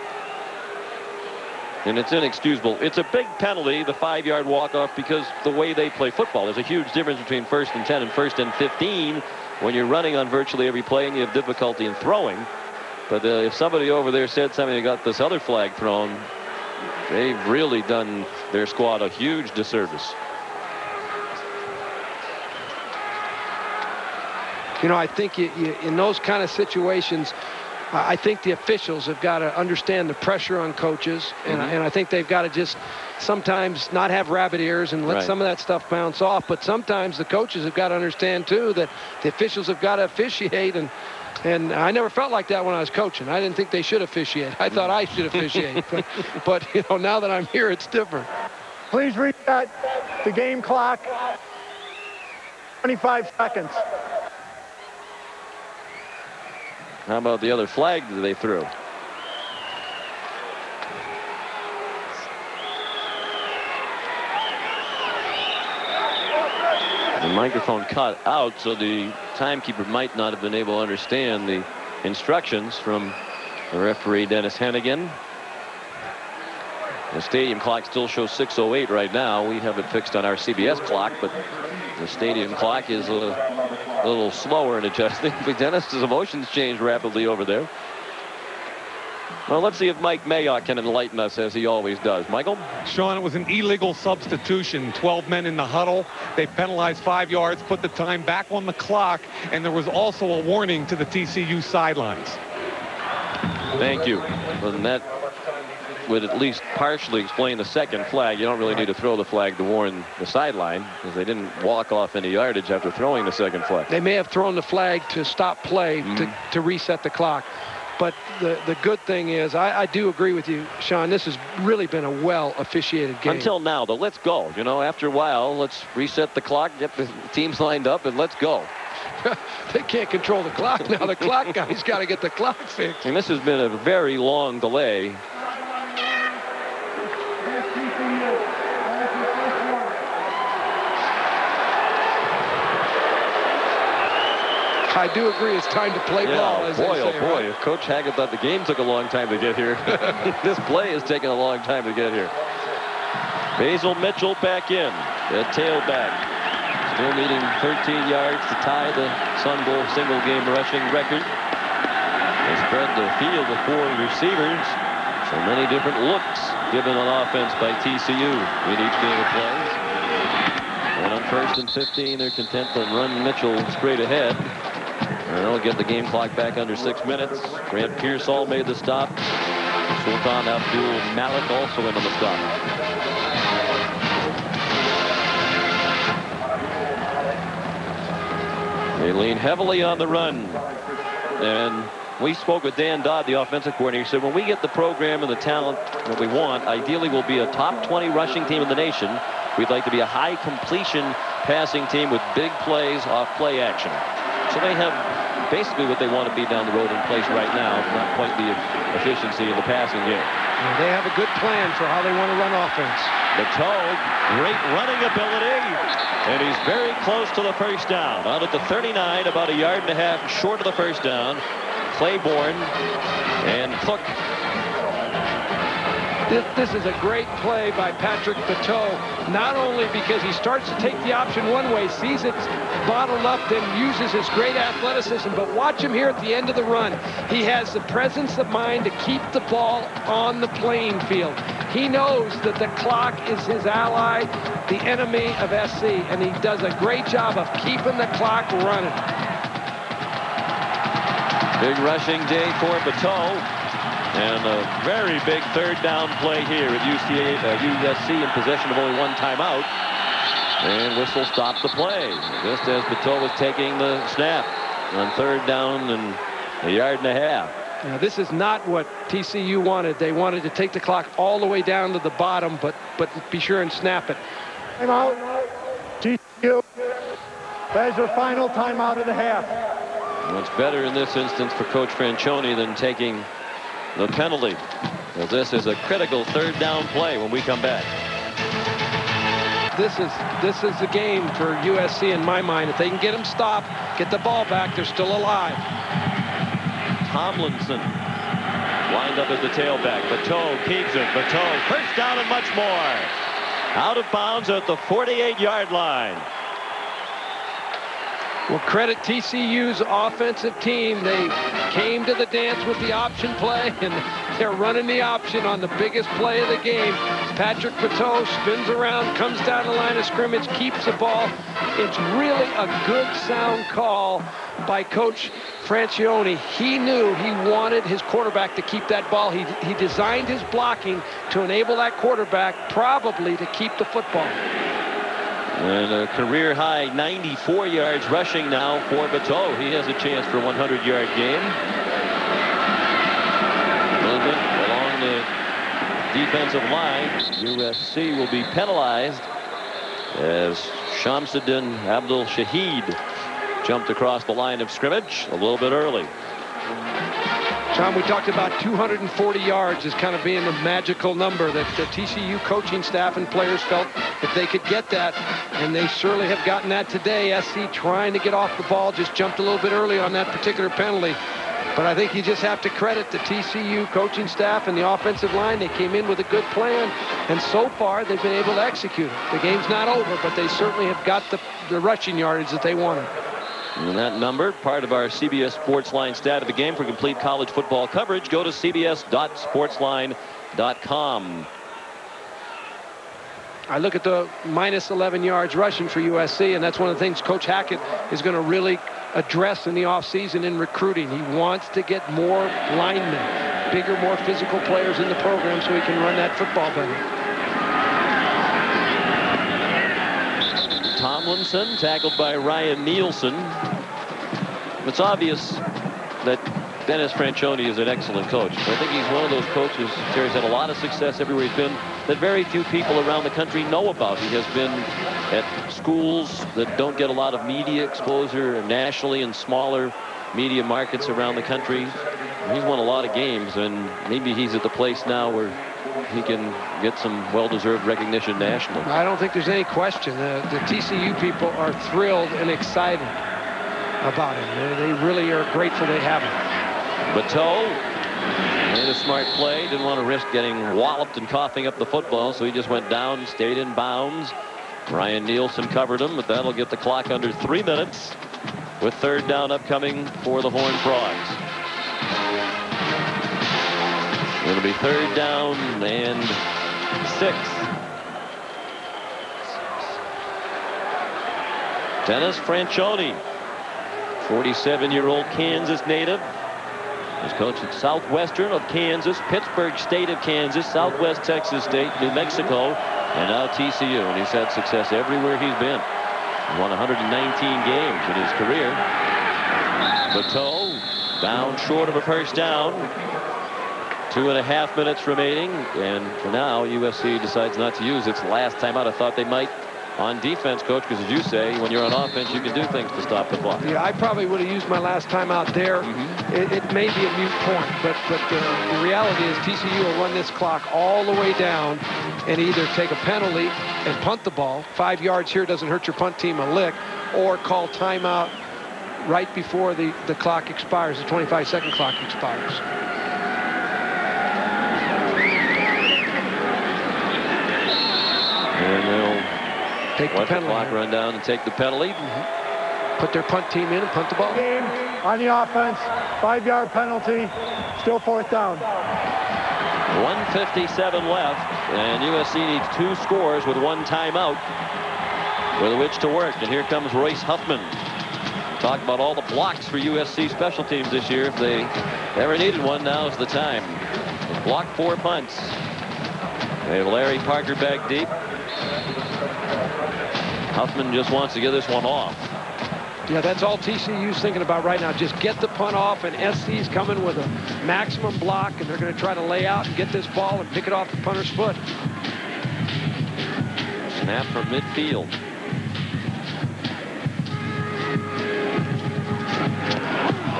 And it's inexcusable. It's a big penalty, the 5-yard walk-off, because the way they play football. There's a huge difference between 1st and 10 and 1st and 15 when you're running on virtually every play and you have difficulty in throwing. But if somebody over there said something and got this other flag thrown, they've really done their squad a huge disservice. You know, I think in those kind of situations, I think the officials have got to understand the pressure on coaches, and I think they've got to just sometimes not have rabbit ears and let some of that stuff bounce off. But sometimes the coaches have got to understand too that the officials have got to officiate, and I never felt like that when I was coaching. I didn't think they should officiate. I thought I should officiate, but you know, now that I'm here, it's different. Please reset the game clock. 25 seconds. How about the other flag that they threw? The microphone cut out, so the timekeeper might not have been able to understand the instructions from The referee, Dennis Hennigan. The stadium clock still shows 6:08 right now. We have it fixed on our CBS clock, but the stadium clock is a little slower in adjusting. But Dennis's emotions change rapidly over there. Well, let's see if Mike Mayock can enlighten us, as he always does. Michael? Sean, it was an illegal substitution. 12 men in the huddle. They penalized 5 yards, put the time back on the clock, and there was also a warning to the TCU sidelines. Thank you. And that would at least partially explain the second flag. You don't really need to throw the flag to warn the sideline, because they didn't walk off any yardage after throwing the second flag. They may have thrown the flag to stop play, to reset the clock. But the good thing is, I do agree with you, Sean. This has really been a well-officiated game. Until now, though, let's go. You know, after a while, let's reset the clock, get the teams lined up, and let's go. They can't control the clock now. The clock guy's got to get the clock fixed. And this has been a very long delay. I do agree. It's time to play ball. As boy, they say, oh boy! right? If Coach Haggett thought the game took a long time to get here, this play has taken a long time to get here. Basil Mitchell back in, the tailback, still needing 13 yards to tie the Sun Bowl single-game rushing record. They spread the field with 4 receivers. So many different looks given on offense by TCU in each game of plays. And on 1st and 15, they're content to run Mitchell straight ahead. And they'll get the game clock back under 6 minutes. Grant Pearsall made the stop. Sultan Abdul Malik also in on the stop. They lean heavily on the run. And we spoke with Dan Dodd, the offensive coordinator. He said, when we get the program and the talent that we want, ideally we'll be a top 20 rushing team in the nation. We'd like to be a high completion passing team with big plays off play action. So they have basically what they want to be down the road in place right now, not quite the efficiency of the passing game. Yeah, they have a good plan for how they want to run offense. Patel, great running ability, and he's very close to the first down. Out at the 39, about 1.5 yards short of the first down. Claiborne and Cook. This is a great play by Patrick Patel, not only because he starts to take the option one way, sees it's bottled up, then uses his great athleticism, but watch him here at the end of the run. He has the presence of mind to keep the ball on the playing field. He knows that the clock is his ally, the enemy of SC, and he does a great job of keeping the clock running. Big rushing day for Patel. And a very big 3rd down play here with USC in possession of only 1 timeout. And whistle stops the play, just as Patel was taking the snap on 3rd down and 1.5 yards. Now, this is not what TCU wanted. They wanted to take the clock all the way down to the bottom, but be sure and snap it. Timeout. TCU. There's your final timeout of the half. Well, it's better in this instance for Coach Franchione than taking the penalty. Well, this is a critical 3rd down play when we come back. This is the game for USC in my mind. If they can get them stopped, get the ball back, they're still alive. Tomlinson lined up as the tailback. Bateau keeps it. Bateau, first down and much more. Out of bounds at the 48-yard line. Well, credit TCU's offensive team. They came to the dance with the option play, and they're running the option on the biggest play of the game. Patrick Pateau spins around, comes down the line of scrimmage, keeps the ball. It's really a good, sound call by Coach Franchione. He knew he wanted his quarterback to keep that ball. He designed his blocking to enable that quarterback probably to keep the football. And a career-high 94 yards rushing now for Bateau. He has a chance for a 100-yard game. Movement along the defensive line. USC will be penalized as Shamsuddin Abdul Shahid jumped across the line of scrimmage a little bit early. John, we talked about 240 yards as kind of being the magical number that the TCU coaching staff and players felt if they could get that, and they surely have gotten that today. SC trying to get off the ball, just jumped a little bit early on that particular penalty. But I think you just have to credit the TCU coaching staff and the offensive line. They came in with a good plan, and so far they've been able to execute it. The game's not over, but they certainly have got the rushing yardage that they wanted. And that number, part of our CBS Sportsline stat of the game. For complete college football coverage, go to cbs.sportsline.com. I look at the minus 11 yards rushing for USC, and that's one of the things Coach Hackett is going to really address in the offseason in recruiting. He wants to get more linemen, bigger, more physical players in the program so he can run that football better. Tomlinson tackled by Ryan Nielsen. It's obvious that Dennis Franchione is an excellent coach. I think he's one of those coaches, Terry's had a lot of success everywhere he's been, that very few people around the country know about. He has been at schools that don't get a lot of media exposure nationally in smaller media markets around the country. He's won a lot of games, and maybe he's at the place now where he can get some well-deserved recognition nationally. I don't think there's any question. The TCU people are thrilled and excited about him. They really are grateful they have him. Patel made a smart play. Didn't want to risk getting walloped and coughing up the football, so he just went down, stayed in bounds. Ryan Nielsen covered him, but that'll get the clock under 3 minutes with third down upcoming for the Horned Frogs. It'll be third down and 6. Dennis Franchione, 47-year-old Kansas native. He's coached at Southwestern of Kansas, Pittsburgh State of Kansas, Southwest Texas State, New Mexico, and now TCU. And he's had success everywhere he's been. He won 119 games in his career. Patel down short of a first down. 2.5 minutes remaining, and for now USC decides not to use its last timeout. I thought they might on defense, Coach, because as you say, when you're on offense, you can do things to stop the clock. Yeah, I probably would have used my last timeout there. It may be a moot point, but the reality is TCU will run this clock all the way down and either take a penalty and punt the ball. 5 yards here doesn't hurt your punt team a lick, or call timeout right before the clock expires, the 25-second clock expires. And they'll take the penalty. Clock run down and take the penalty. Put their punt team in and punt the ball. Game on the offense, 5-yard penalty, still fourth down. 1:57 left, and USC needs 2 scores with 1 timeout with which to work. And here comes Royce Huffman. Talk about all the blocks for USC special teams this year. If they ever needed one, now's the time. They blocked 4 punts. They have Larry Parker back deep. Huffman just wants to get this one off. Yeah, that's all TCU's thinking about right now. Just get the punt off, and SC's coming with a maximum block, and they're going to try to lay out and get this ball and pick it off the punter's foot. Snap from midfield.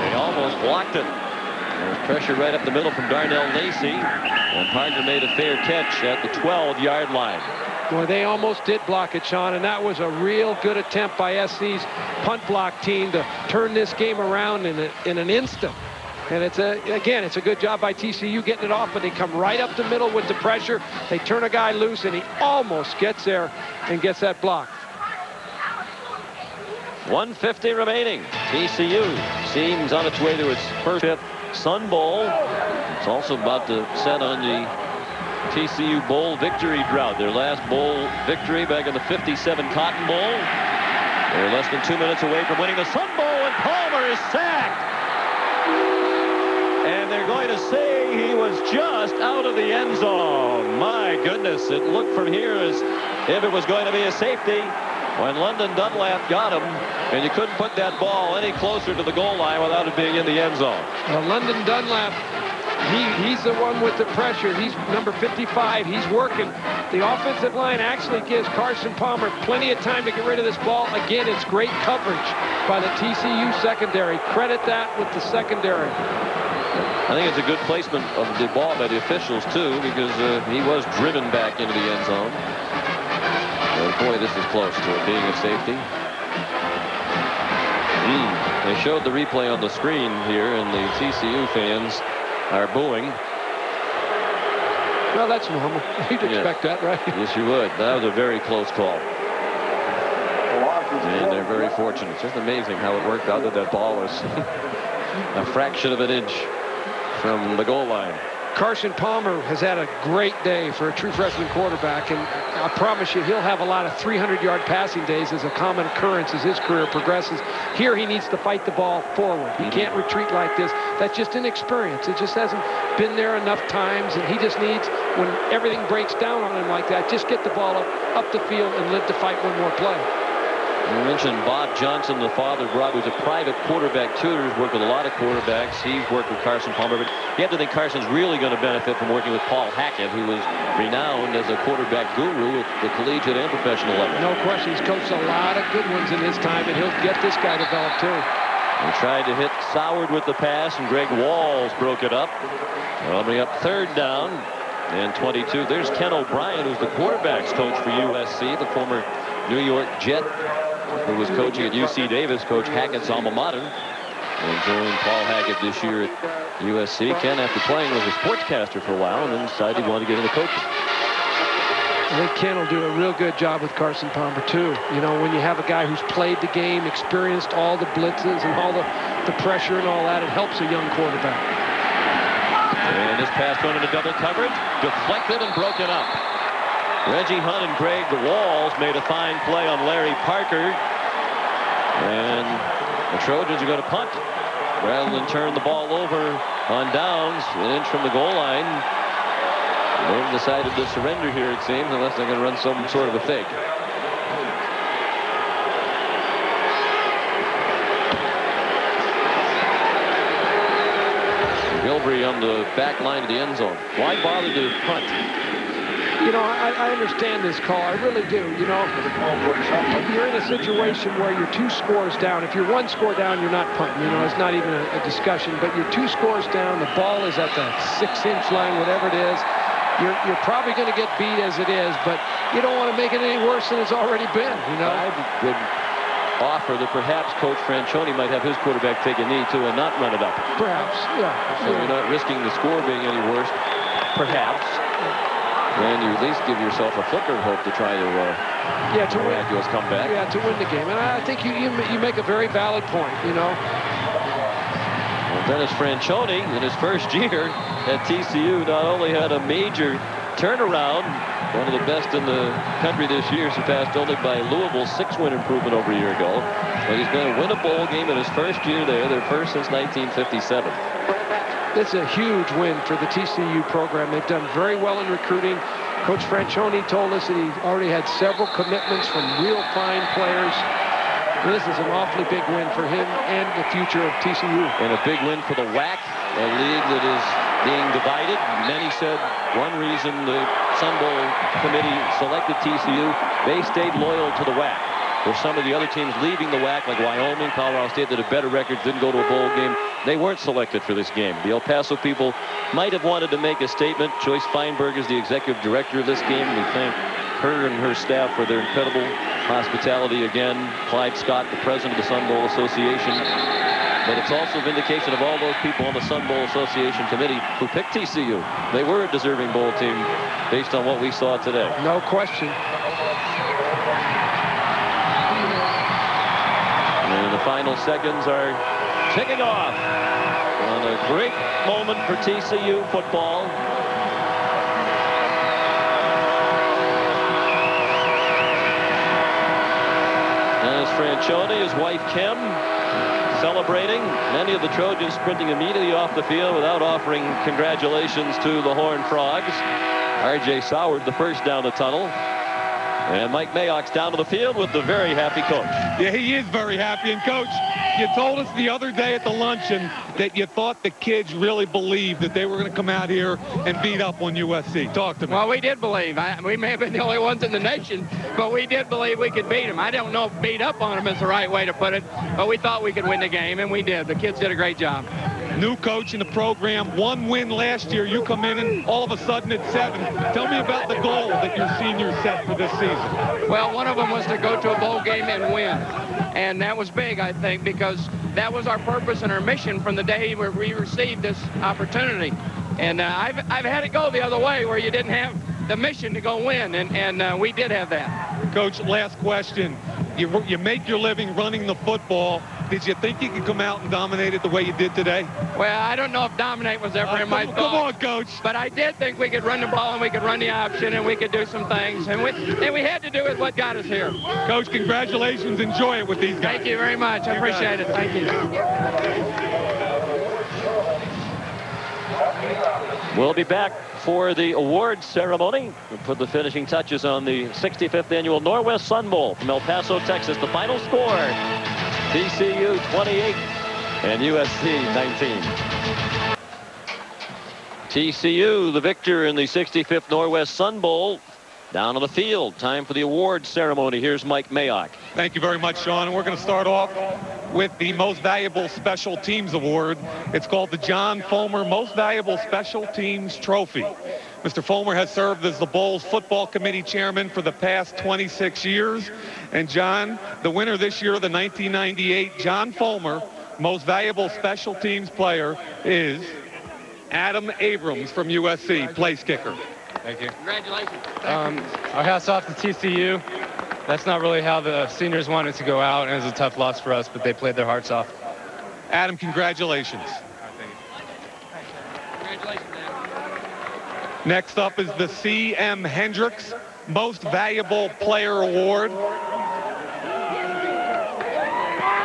They almost blocked it. There's pressure right up the middle from Darnell Lacey, and Parker made a fair catch at the 12-yard line. Boy, they almost did block it, Sean, and that was a real good attempt by SC's punt block team to turn this game around in an instant. And it's a good job by TCU getting it off, but they come right up the middle with the pressure. They turn a guy loose, and he almost gets there and gets that block. 1:50 remaining. TCU seems on its way to its first Sun Bowl. It's also about to set on the TCU Bowl victory drought. Their last bowl victory back in the '57 Cotton Bowl. They're less than 2 minutes away from winning the Sun Bowl, and Palmer is sacked. And they're going to say he was just out of the end zone. My goodness, it looked from here as if it was going to be a safety when London Dunlap got him, and you couldn't put that ball any closer to the goal line without it being in the end zone. Well, London Dunlap, he's the one with the pressure. He's number 55. He's working. The offensive line actually gives Carson Palmer plenty of time to get rid of this ball. Again, it's great coverage by the TCU secondary. Credit that with the secondary. I think it's a good placement of the ball by the officials, too, because he was driven back into the end zone. But boy, this is close to it being a safety. They showed the replay on the screen here, and the TCU fans are booing. Well, that's normal. You'd expect that, right? Yes, you would. That was a very close call. And they're very fortunate. It's just amazing how it worked out that that ball was a fraction of an inch from the goal line. Carson Palmer has had a great day for a true freshman quarterback, and I promise you he'll have a lot of 300-yard passing days as a common occurrence as his career progresses. Here he needs to fight the ball forward. He can't retreat like this. That's just inexperience. It just hasn't been there enough times, and he just needs, when everything breaks down on him like that, just get the ball up the field and live to fight one more play. You mentioned Bob Johnson, the father, Rob, who's a private quarterback tutor, who's worked with a lot of quarterbacks. He's worked with Carson Palmer, but you have to think Carson's really going to benefit from working with Paul Hackett, who was renowned as a quarterback guru at the collegiate and professional level. No question. He's coached a lot of good ones in his time, and he'll get this guy developed, too. He tried to hit Soward with the pass, and Greg Walls broke it up. They'll bring up 3rd down and 22. There's Ken O'Brien, who's the quarterback's coach for USC, the former New York Jet, who was coaching at UC Davis, Coach Hackett's alma mater, and joined Paul Hackett this year at USC. Ken, after playing, was a sportscaster for a while, and then decided he wanted to get into coaching. I think Ken will do a real good job with Carson Palmer, too. You know, when you have a guy who's played the game, experienced all the blitzes and all the pressure and all that, it helps a young quarterback. And this pass going into double coverage, deflected and broken up. Reggie Hunt and Greg Walls made a fine play on Larry Parker. And the Trojans are going to punt rather than turn the ball over on downs, an inch from the goal line. They've decided to surrender here, it seems, unless they're going to run some sort of a fake. Gilbrey on the back line of the end zone. Why bother to punt? You know, I understand this call. I really do. You know, you're in a situation where you're 2 scores down. If you're 1 score down, you're not punting. You know, it's not even a discussion. But you're 2 scores down. The ball is at the 6-inch line, whatever it is. You're probably going to get beat as it is, but you don't want to make it any worse than it's already been. You know, I would offer that perhaps Coach Franchione might have his quarterback take a knee too and not run it up. Perhaps, yeah. So you're not risking the score being any worse. Perhaps. And you at least give yourself a flicker of hope to try to miraculous comeback. Yeah, to win the game. And I think you make a very valid point, you know. Well, Dennis Franchione, in his first year at TCU, not only had a major turnaround, one of the best in the country this year, surpassed only by Louisville's 6-win improvement over a year ago, but he's going to win a bowl game in his first year there, their first since 1957. It's a huge win for the TCU program. They've done very well in recruiting. Coach Franchione told us that he already had several commitments from real fine players. This is an awfully big win for him and the future of TCU. And a big win for the WAC, a league that is being divided. Many said one reason the Sun Bowl committee selected TCU, they stayed loyal to the WAC. There's some of the other teams leaving the WAC, like Wyoming, Colorado State, that have better records, didn't go to a bowl game. They weren't selected for this game. The El Paso people might have wanted to make a statement. Joyce Feinberg is the executive director of this game. We thank her and her staff for their incredible hospitality again. Clyde Scott, the president of the Sun Bowl Association. But it's also a vindication of all those people on the Sun Bowl Association committee who picked TCU. They were a deserving bowl team based on what we saw today. No question. And the final seconds are ticking off on a great moment for TCU football. Dennis Franchione, his wife Kim, celebrating. Many of the Trojans sprinting immediately off the field without offering congratulations to the Horned Frogs. R.J. Soward, the first down the tunnel. And Mike Mayock's down to the field with the very happy coach. Yeah, he is very happy. And, Coach, you told us the other day at the luncheon that you thought the kids really believed that they were going to come out here and beat up on USC. Talk to me. Well, we did believe. We may have been the only ones in the nation, but we did believe we could beat them. I don't know if beat up on them is the right way to put it, but we thought we could win the game, and we did. The kids did a great job. New coach in the program, 1 win last year. You come in and all of a sudden it's 7. Tell me about the goal that your seniors set for this season. Well, one of them was to go to a bowl game and win. And that was big, I think, because that was our purpose and our mission from the day where we received this opportunity. And I've had it go the other way where you didn't have the mission to go win, and we did have that. Coach, last question. You make your living running the football. Did you think you could come out and dominate it the way you did today? Well, I don't know if dominate was ever in my thoughts. Come on, Coach. But I did think we could run the ball and we could run the option and we could do some things. And we had to do with what got us here. Coach, congratulations. Enjoy it with these guys. Thank you very much. I appreciate it. Thank you. We'll be back for the awards ceremony. We'll put the finishing touches on the 65th annual Northwest Sun Bowl from El Paso, Texas. The final score, TCU 28 and USC 19. TCU, the victor in the 65th Northwest Sun Bowl. Down on the field, time for the awards ceremony. Here's Mike Mayock. Thank you very much, Sean. And we're going to start off with the Most Valuable Special Teams Award. It's called the John Fulmer Most Valuable Special Teams Trophy. Mr. Fulmer has served as the Bowl's football committee chairman for the past 26 years. And John, the winner this year of the 1998 John Fulmer Most Valuable Special Teams Player is Adam Abrams from USC, place kicker. Thank you. Congratulations. Our hats off to TCU. That's not really how the seniors wanted to go out, and it was a tough loss for us, but they played their hearts off. Adam, congratulations. Congratulations, Adam. Next up is the C.M. Hendricks Most Valuable Player Award.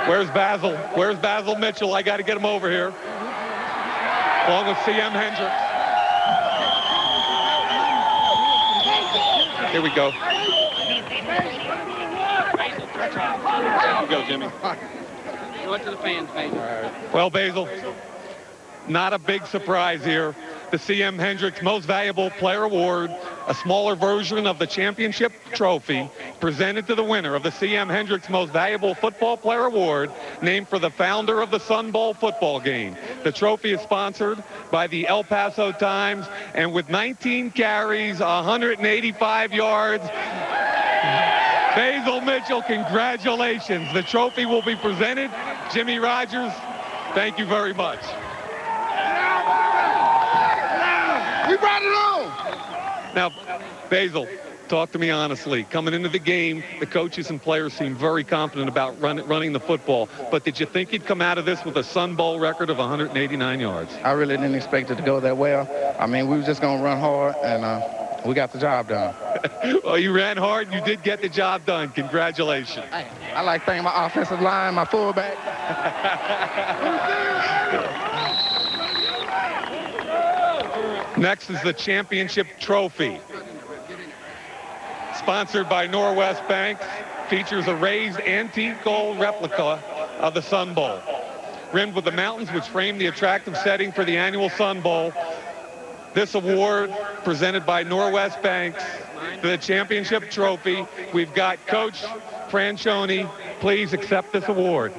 Where's Basil? Where's Basil Mitchell? I got to get him over here. Along with C.M. Hendricks. Here we go. Here we go, Jimmy. Go to the fans, Basil. Well, Basil, not a big surprise here. The C.M. Hendricks Most Valuable Player Award, a smaller version of the championship trophy, presented to the winner of the C.M. Hendricks Most Valuable Football Player Award, named for the founder of the Sun Bowl football game. The trophy is sponsored by the El Paso Times, and with 19 carries, 185 yards, Basil Mitchell, congratulations. The trophy will be presented. Jimmy Rogers, thank you very much. We brought it on. Now, Basil, talk to me honestly. Coming into the game, the coaches and players seem very confident about running the football. But did you think you'd come out of this with a Sun Bowl record of 189 yards? I really didn't expect it to go that well. I mean, we were just going to run hard, and we got the job done. Well, you ran hard. You did get the job done. Congratulations. I like thanking my offensive line, my fullback. Next is the championship trophy. Sponsored by Norwest Banks, features a raised antique gold replica of the Sun Bowl. Rimmed with the mountains which frame the attractive setting for the annual Sun Bowl, this award presented by Norwest Banks, the championship trophy. We've got Coach Franchione. Please accept this award.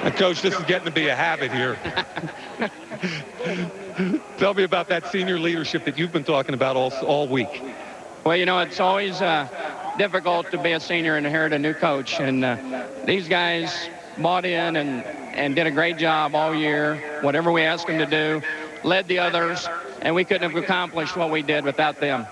And Coach, this is getting to be a habit here. Tell me about that senior leadership that you've been talking about all week. Well, you know, it's always difficult to be a senior and inherit a new coach. And these guys bought in and did a great job all year. Whatever we asked them to do, led the others, and we couldn't have accomplished what we did without them.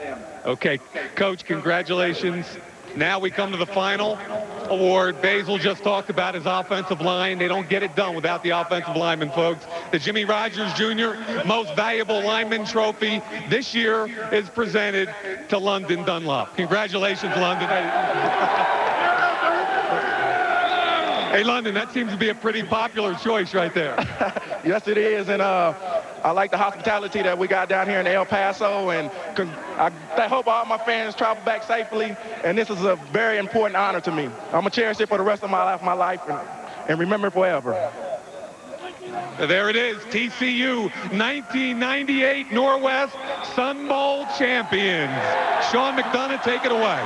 Okay, Coach, congratulations. Now we come to the final award. Basil just talked about his offensive line. They don't get it done without the offensive linemen, folks. The Jimmy Rogers Jr. Most Valuable Lineman Trophy this year is presented to London Dunlop. Congratulations, London. Hey, London, that seems to be a pretty popular choice right there. Yes, it is, and I like the hospitality that we got down here in El Paso, and I hope all my fans travel back safely, and this is a very important honor to me. I'm going to cherish it for the rest of my life and remember it forever. There it is, TCU 1998 Northwest Sun Bowl champions. Sean McDonough, take it away.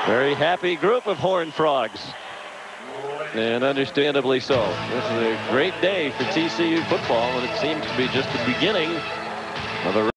Very happy group of Horned Frogs. And understandably so. This is a great day for TCU football, and it seems to be just the beginning of a